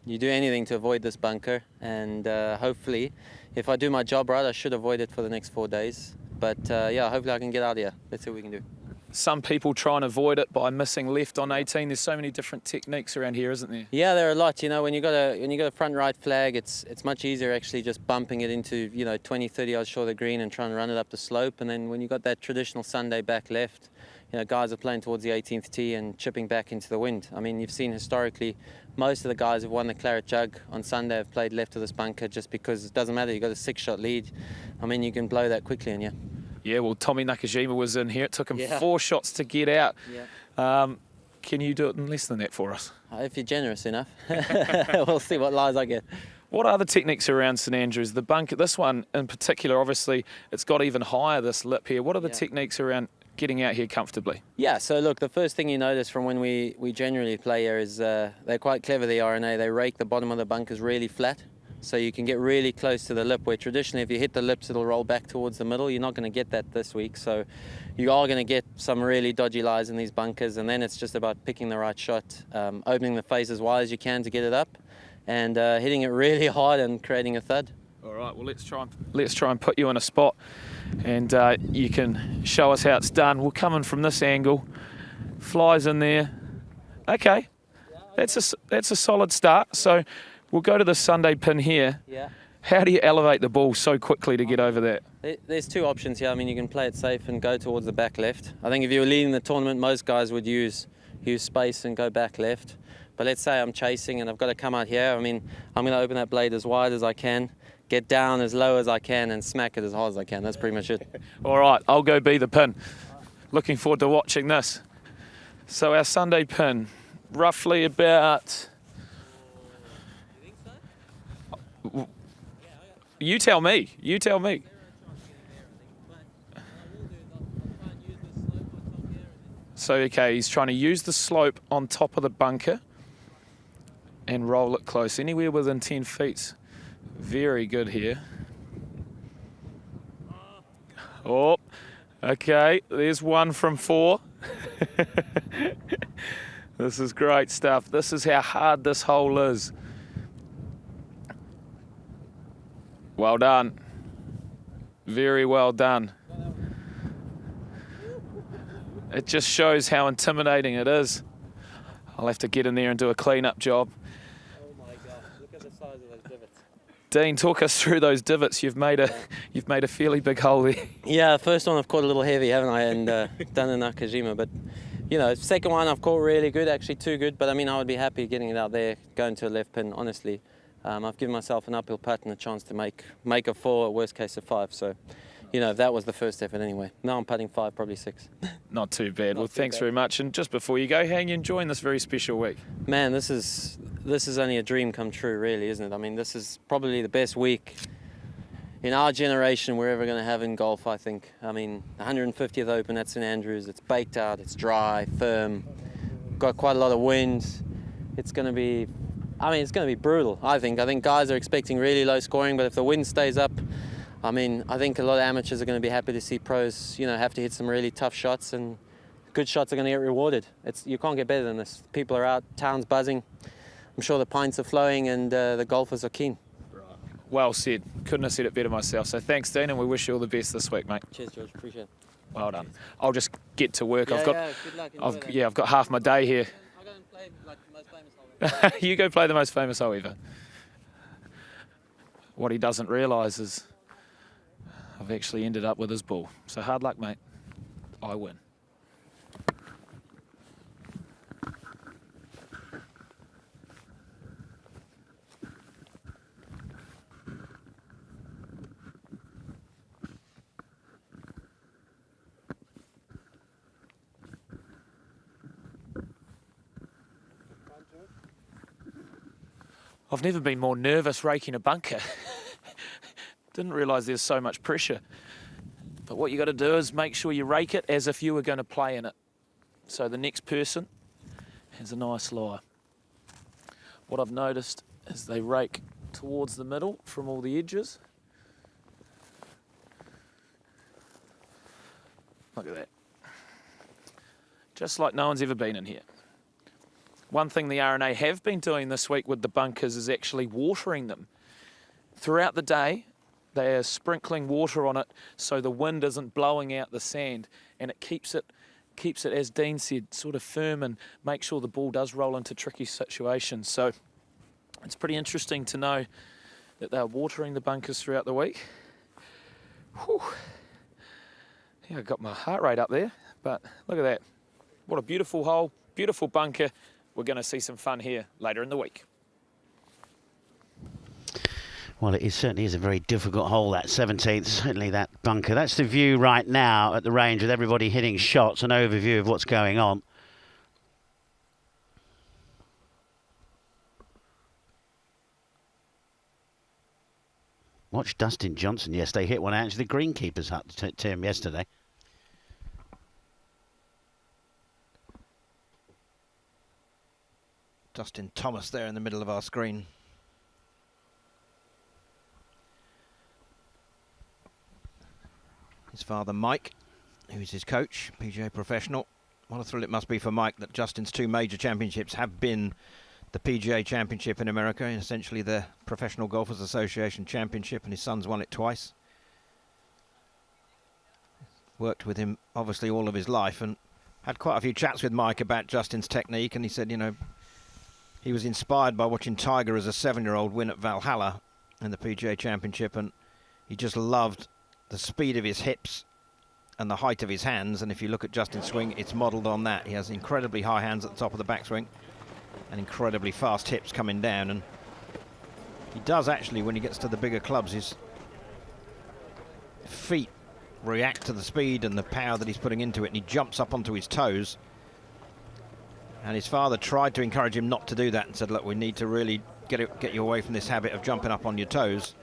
You do anything to avoid this bunker, and hopefully, if I do my job right, I should avoid it for the next 4 days. But yeah, hopefully I can get out of here. Let's see what we can do. Some people try and avoid it by missing left on 18. There's so many different techniques around here, isn't there? Yeah, there are a lot. You know, when you got a front right flag, it's much easier actually just bumping it into, you know, 20, 30 yards short of the green and trying to run it up the slope. And then when you got that traditional Sunday back left, you know, guys are playing towards the 18th tee and chipping back into the wind. I mean, you've seen historically most of the guys who've won the Claret Jug on Sunday have played left of this bunker just because it doesn't matter. You've got a 6-shot lead. I mean, you can blow that quickly on you. Yeah, well, Tommy Nakajima was in here. It took him 4 shots to get out. Yeah. Can you do it in less than that for us? If you're generous enough. We'll see what lies I get. What are the techniques around St Andrews? The bunker, this one in particular, obviously, it's got even higher, this lip here. What are the techniques around getting out here comfortably? Yeah, so look, the first thing you notice from when we generally play here is they're quite clever, the RNA. They rake the bottom of the bunkers really flat, so you can get really close to the lip, where traditionally if you hit the lips it'll roll back towards the middle. You're not going to get that this week, so you are going to get some really dodgy lies in these bunkers, and then it's just about picking the right shot, opening the face as wide as you can to get it up, and hitting it really hard and creating a thud. All right, well, let's try and put you in a spot, and you can show us how it's done. We'll come in from this angle, flies in there. Okay, that's a solid start. So we'll go to the Sunday pin here. Yeah. How do you elevate the ball so quickly to get over that? There's 2 options here. I mean, you can play it safe and go towards the back left. I think if you were leading the tournament, most guys would use space and go back left. But let's say I'm chasing and I've got to come out here. I mean, I'm going to open that blade as wide as I can, get down as low as I can, and smack it as hard as I can. That's pretty much it. All right, I'll go be the pin. Looking forward to watching this. So our Sunday pin, roughly about... You tell me. You tell me. So, okay, he's trying to use the slope on top of the bunker and roll it close. Anywhere within 10 feet. Very good here. Oh, okay, there's 1 from 4. This is great stuff. This is how hard this hole is. Well done. Very well done. It just shows how intimidating it is. I'll have to get in there and do a clean-up job. Oh my gosh, look at the size of those divots. Dean, talk us through those divots. You've made a fairly big hole there. Yeah, first one I've caught a little heavy, haven't I? And done in Nakajima, but you know, second one I've caught really good, actually too good. But I mean, I would be happy getting it out there, going to a left pin. Honestly, I've given myself an uphill putt and a chance to make a 4, worst case a 5. So, you know, that was the first effort anyway. Now I'm putting 5, probably 6. Not too bad. Well, thanks very much. And just before you go, how are you enjoying this very special week? Man, this is only a dream come true, really, isn't it? I mean, this is probably the best week in our generation we're ever going to have in golf, I think. I mean, 150th Open at St Andrews. It's baked out, it's dry, firm, got quite a lot of wind. It's going to be, I mean, it's going to be brutal, I think. I think guys are expecting really low scoring, but if the wind stays up, I mean, I think a lot of amateurs are going to be happy to see pros, you know, have to hit some really tough shots, and good shots are going to get rewarded. You can't get better than this. People are out, town's buzzing. I'm sure the pints are flowing, and the golfers are keen. Well said. Couldn't have said it better myself. So thanks, Dean, and we wish you all the best this week, mate. Cheers, George. Appreciate it. Well done. I'll just get to work. Good luck. I've got half my day here. I'll go and play like the most famous hole. You go play the most famous hole ever. What he doesn't realise is I've actually ended up with his ball. So hard luck, mate. I win. I've never been more nervous raking a bunker. Didn't realise there's so much pressure. But what you got to do is make sure you rake it as if you were going to play in it. So the next person has a nice lie. What I've noticed is they rake towards the middle from all the edges. Look at that. Just like no one's ever been in here. one thing the RNA have been doing this week with the bunkers is actually watering them. Throughout the day, they are sprinkling water on it so the wind isn't blowing out the sand, and it keeps it, as Dean said, sort of firm and make sure the ball does roll into tricky situations. So it's pretty interesting to know that they're watering the bunkers throughout the week. Whew. Yeah, I got my heart rate up there, but look at that. What a beautiful hole, beautiful bunker. We're going to see some fun here later in the week. Well, it certainly is a very difficult hole, that 17th, certainly that bunker. That's the view right now at the range with everybody hitting shots, an overview of what's going on. Watch Dustin Johnson yesterday hit one out to the greenkeeper's hut to him yesterday. Dustin Thomas there in the middle of our screen. His father Mike, who's his coach, PGA professional. What a thrill it must be for Mike that Justin's 2 major championships have been the PGA Championship in America, essentially the Professional Golfers Association Championship, and his son's won it twice. Worked with him obviously all of his life and had quite a few chats with Mike about Justin's technique, and he said, you know, he was inspired by watching Tiger as a 7-year-old win at Valhalla in the PGA Championship, and he just loved the speed of his hips and the height of his hands. And if you look at Justin's swing, it's modelled on that. He has incredibly high hands at the top of the backswing and incredibly fast hips coming down. And he does actually, when he gets to the bigger clubs, his feet react to the speed and the power that he's putting into it, and he jumps up onto his toes. And his father tried to encourage him not to do that and said, look, we need to really get you away from this habit of jumping up on your toes.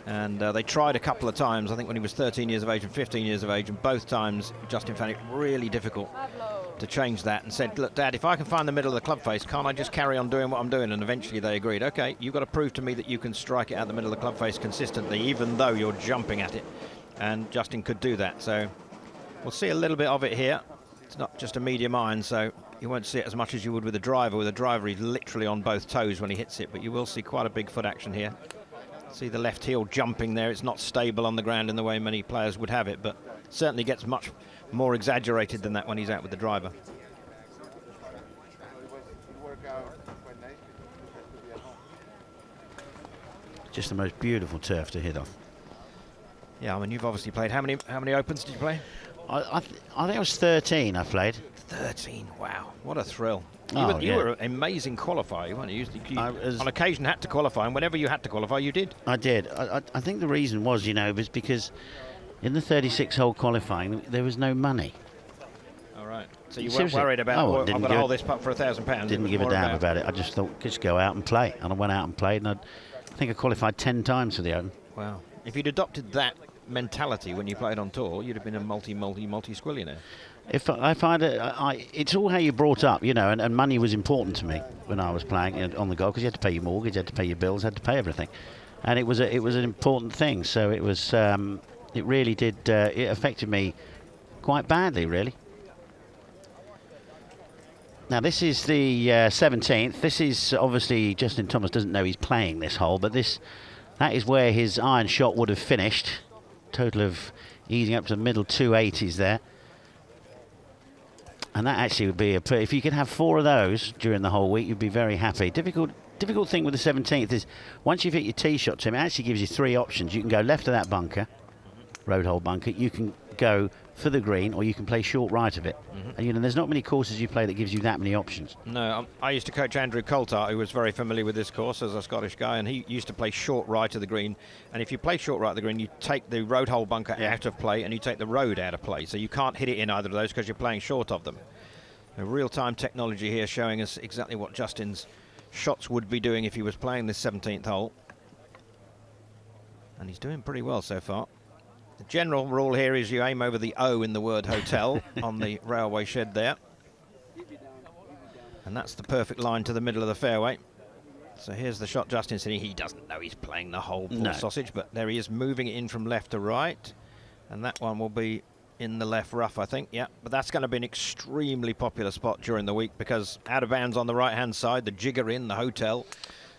And they tried a couple of times, I think when he was 13 years of age and 15 years of age, and both times Justin found it really difficult to change that and said, look, Dad, if I can find the middle of the club face, can't I just carry on doing what I'm doing? And eventually they agreed, okay, you've got to prove to me that you can strike it out the middle of the club face consistently, even though you're jumping at it. And Justin could do that. So we'll see a little bit of it here. It's not just a medium iron, so you won't see it as much as you would with a driver. With a driver, he's literally on both toes when he hits it, but you will see quite a big foot action here. See the left heel jumping there. It's not stable on the ground in the way many players would have it, but certainly gets much more exaggerated than that when he's out with the driver. Just the most beautiful turf to hit off. Yeah, I mean, you've obviously played. How many Opens did you play? I think it was 13 I played. 13, wow. What a thrill. You were an amazing qualifier, weren't you? On occasion had to qualify, and whenever you had to qualify, you did. I did. I think the reason was, you know, was because in the 36-hole qualifying, there was no money. All right. So you weren't worried about, I'm going to hold this putt for £1,000. Didn't give a damn about it. I just thought, just go out and play. And I went out and played, and I think I qualified 10 times for the Open. Wow. If you'd adopted that mentality when you played on tour, you'd have been a multi-squillionaire. If I find it, it's all how you're brought up, you know, and money was important to me when I was playing on the golf, because you had to pay your mortgage, you had to pay your bills, had to pay everything, and it was an important thing. So it was, it really did, it affected me quite badly, really. Now this is the 17th. This is obviously Justin Thomas doesn't know he's playing this hole, but that is where his iron shot would have finished. Total of easing up to the middle 280s there. And that actually would be if you could have 4 of those during the whole week, you'd be very happy. Difficult thing with the 17th is once you've hit your tee shot to him, it actually gives you 3 options. You can go left of that bunker, road hole bunker. You can go for the green, or you can play short right of it. And you know, there's not many courses you play that gives you that many options. No, I used to coach Andrew Coulthard, who was very familiar with this course as a Scottish guy, and he used to play short right of the green. And if you play short right of the green, you take the road hole bunker out of play, and you take the road out of play. So you can't hit it in either of those because you're playing short of them. A real-time technology here showing us exactly what Justin's shots would be doing if he was playing this 17th hole. And he's doing pretty well so far. The general rule here is you aim over the O in the word hotel on the railway shed there. And that's the perfect line to the middle of the fairway. So here's the shot Justin's hitting. He doesn't know he's playing the whole sausage, but there he is moving it in from left to right. And that one will be in the left rough, I think. Yeah, but that's going to be an extremely popular spot during the week because out of bounds on the right-hand side, the jigger in, the hotel.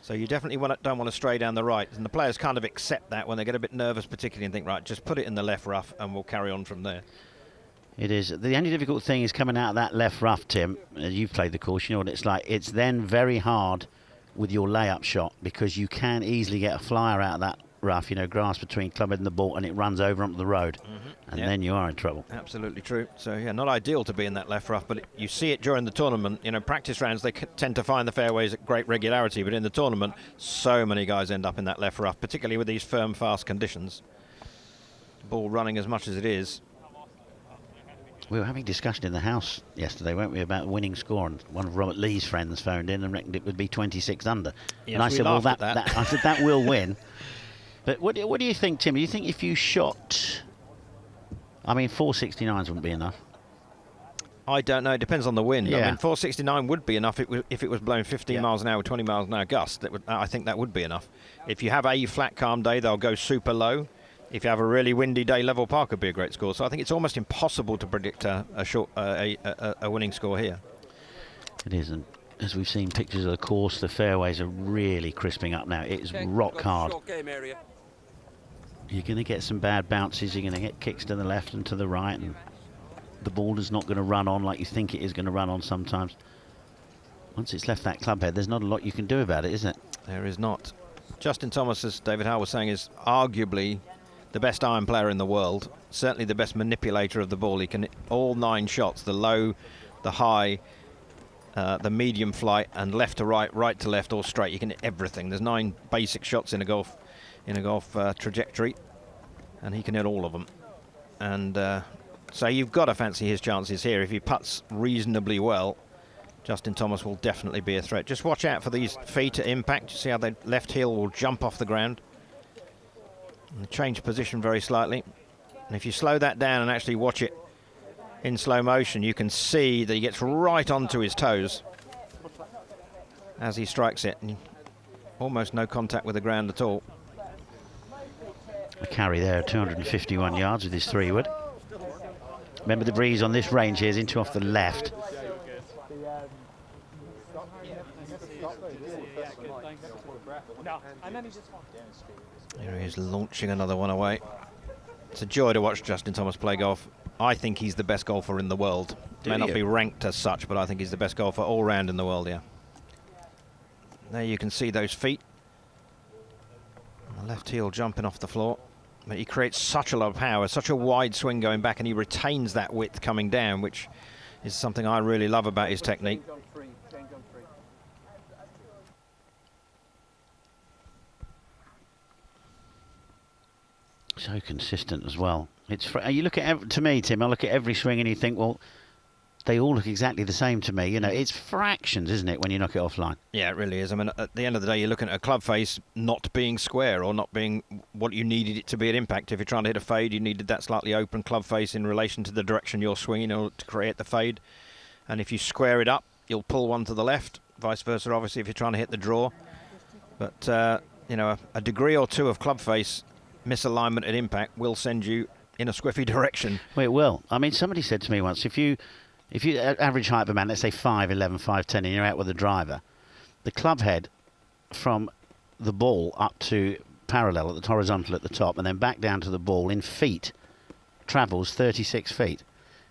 So you definitely don't want to stray down the right. And the players kind of accept that when they get a bit nervous, particularly, and think, right, just put it in the left rough and we'll carry on from there. It is. The only difficult thing is coming out of that left rough, Tim. You've played the course, you know what it's like. It's then very hard with your layup shot because you can easily get a flyer out of that rough, you know, grass between clubhead and the ball, and it runs over onto the road, and then you are in trouble. Absolutely true. So, yeah, not ideal to be in that left rough, but you see it during the tournament. You know, practice rounds, they tend to find the fairways at great regularity, but in the tournament, so many guys end up in that left rough, particularly with these firm, fast conditions. Ball running as much as it is. We were having discussion in the house yesterday, weren't we, about winning score, and one of Robert Lee's friends phoned in and reckoned it would be 26 under. Yes, and I said, well, I said, that will win. But what do you think, Tim? Do you think if you shot... I mean, 469s wouldn't be enough. I don't know. It depends on the wind. Yeah. I mean, 469 would be enough if it was blowing 15 miles an hour, 20 miles an hour gust. I think that would be enough. If you have a flat, calm day, they'll go super low. If you have a really windy day, level par could be a great score. So I think it's almost impossible to predict a winning score here. It is, and as we've seen pictures of the course, the fairways are really crisping up now. It is rock hard. You're going to get some bad bounces. You're going to get kicks to the left and to the right, and the ball is not going to run on like you think it is going to run on sometimes. Once it's left that club head, there's not a lot you can do about it, is it? There is not. Justin Thomas, as David Howe was saying, is arguably the best iron player in the world. Certainly the best manipulator of the ball. He can hit all 9 shots, the low, the high, the medium flight, and left to right, right to left, or straight. You can hit everything. There's 9 basic shots in a golf trajectory, and he can hit all of them. And so you've got to fancy his chances here. If he putts reasonably well, Justin Thomas will definitely be a threat. Just watch out for these feet at impact. You see how the left heel will jump off the ground and change position very slightly. And if you slow that down and actually watch it in slow motion, you can see that he gets right onto his toes as he strikes it, and almost no contact with the ground at all. A carry there, 251 yards with his 3-wood. Remember, the breeze on this range here is into off the left. Here he is launching another one away. It's a joy to watch Justin Thomas play golf. I think he's the best golfer in the world. May not be ranked as such, but I think he's the best golfer all round in the world, yeah. There you can see those feet. The left heel jumping off the floor. But he creates such a lot of power, such a wide swing going back, and he retains that width coming down, which is something I really love about his technique. So consistent as well. You look at, to me, Tim, I look at every swing and you think, well, they all look exactly the same to me. You know, it's fractions, isn't it, when you knock it offline? Yeah, it really is. I mean, at the end of the day, you're looking at a club face not being square or not being what you needed it to be at impact. If you're trying to hit a fade, you needed that slightly open club face in relation to the direction you're swinging in order to create the fade. And if you square it up, you'll pull one to the left. Vice versa, obviously, if you're trying to hit the draw. But, you know, a degree or two of club face misalignment at impact will send you in a squiffy direction. Well, it will. I mean, somebody said to me once, if you average height of a man, let's say 5'11", 5'10", and you're out with a driver, the club head from the ball up to parallel at the horizontal at the top and then back down to the ball in feet travels 36 feet.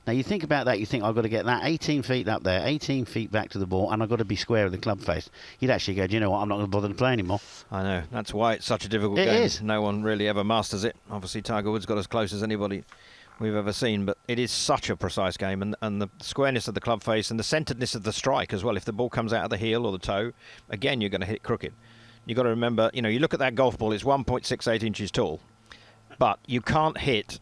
Now, you think about that, you think, I've got to get that 18 feet up there, 18 feet back to the ball, and I've got to be square with the club face. You'd actually go, do you know what, I'm not going to bother to play anymore. I know. That's why it's such a difficult game. It is. No one really ever masters it. Obviously, Tiger Woods got as close as anybody we've ever seen, but it is such a precise game, and the squareness of the club face and the centeredness of the strike as well. If the ball comes out of the heel or the toe, again, you're going to hit crooked. You've got to remember, you know, you look at that golf ball, it's 1.68 inches tall, but you can't hit,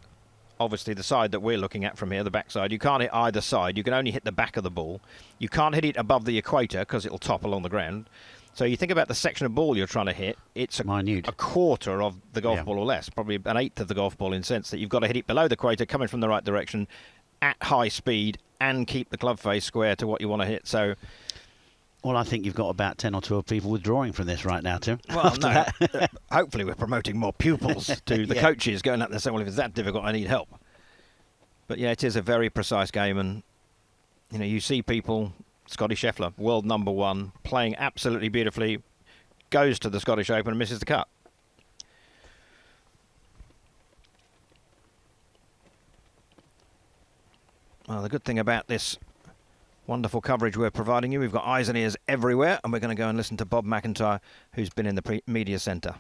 obviously, the side that we're looking at from here, the backside. You can't hit either side. You can only hit the back of the ball. You can't hit it above the equator because it'll topple on the ground. So you think about the section of ball you're trying to hit, it's a quarter of the golf ball or less, probably an eighth of the golf ball in the sense that you've got to hit it below the equator, coming from the right direction, at high speed, and keep the club face square to what you want to hit. So, well, I think you've got about 10 or 12 people withdrawing from this right now, Tim. Well, no. Hopefully we're promoting more pupils to the coaches going up there saying, well, if it's that difficult, I need help. But yeah, it is a very precise game, and you know, you see people, Scotty Scheffler, world #1, playing absolutely beautifully, goes to the Scottish Open and misses the cut. Well, the good thing about this wonderful coverage we're providing you, we've got eyes and ears everywhere, and we're going to go and listen to Bob McIntyre, who's been in the media centre.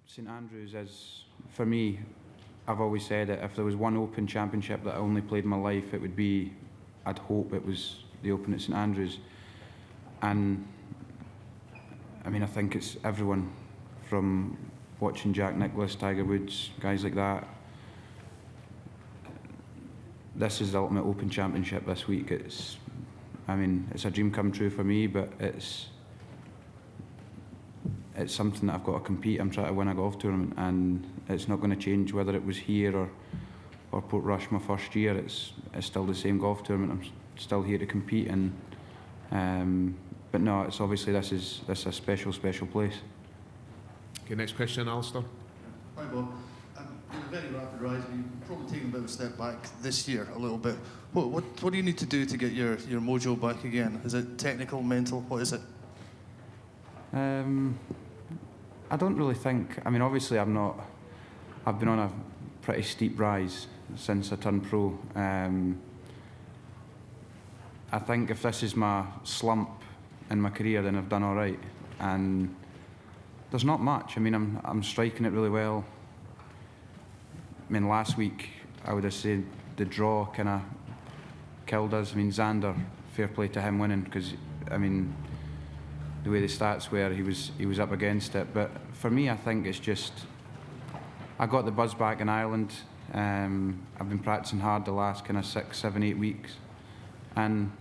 St Andrews is, for me, I've always said it, if there was one Open Championship that I only played in my life, it would be, I'd hope it was the Open at St Andrews. And I mean, I think it's everyone from watching Jack Nicklaus, Tiger Woods, guys like that. This is the ultimate Open Championship this week. It's, I mean, it's a dream come true for me, but it's something that I've got to compete. I'm trying to win a golf tournament, and it's not going to change whether it was here or Portrush my first year. It's still the same golf tournament. I'm still here to compete, and but no, it's obviously this is a special place. Okay, next question, Alistair. Hi Bob. Very rapid rise. You've probably taken a bit of a step back this year, a little bit. What do you need to do to get your mojo back again? Is it technical, mental? What is it? I don't really think. I mean, obviously, I've been on a pretty steep rise since I turned pro. I think if this is my slump in my career, then I've done all right. And there's not much. I mean, I'm striking it really well. I mean, last week I would have said the draw kind of killed us. I mean, Xander, fair play to him winning, because I mean, the way the stats were, he was up against it. But for me, I think it's just I got the buzz back in Ireland. I've been practicing hard the last kind of 6, 7, 8 weeks, and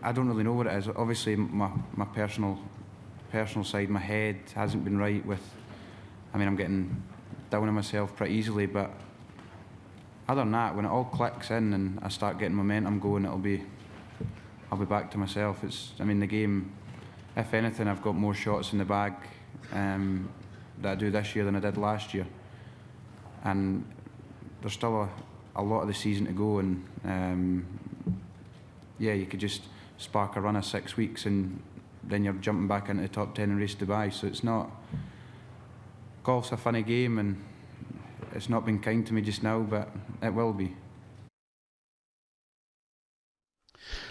I don't really know what it is. Obviously, my personal side, my head hasn't been right with. I mean, I'm getting down on myself pretty easily, but other than that, when it all clicks in and I start getting momentum going, I'll be back to myself. I mean, the game, if anything, I've got more shots in the bag that I do this year than I did last year, and there's still a lot of the season to go, and yeah, you could just spark a run of 6 weeks and then you're jumping back into the top 10 in Race Dubai. So it's not. Golf's a funny game, and it's not been kind to me just now, but it will be.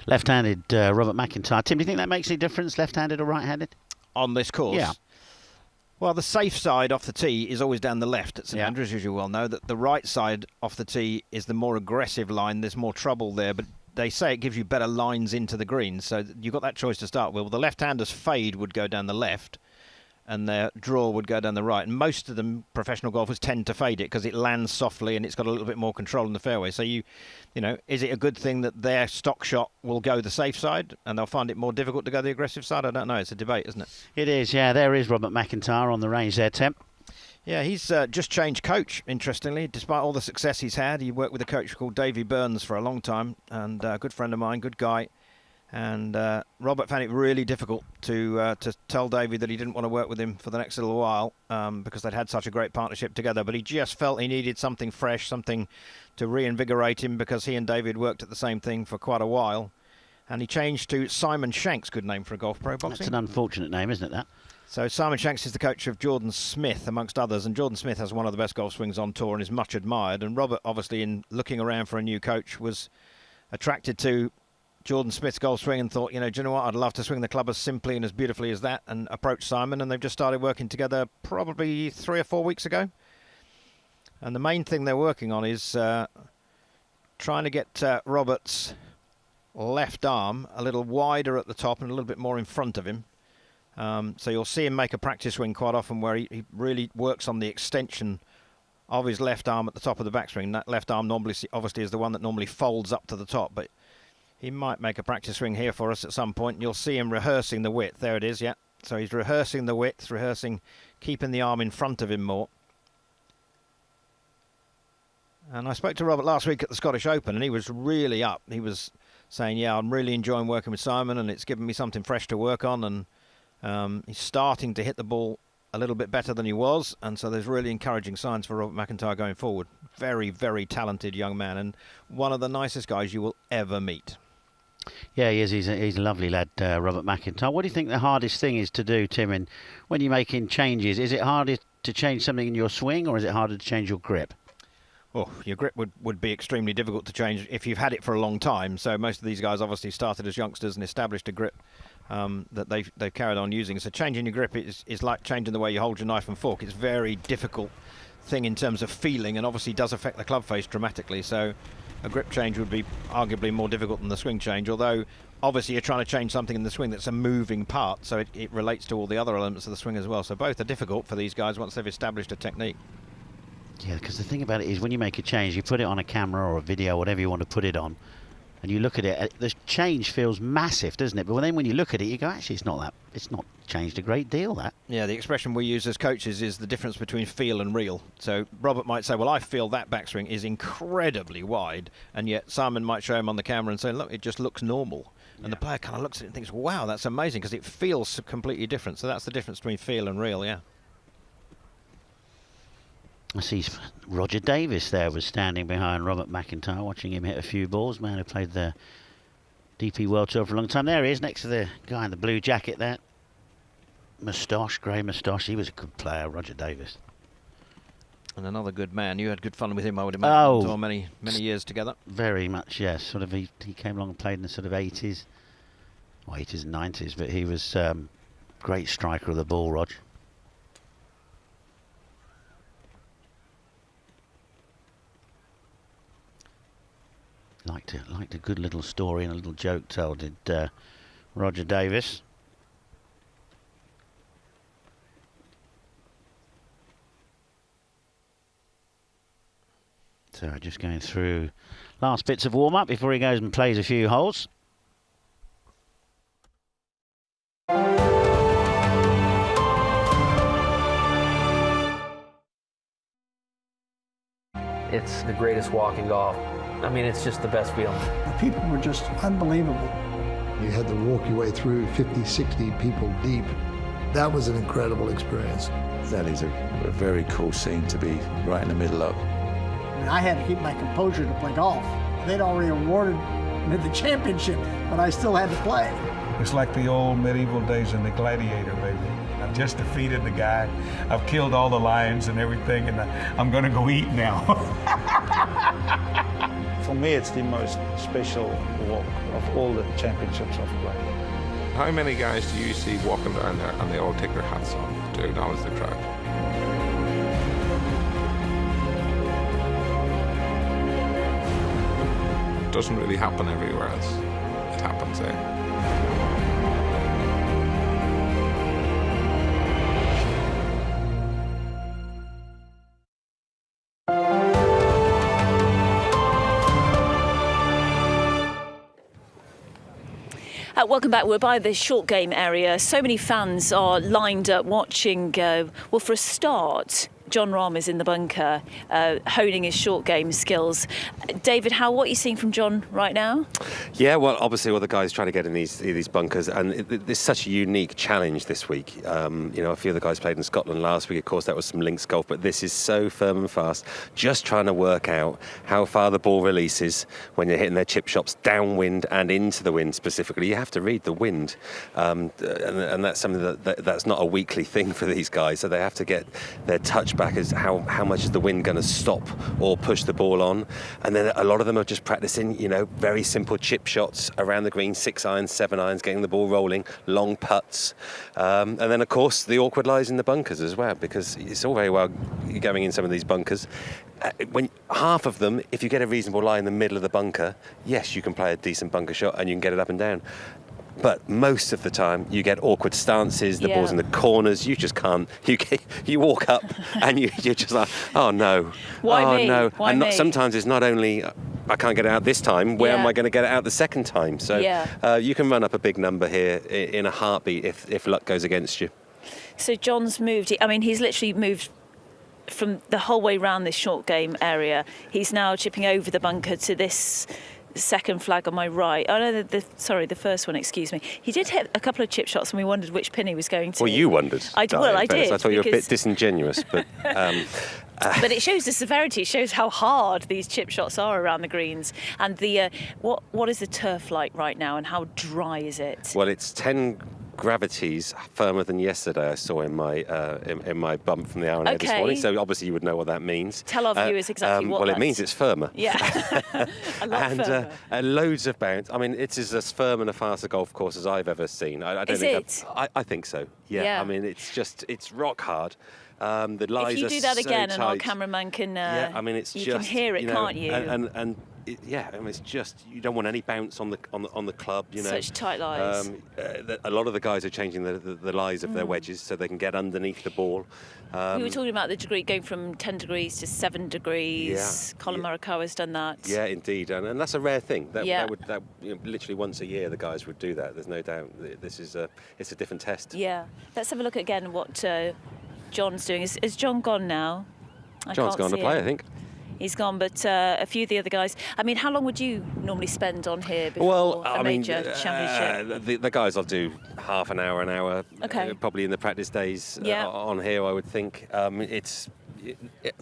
Left-handed Robert McIntyre. Tim, do you think that makes any difference, left-handed or right-handed? On this course? Yeah. Well, the safe side off the tee is always down the left at St Andrews, as you well know. That the right side off the tee is the more aggressive line. There's more trouble there, but they say it gives you better lines into the green. So you've got that choice to start with. Well, the left-hander's fade would go down the left, and their draw would go down the right. And most of them professional golfers tend to fade it because it lands softly and it's got a little bit more control in the fairway. So you know, is it a good thing that their stock shot will go the safe side and they'll find it more difficult to go the aggressive side? I don't know. It's a debate, isn't it? It is, yeah. There is Robert McIntyre on the range there, Tim. Yeah, he's just changed coach, interestingly. Despite all the success he's had, he worked with a coach called Davy Burns for a long time, and a good friend of mine, good guy. And Robert found it really difficult to tell Davey that he didn't want to work with him for the next little while because they'd had such a great partnership together. But he just felt he needed something fresh, something to reinvigorate him, because he and David worked at the same thing for quite a while. And he changed to Simon Shanks, good name for a golf pro boxing. That's an unfortunate name, isn't it, that? So Simon Shanks is the coach of Jordan Smith, amongst others. And Jordan Smith has one of the best golf swings on tour and is much admired. And Robert, obviously, in looking around for a new coach, was attracted to Jordan Smith's golf swing and thought, you know, do you know what, I'd love to swing the club as simply and as beautifully as that, and approached Simon, and they've just started working together probably 3 or 4 weeks ago. And the main thing they're working on is trying to get Robert's left arm a little wider at the top and a little bit more in front of him. So you'll see him make a practice swing quite often where he really works on the extension of his left arm at the top of the backswing. That left arm normally, obviously, is the one that normally folds up to the top, but he might make a practice swing here for us at some point, and you'll see him rehearsing the width. There it is, yeah. So he's rehearsing the width, keeping the arm in front of him more. And I spoke to Robert last week at the Scottish Open, and he was really up. He was saying, yeah, I'm really enjoying working with Simon, and it's given me something fresh to work on. And he's starting to hit the ball a little bit better than he was, and so there's really encouraging signs for Robert McIntyre going forward. Very, very talented young man, and one of the nicest guys you will ever meet. Yeah, he is. He's a lovely lad, Robert McIntyre. What do you think the hardest thing is to do, Tim, and when you're making changes? Is it harder to change something in your swing, or is it harder to change your grip? Oh, your grip would be extremely difficult to change if you've had it for a long time. So most of these guys obviously started as youngsters and established a grip that they've carried on using. So changing your grip is like changing the way you hold your knife and fork. It's a very difficult thing in terms of feeling, and obviously does affect the club face dramatically. So a grip change would be arguably more difficult than the swing change, although obviously you're trying to change something in the swing that's a moving part, so it relates to all the other elements of the swing as well. So both are difficult for these guys once they've established a technique. Yeah, because the thing about it is when you make a change, you put it on a camera or a video, whatever you want to put it on, and you look at it, the change feels massive, doesn't it? But then when you look at it, you go, actually, it's not changed a great deal, that. Yeah, the expression we use as coaches is the difference between feel and real. So Robert might say, well, I feel that backswing is incredibly wide, and yet Simon might show him on the camera and say, look, it just looks normal. And the player kind of looks at it and thinks, wow, that's amazing, because it feels completely different. So that's the difference between feel and real, yeah. I see Roger Davis there was standing behind Robert McIntyre, watching him hit a few balls. Man who played the DP World Tour for a long time. There he is, next to the guy in the blue jacket there. Moustache, grey moustache. He was a good player, Roger Davis. And another good man. You had good fun with him, I would imagine, for many years together. Very much, yes. Sort of, he came along and played in the sort of 80s, or 80s and 90s, but he was great striker of the ball, Rog. Liked a good little story and a little joke told, did Roger Davis. So just going through last bits of warm-up before he goes and plays a few holes. It's the greatest walking golf. I mean, it's just the best feeling. The people were just unbelievable. You had to walk your way through 50, 60 people deep. That was an incredible experience. That is a very cool scene to be right in the middle of. I mean, I had to keep my composure to play golf. They'd already awarded me the championship, but I still had to play. It's like the old medieval days in the gladiator, baby. I've just defeated the guy. I've killed all the lions and everything, and I'm going to go eat now. For me, it's the most special walk of all the championships I've played. How many guys do you see walking down there and they all take their hats off to acknowledge the crowd? It doesn't really happen everywhere else. It happens there. Welcome back. We're by the short game area. So many fans are lined up watching. Well, for a start, Jon Rahm is in the bunker, honing his short game skills. David, what are you seeing from Jon right now? Yeah, well, obviously all the guys trying to get in these bunkers, and it's such a unique challenge this week. A few of the guys played in Scotland last week. Of course, that was some links golf, but this is so firm and fast. Just trying to work out how far the ball releases when you're hitting their chip shots downwind and into the wind specifically. You have to read the wind, and that's something that's not a weekly thing for these guys. So they have to get their touch back as how much is the wind going to stop or push the ball on. And then a lot of them are just practicing, very simple chip shots around the green, 6 irons, 7 irons, getting the ball rolling, long putts. And then, of course, the awkward lies in the bunkers as well, because it's all very well going in some of these bunkers. When half of them, if you get a reasonable lie in the middle of the bunker, yes, you can play a decent bunker shot and you can get it up and down. But most of the time, you get awkward stances, the ball's in the corners, you just can't. You walk up and you're just like, oh no. Why me? No. Why me? Sometimes it's not only, I can't get it out this time, where am I going to get it out the second time? So you can run up a big number here in a heartbeat if luck goes against you. So Jon's moved, he's literally moved from the whole way around this short game area. He's now chipping over the bunker to this second flag on my right. Oh no, sorry, the first one. Excuse me. He did hit a couple of chip shots, and we wondered which pin he was going to. Well, you wondered. I did. I thought you were a bit disingenuous, but. But it shows the severity. It shows how hard these chip shots are around the greens. And the what is the turf like right now, and how dry is it? Well, it's 10 gravities firmer than yesterday. I saw in my bump from the hour and a half this morning. So obviously you would know what that means. Tell our viewers exactly what. Well, it means it's firmer. Yeah, a lot firmer. And loads of bounce. I mean, it is as firm and a faster golf course as I've ever seen. I think so. Yeah. I mean, it's rock hard. The lies if you do that again, and our cameraman can, I mean, it's you just, can hear it, can't you? And I mean, it's just you don't want any bounce on the club. Such tight lies. A lot of the guys are changing the lies of their wedges so they can get underneath the ball. We were talking about the degree going from 10 degrees to 7 degrees. Colin Morakawa's done that. Yeah, indeed, and that's a rare thing. That would literally once a year the guys would do that. There's no doubt. It's a different test. Yeah. Let's have a look again what John's doing. Is John gone now? John's gone to play, I think. He's gone, but a few of the other guys. I mean, how long would you normally spend on here before a major championship? The guys will do half an hour, okay. Probably in the practice days on here, I would think. It's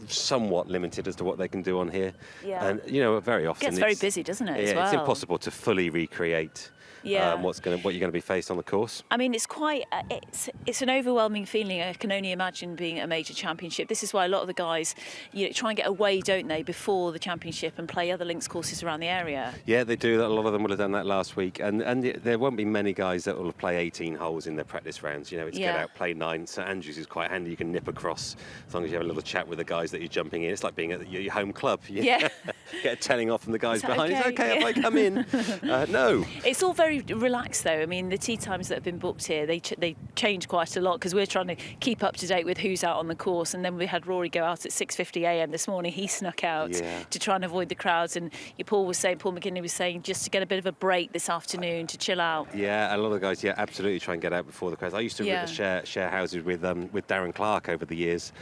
somewhat limited as to what they can do on here. Yeah. And, very often... It gets very busy, doesn't it, as well? It's impossible to fully recreate what you're going to be faced on the course. I mean, it's quite it's an overwhelming feeling. I can only imagine being at a major championship. This is why a lot of the guys try and get away, don't they, before the championship and play other links courses around the area. Yeah, they do that. A lot of them would have done that last week, and there won't be many guys that will play 18 holes in their practice rounds. It's get out, play 9. St Andrews is quite handy. You can nip across as long as you have a little chat with the guys that you're jumping in. It's like being at your home club. Get a telling off from the guys behind. Okay? It's okay if I come in. No. It's all very relaxed, though. I mean, the tee times that have been booked here, they change quite a lot because we're trying to keep up to date with who's out on the course. And then we had Rory go out at 6:50 a.m. this morning. He snuck out to try and avoid the crowds. And Paul McKinley was saying just to get a bit of a break this afternoon to chill out. Yeah, a lot of guys, absolutely try and get out before the crowds. I used to share houses with Darren Clark over the years,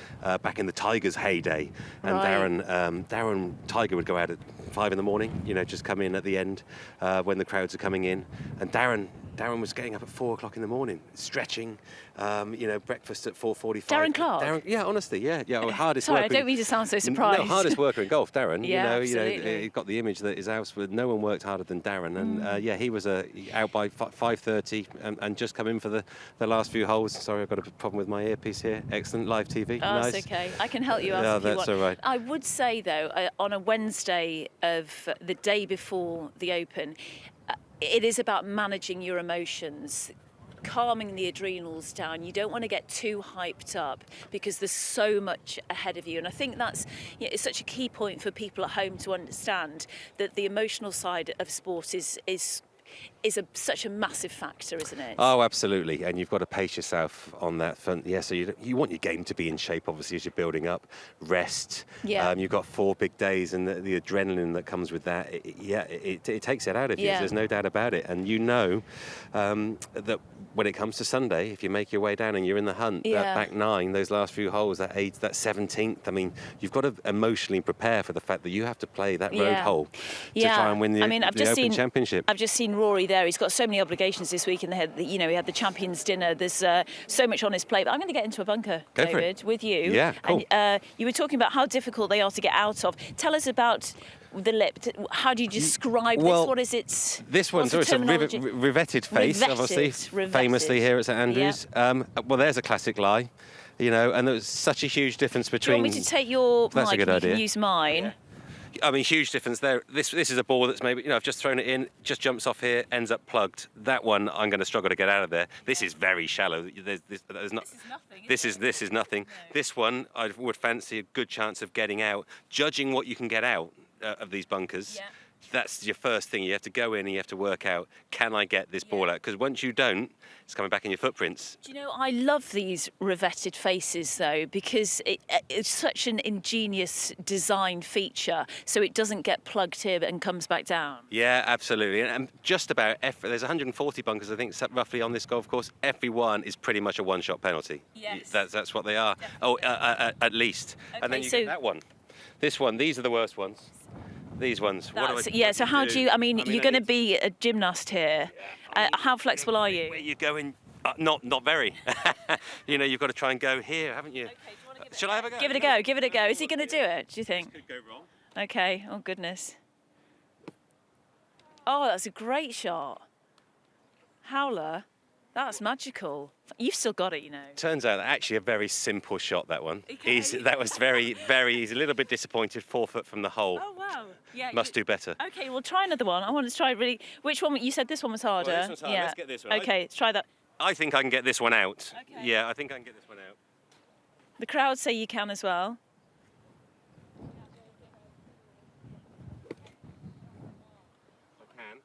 back in the Tigers' heyday. And Darren Tiger would go out at 5 in the morning, just come in at the end when the crowds are coming in. And Darren was getting up at 4 o'clock in the morning, stretching, breakfast at 4:45. Darren Clark? Honestly, hardest Sorry, worker. I don't mean to sound so surprised. No, hardest worker in golf, Darren. Absolutely. He got the image that his house, no one worked harder than Darren. And he was out by 5:30 and just come in for the last few holes. Sorry, I've got a problem with my earpiece here. Excellent, live TV. Oh, nice. That's okay. I can help you out if you want. That's all right. I would say, though, on a Wednesday of the day before the Open, it is about managing your emotions, calming the adrenals down. You don't want to get too hyped up because there's so much ahead of you. And I think that's it's such a key point for people at home to understand that the emotional side of sport is such a massive factor, isn't it? Oh, absolutely. And you've got to pace yourself on that front. Yeah, so you want your game to be in shape, obviously, as you're building up. Rest. Yeah. You've got 4 big days, and the adrenaline that comes with that, it takes it out of you. There's no doubt about it. And that when it comes to Sunday, if you make your way down and you're in the hunt, that back 9, those last few holes, that 8th, that 17th, I mean, you've got to emotionally prepare for the fact that you have to play that road hole to try and win the Open Championship. I've just seen Rory there. He's got so many obligations this week, and he had the Champions Dinner. There's so much on his plate. But I'm going to get into a bunker, David, with you. Yeah, cool. And you were talking about how difficult they are to get out of. Tell us about the lip. How do you describe this? What is it? This one's a riveted face, obviously, famously here at St Andrews. Yeah. Well, there's a classic lie, and there's such a huge difference between... Do you want me to take your mic? You can use mine. Yeah. I mean, huge difference there. This is a ball that's maybe, I've just thrown it in, just jumps off here, ends up plugged. That one, I'm going to struggle to get out of there. This is very shallow. There's not. This is nothing. No. This one, I would fancy a good chance of getting out. Judging what you can get out of these bunkers, that's your first thing. You have to go in and you have to work out, can I get this ball out? Because once you don't, it's coming back in your footprints. Do you know, I love these revetted faces, though, because it's such an ingenious design feature, so it doesn't get plugged here and comes back down. Yeah, absolutely. And just about there's 140 bunkers, I think, roughly on this golf course. Every one is pretty much a one-shot penalty. Yes. That's what they are. Definitely. At least. Okay, and then you get that one. This one, these are the worst ones. These ones. So how do you? I mean you're going to be a gymnast here. How flexible are you? Where you going? Not very. You know, you've got to try and go here, haven't you? Shall I have a go? Give it a go. Give it a go. Is he going to do it? Do you think? This could go wrong. Okay. Oh goodness. Oh, that's a great shot. Howler. That's magical. You've still got it, you know. Turns out actually a very simple shot, that one. That was very, very easy. A little bit disappointed, 4 foot from the hole. Oh, wow. Yeah. Must do better. Okay, we'll try another one. I want to try really... Which one? You said this one was harder. Well, this one's harder. Yeah. Let's get this one. Okay, let's try that. I think I can get this one out. Okay. Yeah, I think I can get this one out. The crowd say you can as well. I can.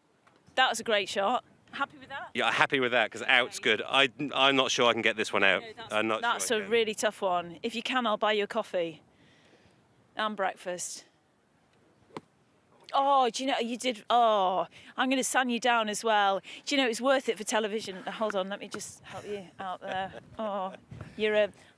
That was a great shot. Happy with that? Yeah, happy with that, because out's good. I'm not sure I can get this one out. No, that's a really tough one. If you can, I'll buy you a coffee and breakfast. Oh, do you know, you did... Oh, I'm going to sand you down as well. Do you know, it's worth it for television. Hold on, let me just help you out there. Oh,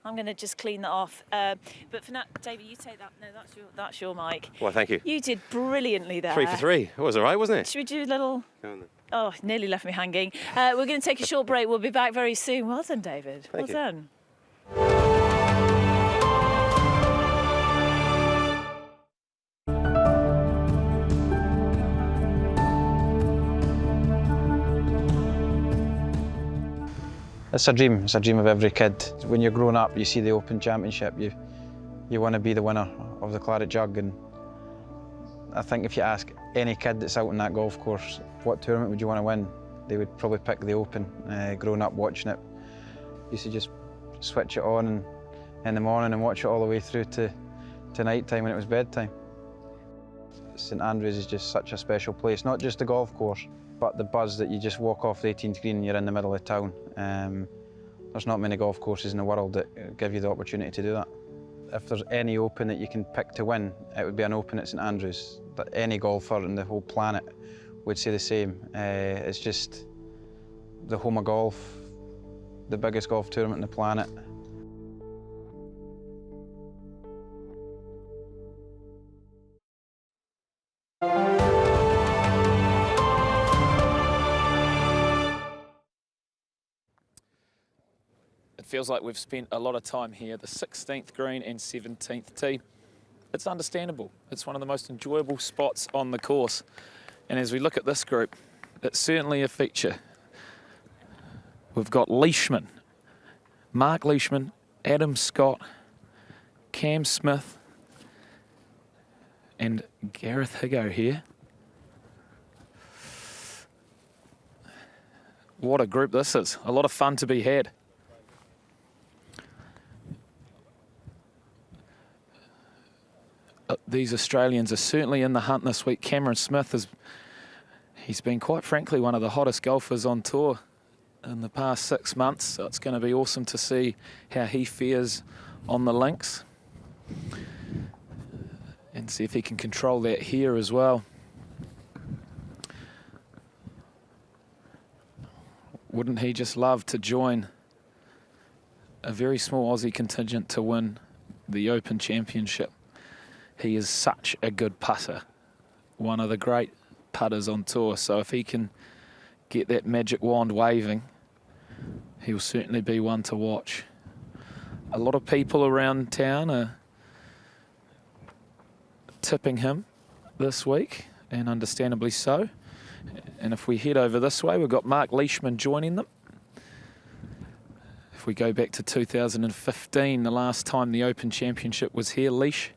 I'm going to just clean that off. But for now, David, you take that. No, that's your mic. Well, thank you. You did brilliantly there. 3 for 3. It was all right, wasn't it? Should we do a little... Go on then. Oh, nearly left me hanging. We're going to take a short break. We'll be back very soon. Well done, David. Thank you. Done. It's a dream. It's a dream of every kid. When you're growing up, you see the Open Championship. You want to be the winner of the Claret Jug, and I think if you ask any kid that's out on that golf course, what tournament would you want to win, they would probably pick the Open. Growing up watching it, used to just switch it on in the morning and watch it all the way through to night time when it was bedtime. St Andrews is just such a special place, not just the golf course, but the buzz that you just walk off the 18th green and you're in the middle of town. There's not many golf courses in the world that give you the opportunity to do that. If there's any Open that you can pick to win, it would be an Open at St Andrews. That any golfer on the whole planet would say the same. It's just the home of golf, the biggest golf tournament on the planet. It feels like we've spent a lot of time here, the 16th green and 17th tee. It's understandable. It's one of the most enjoyable spots on the course. And as we look at this group, it's certainly a feature. We've got Leishman, Mark Leishman, Adam Scott, Cam Smith, and Gareth Higo here. What a group this is. A lot of fun to be had. These Australians are certainly in the hunt this week. Cameron Smith he's been quite frankly one of the hottest golfers on tour in the past 6 months, so it's going to be awesome to see how he fares on the links and see if he can control that here as well. Wouldn't he just love to join a very small Aussie contingent to win the Open Championship? He is such a good putter, one of the great putters on tour. So if he can get that magic wand waving, he'll certainly be one to watch. A lot of people around town are tipping him this week, and understandably so. And if we head over this way, we've got Mark Leishman joining them. If we go back to 2015, the last time the Open Championship was here, Leish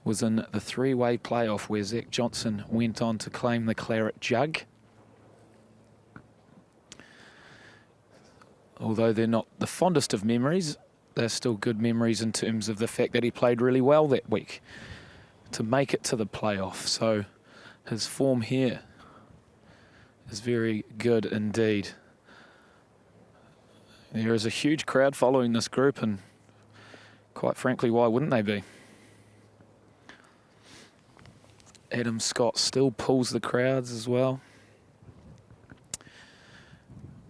was in the three-way playoff where Zach Johnson went on to claim the Claret Jug. Although they're not the fondest of memories, they're still good memories in terms of the fact that he played really well that week to make it to the playoff. So his form here is very good indeed. There is a huge crowd following this group, and quite frankly, why wouldn't they be? Adam Scott still pulls the crowds as well.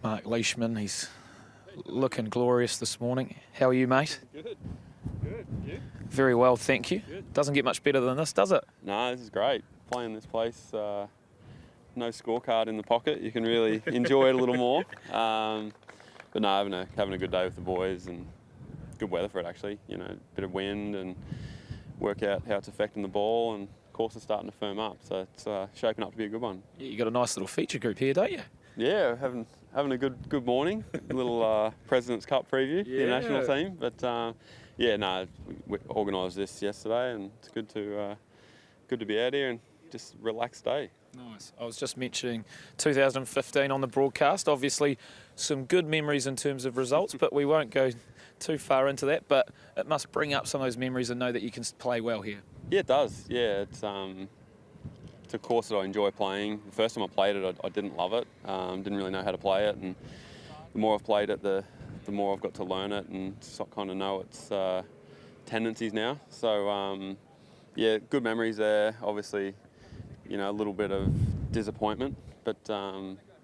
Mark Leishman, he's looking glorious this morning. How are you, mate? Good. Good. You? Very well, thank you. Good. Doesn't get much better than this, does it? No, this is great. playing this place. No scorecard in the pocket. You can really enjoy it a little more. But no, having a good day with the boys and good weather for it actually. You know, a bit of wind and work out how it's affecting the ball, and course is starting to firm up. So it's shaping up to be a good one. Yeah, you got a nice little feature group here, don't you? Yeah, having a good morning. A little President's Cup preview, the national team. But yeah, no, we organised this yesterday, and it's good to be out here and just relaxed day. Nice. I was just mentioning 2015 on the broadcast. Obviously, some good memories in terms of results, but we won't go too far into that. But it must bring up some of those memories and know that you can play well here. Yeah, it does. Yeah, it's a course that I enjoy playing. The first time I played it, I didn't love it. Didn't really know how to play it, and the more I've played it, the more I've got to learn it and kind of know its tendencies now. So yeah, good memories there. Obviously, you know, a little bit of disappointment, but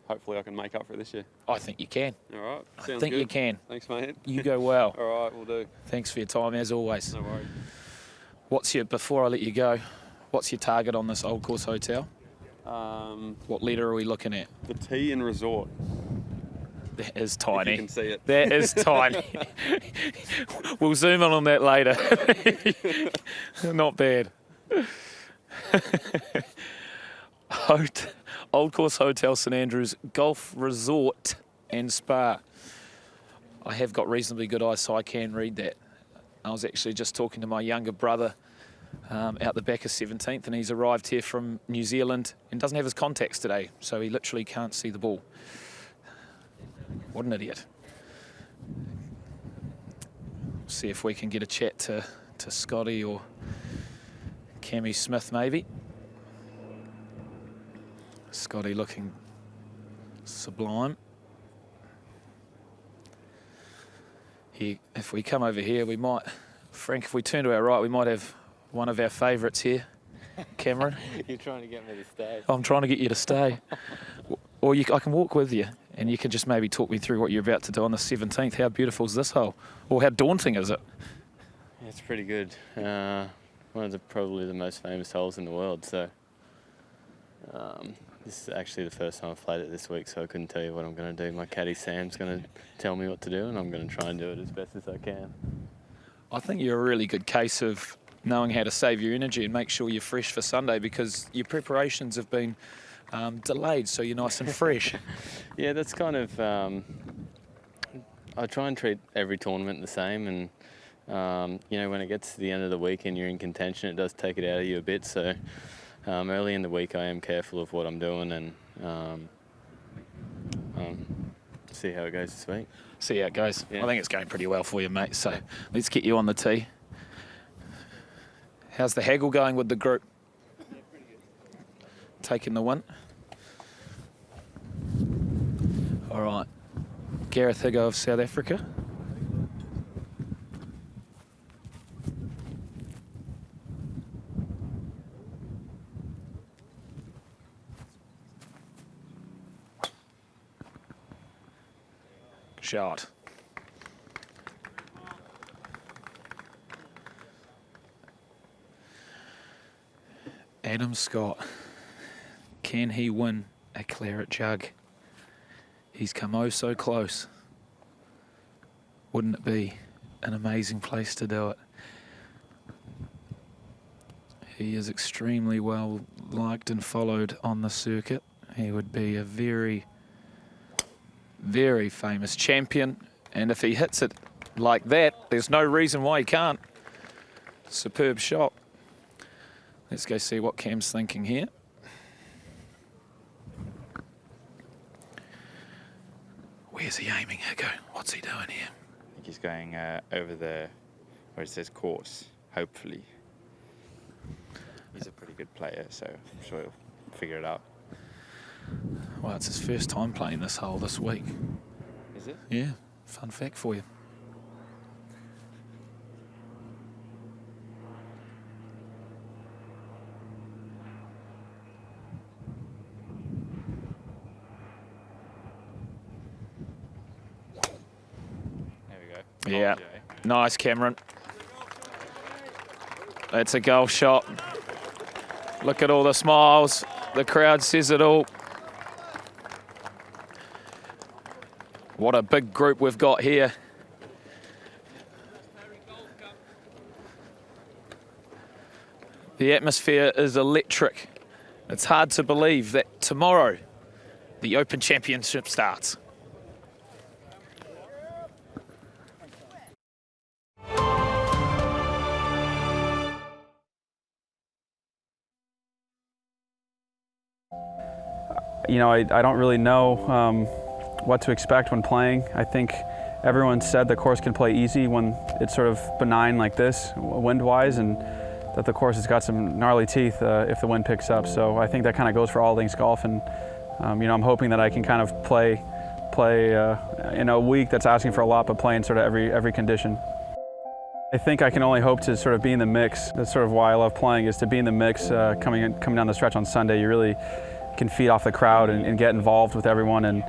hopefully I can make up for it this year. I think you can. All right. I think you can. Thanks, mate. You go well. All right, we'll do. Thanks for your time, as always. No worries. Before I let you go, what's your target on this Old Course Hotel? What letter are we looking at? The T in Resort. That is tiny. If you can see it. That is tiny. We'll zoom in on that later. Not bad. Old Course Hotel St Andrews Golf Resort and Spa. I have got reasonably good eyes, so I can read that. I was actually just talking to my younger brother out the back of 17th, and he's arrived here from New Zealand and doesn't have his contacts today, so he literally can't see the ball. What an idiot. See if we can get a chat to Scotty or Cammy Smith maybe. Scotty looking sublime. If we come over here, we might, Frank, if we turn to our right, we might have one of our favourites here, Cameron. You're trying to get me to stay. I'm trying to get you to stay. Or I can walk with you, and you can just maybe talk me through what you're about to do on the 17th. How beautiful is this hole? Or how daunting is it? Yeah, it's pretty good. One of probably the most famous holes in the world, so this is actually the first time I've played it this week, so I couldn't tell you what I'm going to do. My caddy Sam's going to tell me what to do, and I'm going to try and do it as best as I can. I think you're a really good case of knowing how to save your energy and make sure you're fresh for Sunday, because your preparations have been delayed, so you're nice and fresh. Yeah, that's kind of... I try and treat every tournament the same, and you know, when it gets to the end of the week and you're in contention, it does take it out of you a bit, so... early in the week, I am careful of what I'm doing, and see how it goes this week. See how it goes. Yeah. I think it's going pretty well for you, mate. So let's get you on the tee. How's the haggle going with the group? Yeah, pretty good. Taking the win. All right. Gareth Higo of South Africa. Shot. Adam Scott. Can he win a Claret Jug? He's come oh so close. Wouldn't it be an amazing place to do it? He is extremely well liked and followed on the circuit. He would be a very famous champion, and if he hits it like that, there's no reason why he can't. Superb shot. Let's go see what Cam's thinking here. Where's he aiming, Higo? What's he doing here? I think he's going over there where it says course, hopefully. He's a pretty good player, so I'm sure he'll figure it out. Well, it's his first time playing this hole this week. Is it? Yeah, fun fact for you. There we go. Yeah, nice, Cameron. That's a goal shot. Look at all the smiles. The crowd says it all. What a big group we've got here. The atmosphere is electric. It's hard to believe that tomorrow the Open Championship starts. You know, I don't really know what to expect when playing. I think everyone said the course can play easy when it's sort of benign like this, wind-wise, and that the course has got some gnarly teeth if the wind picks up. So I think that kind of goes for all things golf, and you know, I'm hoping that I can kind of play in a week that's asking for a lot, but play in sort of every condition. I think I can only hope to sort of be in the mix. That's sort of why I love playing, is to be in the mix coming down the stretch on Sunday. You really can feed off the crowd and get involved with everyone, and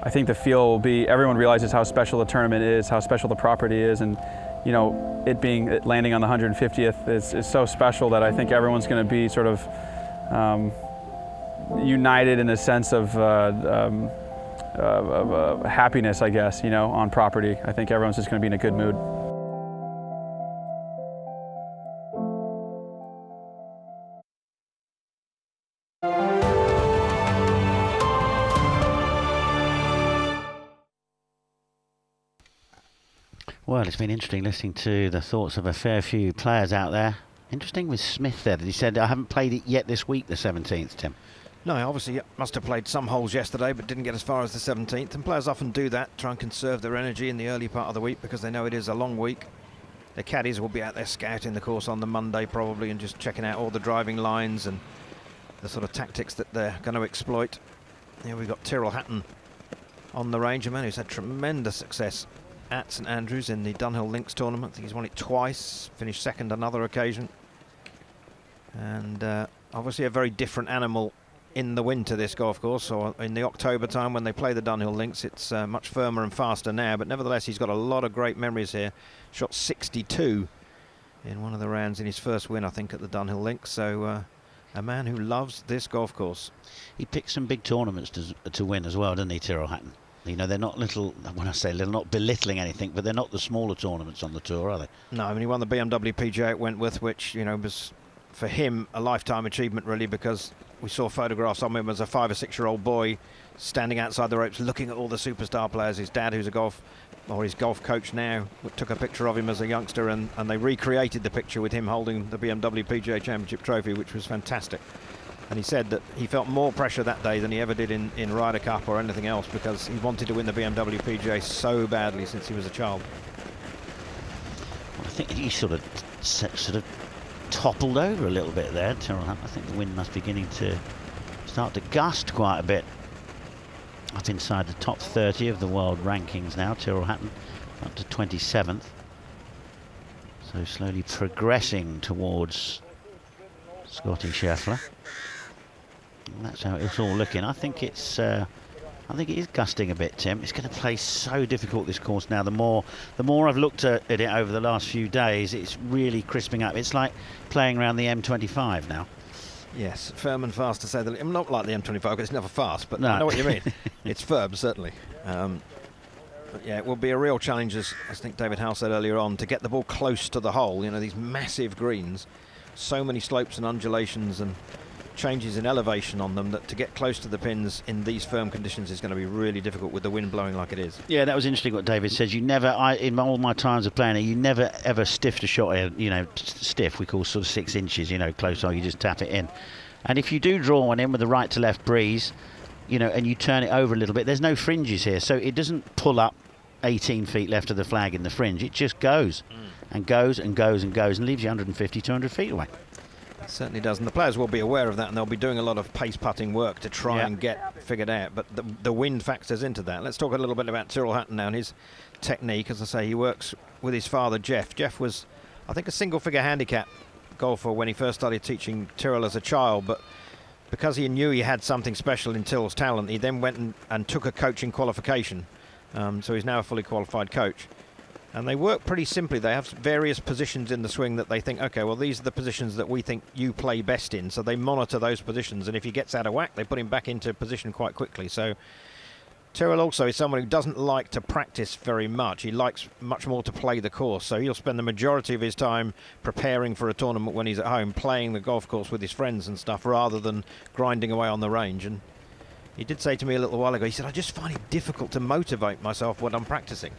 I think the feel will be everyone realizes how special the tournament is, how special the property is, and you know, it landing on the 150th is so special that I think everyone's going to be sort of united in a sense of happiness, I guess, you know, on property. I think everyone's just going to be in a good mood. Well, it's been interesting listening to the thoughts of a fair few players out there. Interesting with Smith there, that he said, I haven't played it yet this week, the 17th, Tim. No, obviously must have played some holes yesterday, but didn't get as far as the 17th. And players often do that, try and conserve their energy in the early part of the week because they know it is a long week. The caddies will be out there scouting the course on the Monday probably and just checking out all the driving lines and the sort of tactics that they're going to exploit. Here we've got Tyrrell Hatton on the range, a man who's had tremendous success at St Andrews in the Dunhill Links tournament. I think he's won it twice, finished second another occasion. And obviously a very different animal in the winter, this golf course. So in the October time when they play the Dunhill Links, it's much firmer and faster now, but nevertheless he's got a lot of great memories here. Shot 62 in one of the rounds in his first win, I think, at the Dunhill Links. So a man who loves this golf course. He picked some big tournaments to win as well, didn't he, Tyrrell Hatton? You know, they're not little, when I say little, not belittling anything, but they're not the smaller tournaments on the tour, are they? No, I mean, he won the BMW PGA at Wentworth, which, you know, was for him a lifetime achievement, really, because we saw photographs of him as a 5 or 6-year-old boy standing outside the ropes looking at all the superstar players. His dad, who's his golf coach now, took a picture of him as a youngster, and they recreated the picture with him holding the BMW PGA Championship trophy, which was fantastic. And he said that he felt more pressure that day than he ever did in Ryder Cup or anything else, because he wanted to win the BMW PGA so badly since he was a child. Well, I think he sort of toppled over a little bit there, Tyrrell Hatton. I think the wind must be beginning to start to gust quite a bit. Up inside the top 30 of the world rankings now, Tyrrell Hatton up to 27th. So slowly progressing towards Scotty Scheffler. And that's how it's all looking. I think it is gusting a bit, Tim. It's going to play so difficult, this course now. The more I've looked at it over the last few days, it's really crisping up. It's like playing around the M25 now. Yes, firm and fast, to say the least. Not like the M25 because it's never fast, but no. I know what you mean. It's firm, certainly. But yeah, it will be a real challenge, as I think David Howe said earlier on, to get the ball close to the hole. You know, these massive greens, so many slopes and undulations and changes in elevation on them, that to get close to the pins in these firm conditions is going to be really difficult with the wind blowing like it is. Yeah, that was interesting what David said. You never, in all my times of playing it, you never ever stiffed a shot, you know, stiff, we call sort of 6 inches, you know, close hole, you just tap it in. And if you do draw one in with the right to left breeze, you know, and you turn it over a little bit, there's no fringes here, so it doesn't pull up 18 feet left of the flag in the fringe. It just goes and goes and goes and goes and leaves you 150, 200 feet away. It certainly does, and the players will be aware of that, and they'll be doing a lot of pace putting work to try and get figured out, but the wind factors into that. Let's talk a little bit about Tyrrell Hatton now and his technique. As I say, he works with his father, Jeff. Jeff was, I think, a single-figure handicap golfer when he first started teaching Tyrrell as a child, but because he knew he had something special in Tyrrell's talent, he then went and took a coaching qualification. So he's now a fully qualified coach. And they work pretty simply. They have various positions in the swing that they think, okay, well, these are the positions that we think you play best in. So they monitor those positions. And if he gets out of whack, they put him back into position quite quickly. So Tyrrell also is someone who doesn't like to practice very much. He likes much more to play the course. So he'll spend the majority of his time preparing for a tournament when he's at home, playing the golf course with his friends and stuff, rather than grinding away on the range. And he did say to me a little while ago, he said, I just find it difficult to motivate myself when I'm practicing.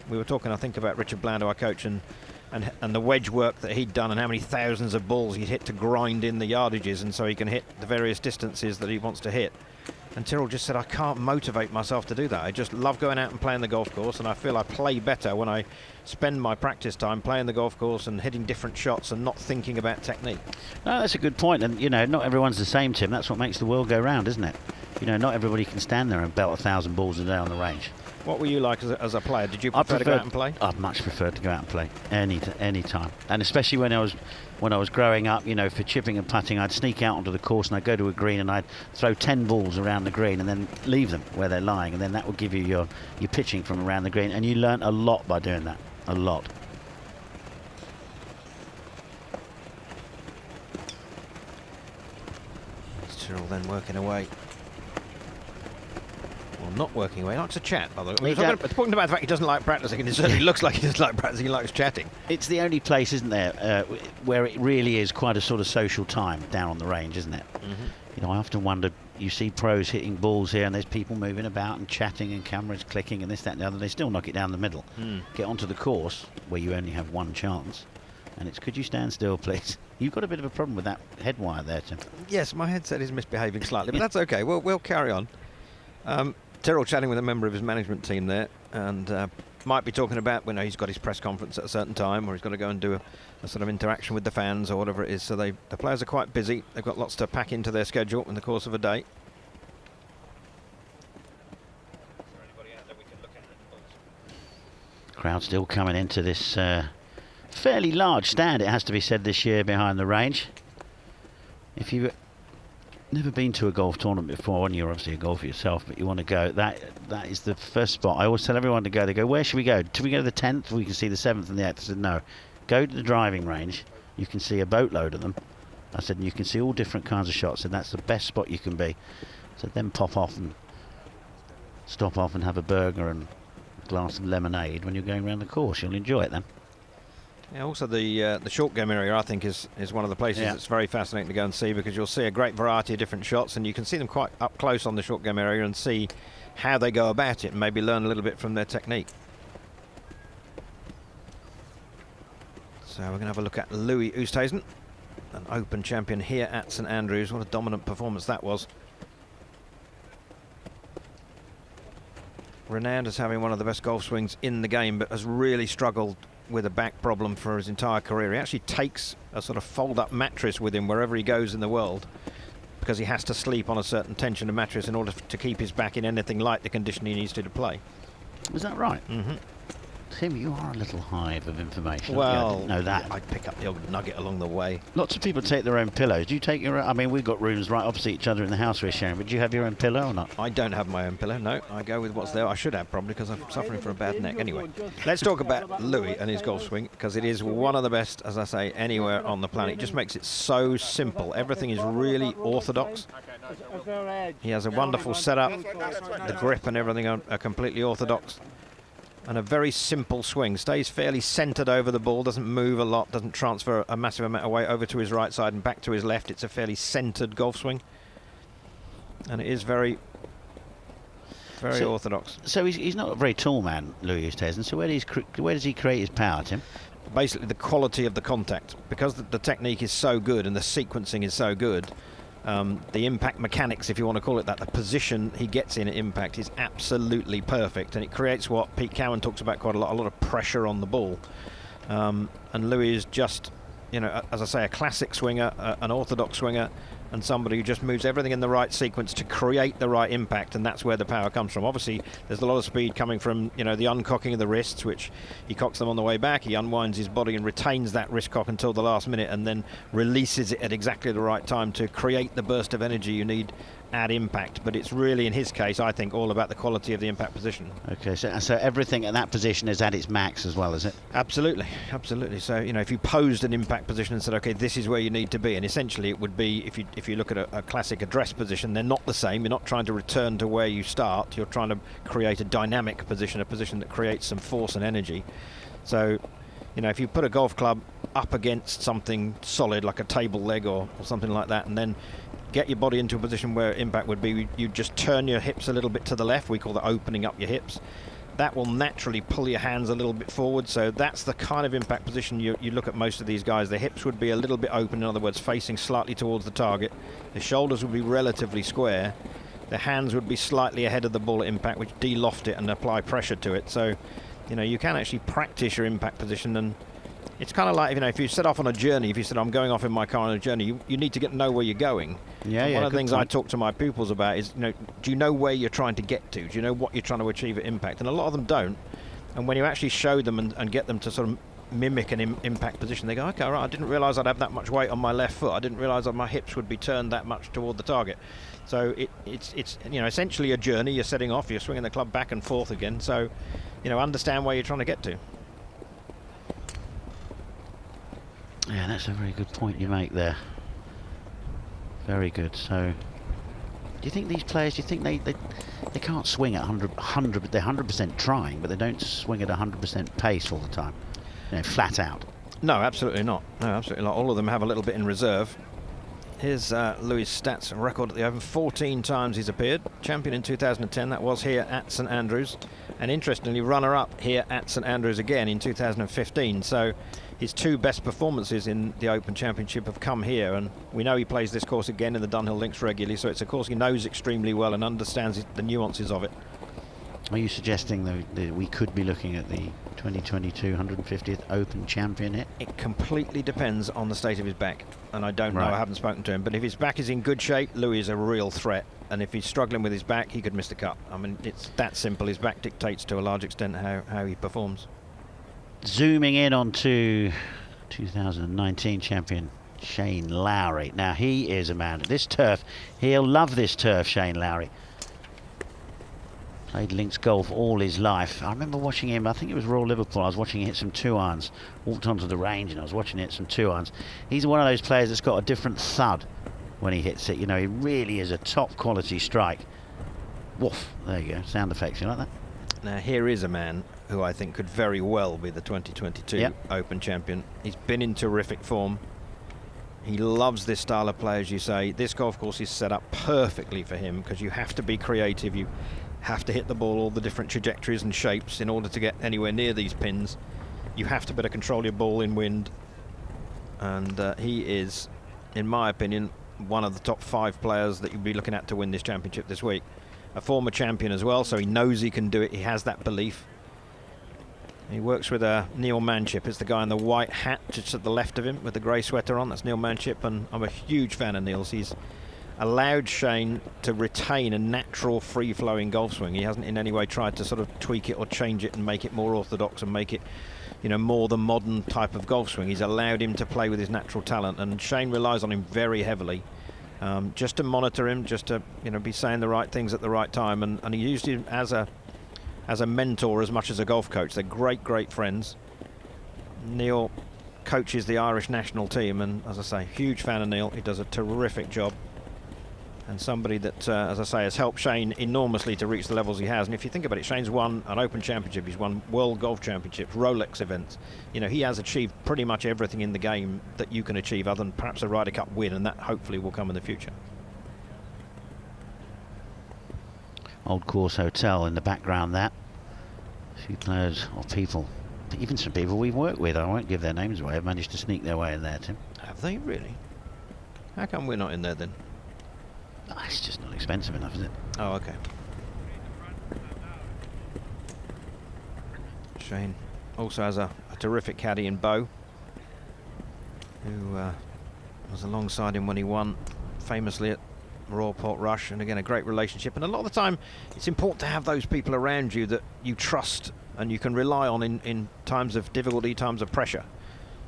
We were talking, I think, about Richard Bland, our coach, and the wedge work that he'd done and how many thousands of balls he'd hit to grind in the yardages, and so he can hit the various distances that he wants to hit. And Tyrrell just said, I can't motivate myself to do that. I just love going out and playing the golf course, and I feel I play better when I spend my practice time playing the golf course and hitting different shots and not thinking about technique. No, that's a good point. And, you know, not everyone's the same, Tim. That's what makes the world go round, isn't it? You know, not everybody can stand there and belt 1,000 balls a day on the range. What were you like as a player? Did you prefer to go out and play? I'd much preferred to go out and play any time, and especially when I was growing up. You know, for chipping and putting, I'd sneak out onto the course and I'd go to a green and I'd throw 10 balls around the green and then leave them where they're lying, and then that would give you your pitching from around the green, and you learnt a lot by doing that, a lot. Tyrrell then working away. Well, not working away. He likes to chat, by the way. Talking about the fact he doesn't like practicing, and it certainly looks like he doesn't like practicing, he likes chatting. It's the only place, isn't there, where it really is quite a sort of social time down on the range, isn't it? You know, I often wonder, you see pros hitting balls here and there's people moving about and chatting and cameras clicking and this, that and the other. They still knock it down the middle. Get onto the course where you only have one chance, and it's, could you stand still, please? You've got a bit of a problem with that head wire there, Tim. Yes, my headset is misbehaving slightly, but that's okay. We'll carry on. Tyrrell chatting with a member of his management team there, and might be talking about when he's got his press conference at a certain time, or he's got to go and do a sort of interaction with the fans or whatever it is. So the players are quite busy. They've got lots to pack into their schedule in the course of a day. Crowd still coming into this fairly large stand, it has to be said, this year behind the range. If you've never been to a golf tournament before, and you're obviously a golfer yourself, but you want to go, that is the first spot. I always tell everyone to go. They go, where should we go? Do we go to the 10th? We can see the 7th and the 8th. I said, no. Go to the driving range. You can see a boatload of them. I said, and you can see all different kinds of shots, and that's the best spot you can be. So then pop off and stop off and have a burger and a glass of lemonade when you're going around the course. You'll enjoy it then. Yeah, also the short game area, I think, is one of the places that's very fascinating to go and see, because you'll see a great variety of different shots, and you can see them quite up close on the short game area and see how they go about it and maybe learn a little bit from their technique. So we're going to have a look at Louis Oosthuizen, an Open champion here at St Andrews. What a dominant performance that was. Renowned as having one of the best golf swings in the game, but has really struggled with a back problem for his entire career. He actually takes a sort of fold-up mattress with him wherever he goes in the world, because he has to sleep on a certain tension of mattress in order to keep his back in anything like the condition he needs to play. Is that right? Tim, you are a little hive of information. Well, I didn't know that. I pick up the old nugget along the way. Lots of people take their own pillows. Do you take your own? I mean, we've got rooms right opposite each other in the house we're sharing, but do you have your own pillow or not? I don't have my own pillow, no. I go with what's there. I should have, probably, because I'm suffering from a bad neck. Anyway, let's talk about Louis and his golf swing, because it is one of the best, as I say, anywhere on the planet. It just makes it so simple. Everything is really orthodox. He has a wonderful setup. The grip and everything are completely orthodox. And a very simple swing. Stays fairly centred over the ball, doesn't move a lot, doesn't transfer a massive amount of weight over to his right side and back to his left. It's a fairly centred golf swing. And it is very, very orthodox. So he's not a very tall man, Louis Oosthuizen. So where does he create his power, Tim? Basically the quality of the contact. Because the technique is so good and the sequencing is so good, the impact mechanics, if you want to call it that, the position he gets in at impact is absolutely perfect, and it creates what Pete Cowan talks about quite a lot of pressure on the ball. And Louis is just, you know, as I say, a classic swinger, an orthodox swinger, and somebody who just moves everything in the right sequence to create the right impact, and that's where the power comes from. Obviously, there's a lot of speed coming from, you know, the uncocking of the wrists, which he cocks them on the way back. He unwinds his body and retains that wrist cock until the last minute, and then releases it at exactly the right time to create the burst of energy you need add impact, but it's really, in his case, I think, all about the quality of the impact position. Okay, so everything at that position is at its max as well, is it? Absolutely, absolutely. So, you know, if you posed an impact position and said, okay, this is where you need to be, and essentially it would be, if you look at a classic address position, they're not the same. You're not trying to return to where you start. You're trying to create a dynamic position, a position that creates some force and energy. So, you know, if you put a golf club up against something solid like a table leg or something like that, and then get your body into a position where impact would be, you just turn your hips a little bit to the left. We call that opening up your hips. That will naturally pull your hands a little bit forward. So that's the kind of impact position you look at most of these guys. The hips would be a little bit open, in other words, facing slightly towards the target. The shoulders would be relatively square. The hands would be slightly ahead of the ball at impact, which de-loft it and apply pressure to it. So, you know, you can actually practice your impact position, and it's kind of like, you know, if you set off on a journey, if you said, I'm going off in my car on a journey, you need to know where you're going. Yeah, One of the things I talk to my pupils about is, you know, do you know where you're trying to get to? Do you know what you're trying to achieve at impact? And a lot of them don't. And when you actually show them and get them to sort of mimic an impact position, they go, okay, all right, I didn't realise I'd have that much weight on my left foot. I didn't realise that my hips would be turned that much toward the target. So it's you know, essentially a journey. You're setting off, you're swinging the club back and forth again. So, you know, understand where you're trying to get to. Yeah, that's a very good point you make there. Very good. So, do you think these players, do you think they can't swing at 100, they're 100% trying, but they don't swing at 100% pace all the time, you know, flat out? No, absolutely not. No, absolutely not. All of them have a little bit in reserve. Here's Louis' stats and record at the Open. 14 times he's appeared. Champion in 2010, that was here at St Andrews. And interestingly, runner-up here at St Andrews again in 2015. So his two best performances in the Open Championship have come here. And we know he plays this course again in the Dunhill Links regularly. So it's a course he knows extremely well and understands the nuances of it. Are you suggesting that we could be looking at the 2022 150th Open champion here? It completely depends on the state of his back, and I don't know, I haven't spoken to him, but if his back is in good shape, Louis is a real threat, and if he's struggling with his back, he could miss the cut. I mean, it's that simple. His back dictates to a large extent how he performs. Zooming in onto 2019 champion Shane Lowry. Now, he is a man. This turf, he'll love this turf, Shane Lowry. Played links golf all his life. I remember watching him, I think it was Royal Liverpool, I was watching him hit some 2-irons. Walked onto the range and I was watching him hit some 2-irons. He's one of those players that's got a different thud when he hits it. You know, he really is a top quality strike. Woof, there you go, sound effects, you like that? Now here is a man who I think could very well be the 2022 Open champion. He's been in terrific form. He loves this style of play, as you say. This golf course is set up perfectly for him because you have to be creative. You have to hit the ball all the different trajectories and shapes in order to get anywhere near these pins. You have to be able to control your ball in wind. And he is, in my opinion, one of the top 5 players that you'll be looking at to win this championship this week. A former champion as well, so he knows he can do it. He has that belief. He works with Neil Manship. It's the guy in the white hat just at the left of him with the grey sweater on. That's Neil Manship, and I'm a huge fan of Neil's. He's allowed Shane to retain a natural free-flowing golf swing. He hasn't in any way tried to sort of tweak it or change it and make it more orthodox and make it, you know, more the modern type of golf swing. He's allowed him to play with his natural talent, and Shane relies on him very heavily, just to monitor him, just to, you know, be saying the right things at the right time, and he used him as a mentor as much as a golf coach. They're great friends. Neil coaches the Irish national team, and as I say, huge fan of Neil. He does a terrific job. And somebody that, as I say, has helped Shane enormously to reach the levels he has. And if you think about it, Shane's won an Open Championship, he's won World Golf Championships, Rolex events. You know, he has achieved pretty much everything in the game that you can achieve, other than perhaps a Ryder Cup win, and that hopefully will come in the future. Old Course Hotel in the background, that. A few players, or people, even some people we've worked with, I won't give their names away, have managed to sneak their way in there, Tim. Have they really? How come we're not in there then? Oh, it's just not expensive enough, is it? Oh, okay. Shane also has a terrific caddy in Bo, who was alongside him when he won famously at Royal Portrush, and again a great relationship. And a lot of the time it's important to have those people around you that you trust and you can rely on in times of difficulty, times of pressure.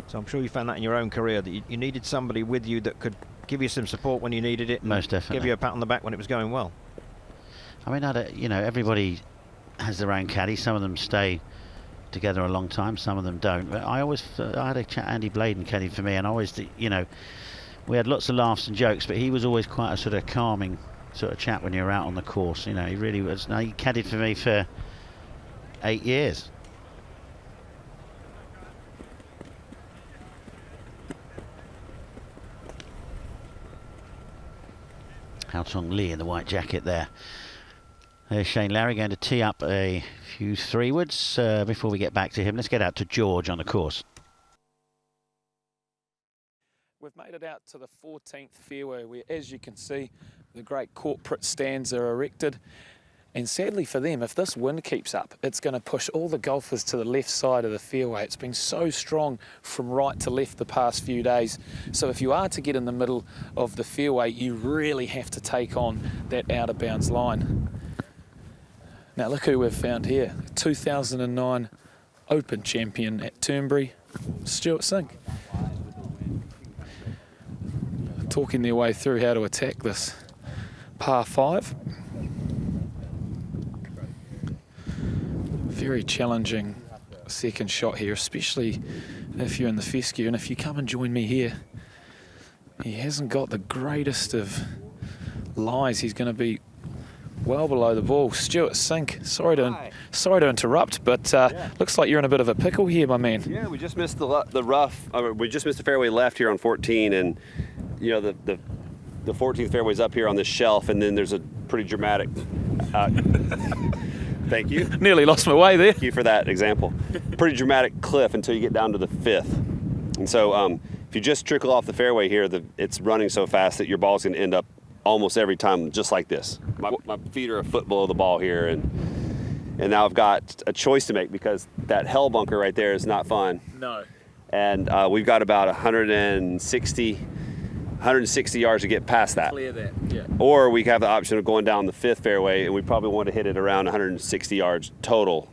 So I'm sure you found that in your own career, that you needed somebody with you that could give you some support when you needed it. Most definitely. Give you a pat on the back when it was going well. I mean, you know, everybody has their own caddy. Some of them stay together a long time, some of them don't. But I had a chat, Andy Bladen caddied for me, and I always, you know, we had lots of laughs and jokes, but he was always quite a sort of calming sort of chap when you're out on the course. You know, he really was. Now, he caddied for me for 8 years. Hao Tong Lee in the white jacket there. There's Shane Lowry going to tee up a few three-woods. Before we get back to him, let's get out to George on the course. We've made it out to the 14th fairway where, as you can see, the great corporate stands are erected. And sadly for them, if this wind keeps up, it's going to push all the golfers to the left side of the fairway. It's been so strong from right to left the past few days. So if you are to get in the middle of the fairway, you really have to take on that out of bounds line. Now look who we've found here. 2009 Open champion at Turnberry, Stuart Sink. Talking their way through how to attack this par 5. Very challenging second shot here, especially if you're in the fescue. And if you come and join me here, he hasn't got the greatest of lies. He's going to be well below the ball. Stuart Sink, sorry to interrupt, but looks like you're in a bit of a pickle here, my man. Yeah, we just missed the rough. We just missed the fairway left here on 14, and you know the 14th fairway's up here on this shelf, and then there's a pretty dramatic. Thank you. Nearly lost my way there. Thank you for that example. Pretty dramatic cliff until you get down to the 5th, and so if you just trickle off the fairway here, it's running so fast that your ball's going to end up almost every time just like this. My feet are a foot below the ball here, and now I've got a choice to make because that hell bunker right there is not fun. No. And we've got about 160 yards to get past that. Clear that, yeah. Or we have the option of going down the 5th fairway, and we probably want to hit it around 160 yards total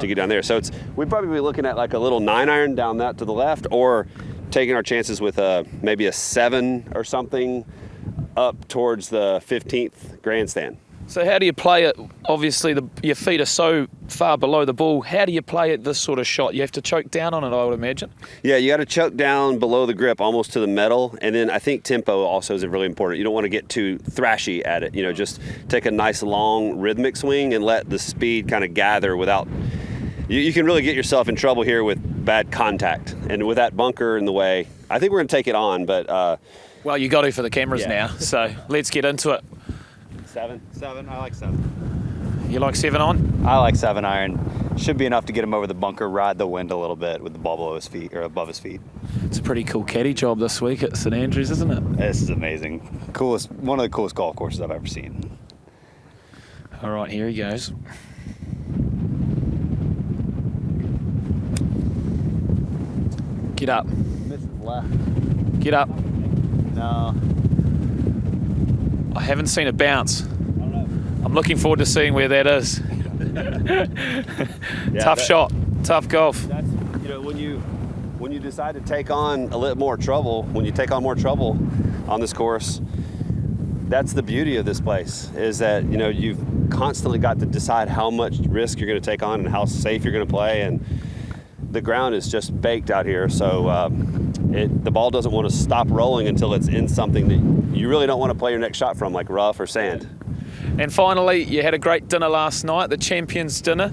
to get down there. So we'd probably be looking at like a little 9-iron down that to the left, or taking our chances with maybe a 7 or something up towards the 15th grandstand. So how do you play it? Obviously, your feet are so far below the ball. How do you play it this sort of shot? You have to choke down on it, I would imagine. Yeah, you got to choke down below the grip, almost to the metal. And then I think tempo also is really important. You don't want to get too thrashy at it. You know, just take a nice, long, rhythmic swing and let the speed kind of gather without... You can really get yourself in trouble here with bad contact. And with that bunker in the way, I think we're going to take it on, but... well, you got to for the cameras now, so let's get into it. 7. I like 7. You like 7 on? I like 7-iron. Should be enough to get him over the bunker, ride the wind a little bit with the ball below his feet or above his feet. It's a pretty cool caddy job this week at St Andrews, isn't it? This is amazing. One of the coolest golf courses I've ever seen. All right, here he goes. Get up. Misses left. Get up. No. I haven't seen a bounce. I'm looking forward to seeing where that is. Tough shot, tough golf. That's, you know, when you decide to take on a little more trouble, when you take on more trouble on this course, that's the beauty of this place, is that, you know, you've constantly got to decide how much risk you're going to take on and how safe you're going to play, and the ground is just baked out here, so the ball doesn't want to stop rolling until it's in something that you really don't want to play your next shot from, like rough or sand. And finally, you had a great dinner last night, the Champions Dinner.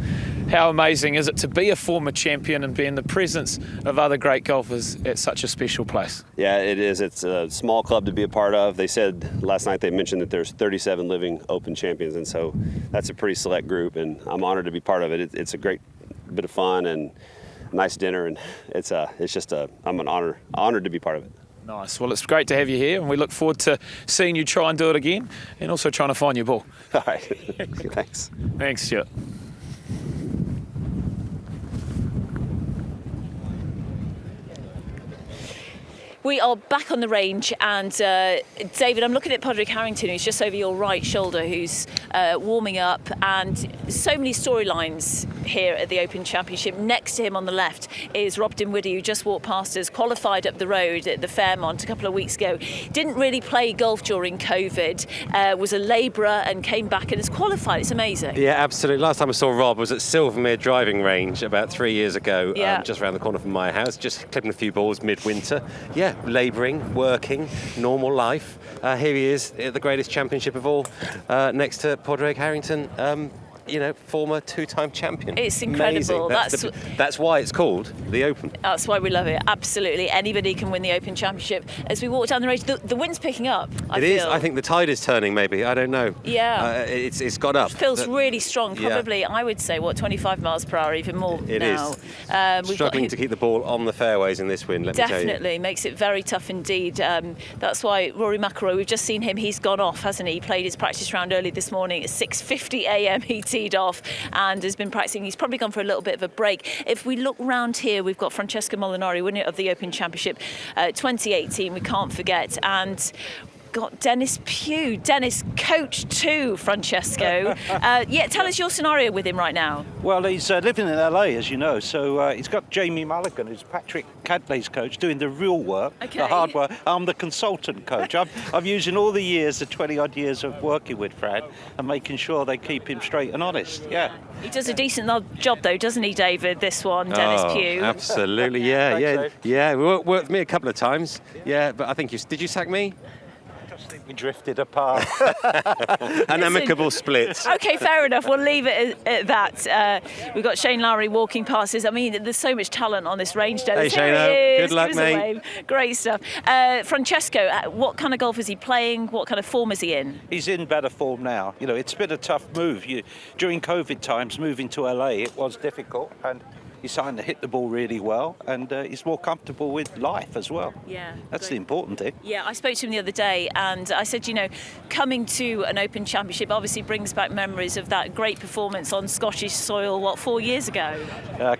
How amazing is it to be a former champion and be in the presence of other great golfers at such a special place? Yeah, it is. It's a small club to be a part of. They said last night, they mentioned that there's 37 living Open champions, and so that's a pretty select group, and I'm honored to be part of it. It's a great bit of fun and nice dinner, and I'm honored to be part of it. Nice. Well, it's great to have you here, and we look forward to seeing you try and do it again, and also trying to find your ball. All right. Thanks. Thanks, Stuart. We are back on the range, and David, I'm looking at Padraig Harrington, who's just over your right shoulder, who's warming up, and so many storylines here at the Open Championship. Next to him on the left is Rob Dinwiddie, who just walked past us, qualified up the road at the Fairmont a couple of weeks ago. Didn't really play golf during COVID, was a labourer and came back and has qualified. It's amazing. Yeah, absolutely. Last time I saw Rob was at Silvermere Driving Range about 3 years ago, just around the corner from my house, just clipping a few balls midwinter. Yeah, labouring, working, normal life. Here he is at the greatest championship of all, next to Padraig Harrington. You know, former two-time champion. It's incredible. That's why it's called the Open. That's why we love it. Absolutely, anybody can win the Open Championship. As we walk down the range, the wind's picking up. It is. I think the tide is turning. Maybe, I don't know. Yeah, it's got up. It feels really strong. Probably, I would say, 25 miles per hour, even more it now. Is. Struggling to keep the ball on the fairways in this wind. Let me tell you. Definitely makes it very tough indeed. That's why Rory Mcilroy. We've just seen him. He's gone off, hasn't he? He played his practice round early this morning at 6:50 a.m. He teed off and has been practicing. He's probably gone for a little bit of a break. If we look round here, we've got Francesco Molinari, winner of the Open Championship 2018, we can't forget, and got Dennis Pugh. Dennis, coach to Francesco. Tell us your scenario with him right now. Well, he's living in LA, as you know, so he's got Jamie Mulligan, who's Patrick Cadley's coach, doing the real work, the hard work. I'm the consultant coach. I'm using all the years, the 20-odd years of working with Fran, and making sure they keep him straight and honest. Yeah. He does a decent job, though, doesn't he, David, this one, Dennis Pugh? Absolutely, yeah. We worked with me a couple of times. Yeah, but I think did you sack me? I think we drifted apart. An amicable split. OK, fair enough. We'll leave it at that. We've got Shane Lowry walking past us. I mean, there's so much talent on this range, Dennis. Hey, Shane. Good luck, mate. Great stuff. Francesco, what kind of golf is he playing? What kind of form is he in? He's in better form now. You know, it's been a tough move. During COVID times, moving to LA, it was difficult. And he's starting to hit the ball really well, and he's more comfortable with life as well. Yeah, that's the important thing. Yeah, I spoke to him the other day, and I said, you know, coming to an Open Championship obviously brings back memories of that great performance on Scottish soil, 4 years ago?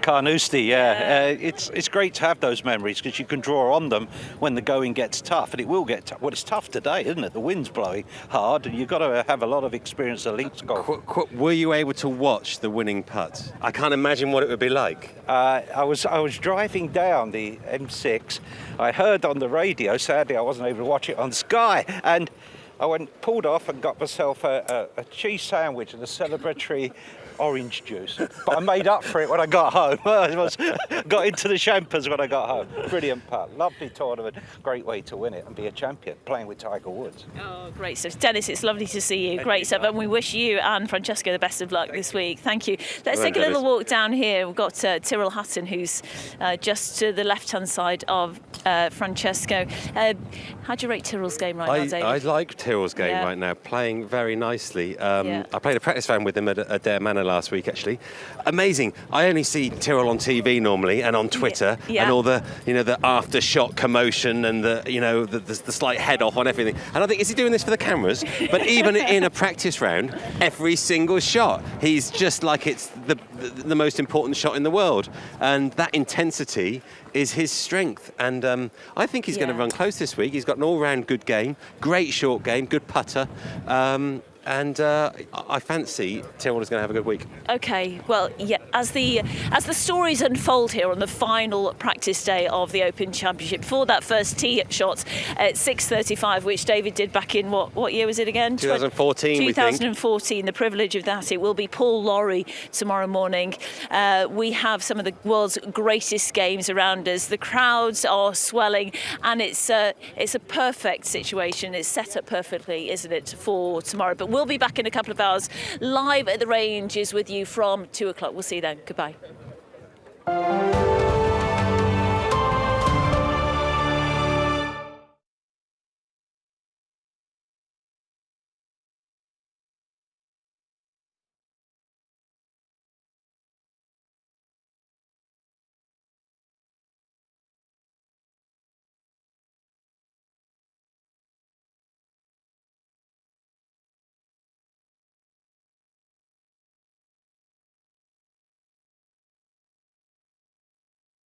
Carnoustie, yeah. It's great to have those memories because you can draw on them when the going gets tough, and it will get tough. Well, it's tough today, isn't it? The wind's blowing hard, and you've got to have a lot of experience of links golf. Were you able to watch the winning putt? I can't imagine what it would be like. I was driving down the M6. I heard on the radio, sadly I wasn't able to watch it on Sky, and I pulled off and got myself a cheese sandwich and a celebratory orange juice. But I made up for it when I got home. I got into the champers when I got home. Brilliant putt. Lovely tournament. Great way to win it and be a champion, playing with Tiger Woods. Oh, great stuff. Dennis, it's lovely to see you. Great stuff. And we wish you and Francesco the best of luck this week. Thank you. Let's take a little walk down here. We've got Tyrrell Hutton, who's just to the left-hand side of Francesco. How do you rate Tyrrell's game right now, David? I like Tyrrell's game right now, playing very nicely. I played a practice round with him at Adair Manor last week, actually. Amazing. I only see Tyrrell on TV normally and on Twitter and all the, the aftershock commotion and the slight head off on everything. And I think, is he doing this for the cameras? But even in a practice round, every single shot, he's just like it's the most important shot in the world. And that intensity is his strength, and I think he's going to run close this week. He's got an all-round good game, great short game, good putter, and I fancy Tyrrell is going to have a good week. Okay, well, yeah. As the stories unfold here on the final practice day of the Open Championship, before that first tee shot at 6:35, which David did back in what year was it again? 2014. 2014. The privilege of that. It will be Paul Lawrie tomorrow morning. We have some of the world's greatest games around us. The crowds are swelling, and it's a perfect situation. It's set up perfectly, isn't it, for tomorrow? But we'll be back in a couple of hours, live at the ranges with you from 2 o'clock. We'll see you then. Goodbye.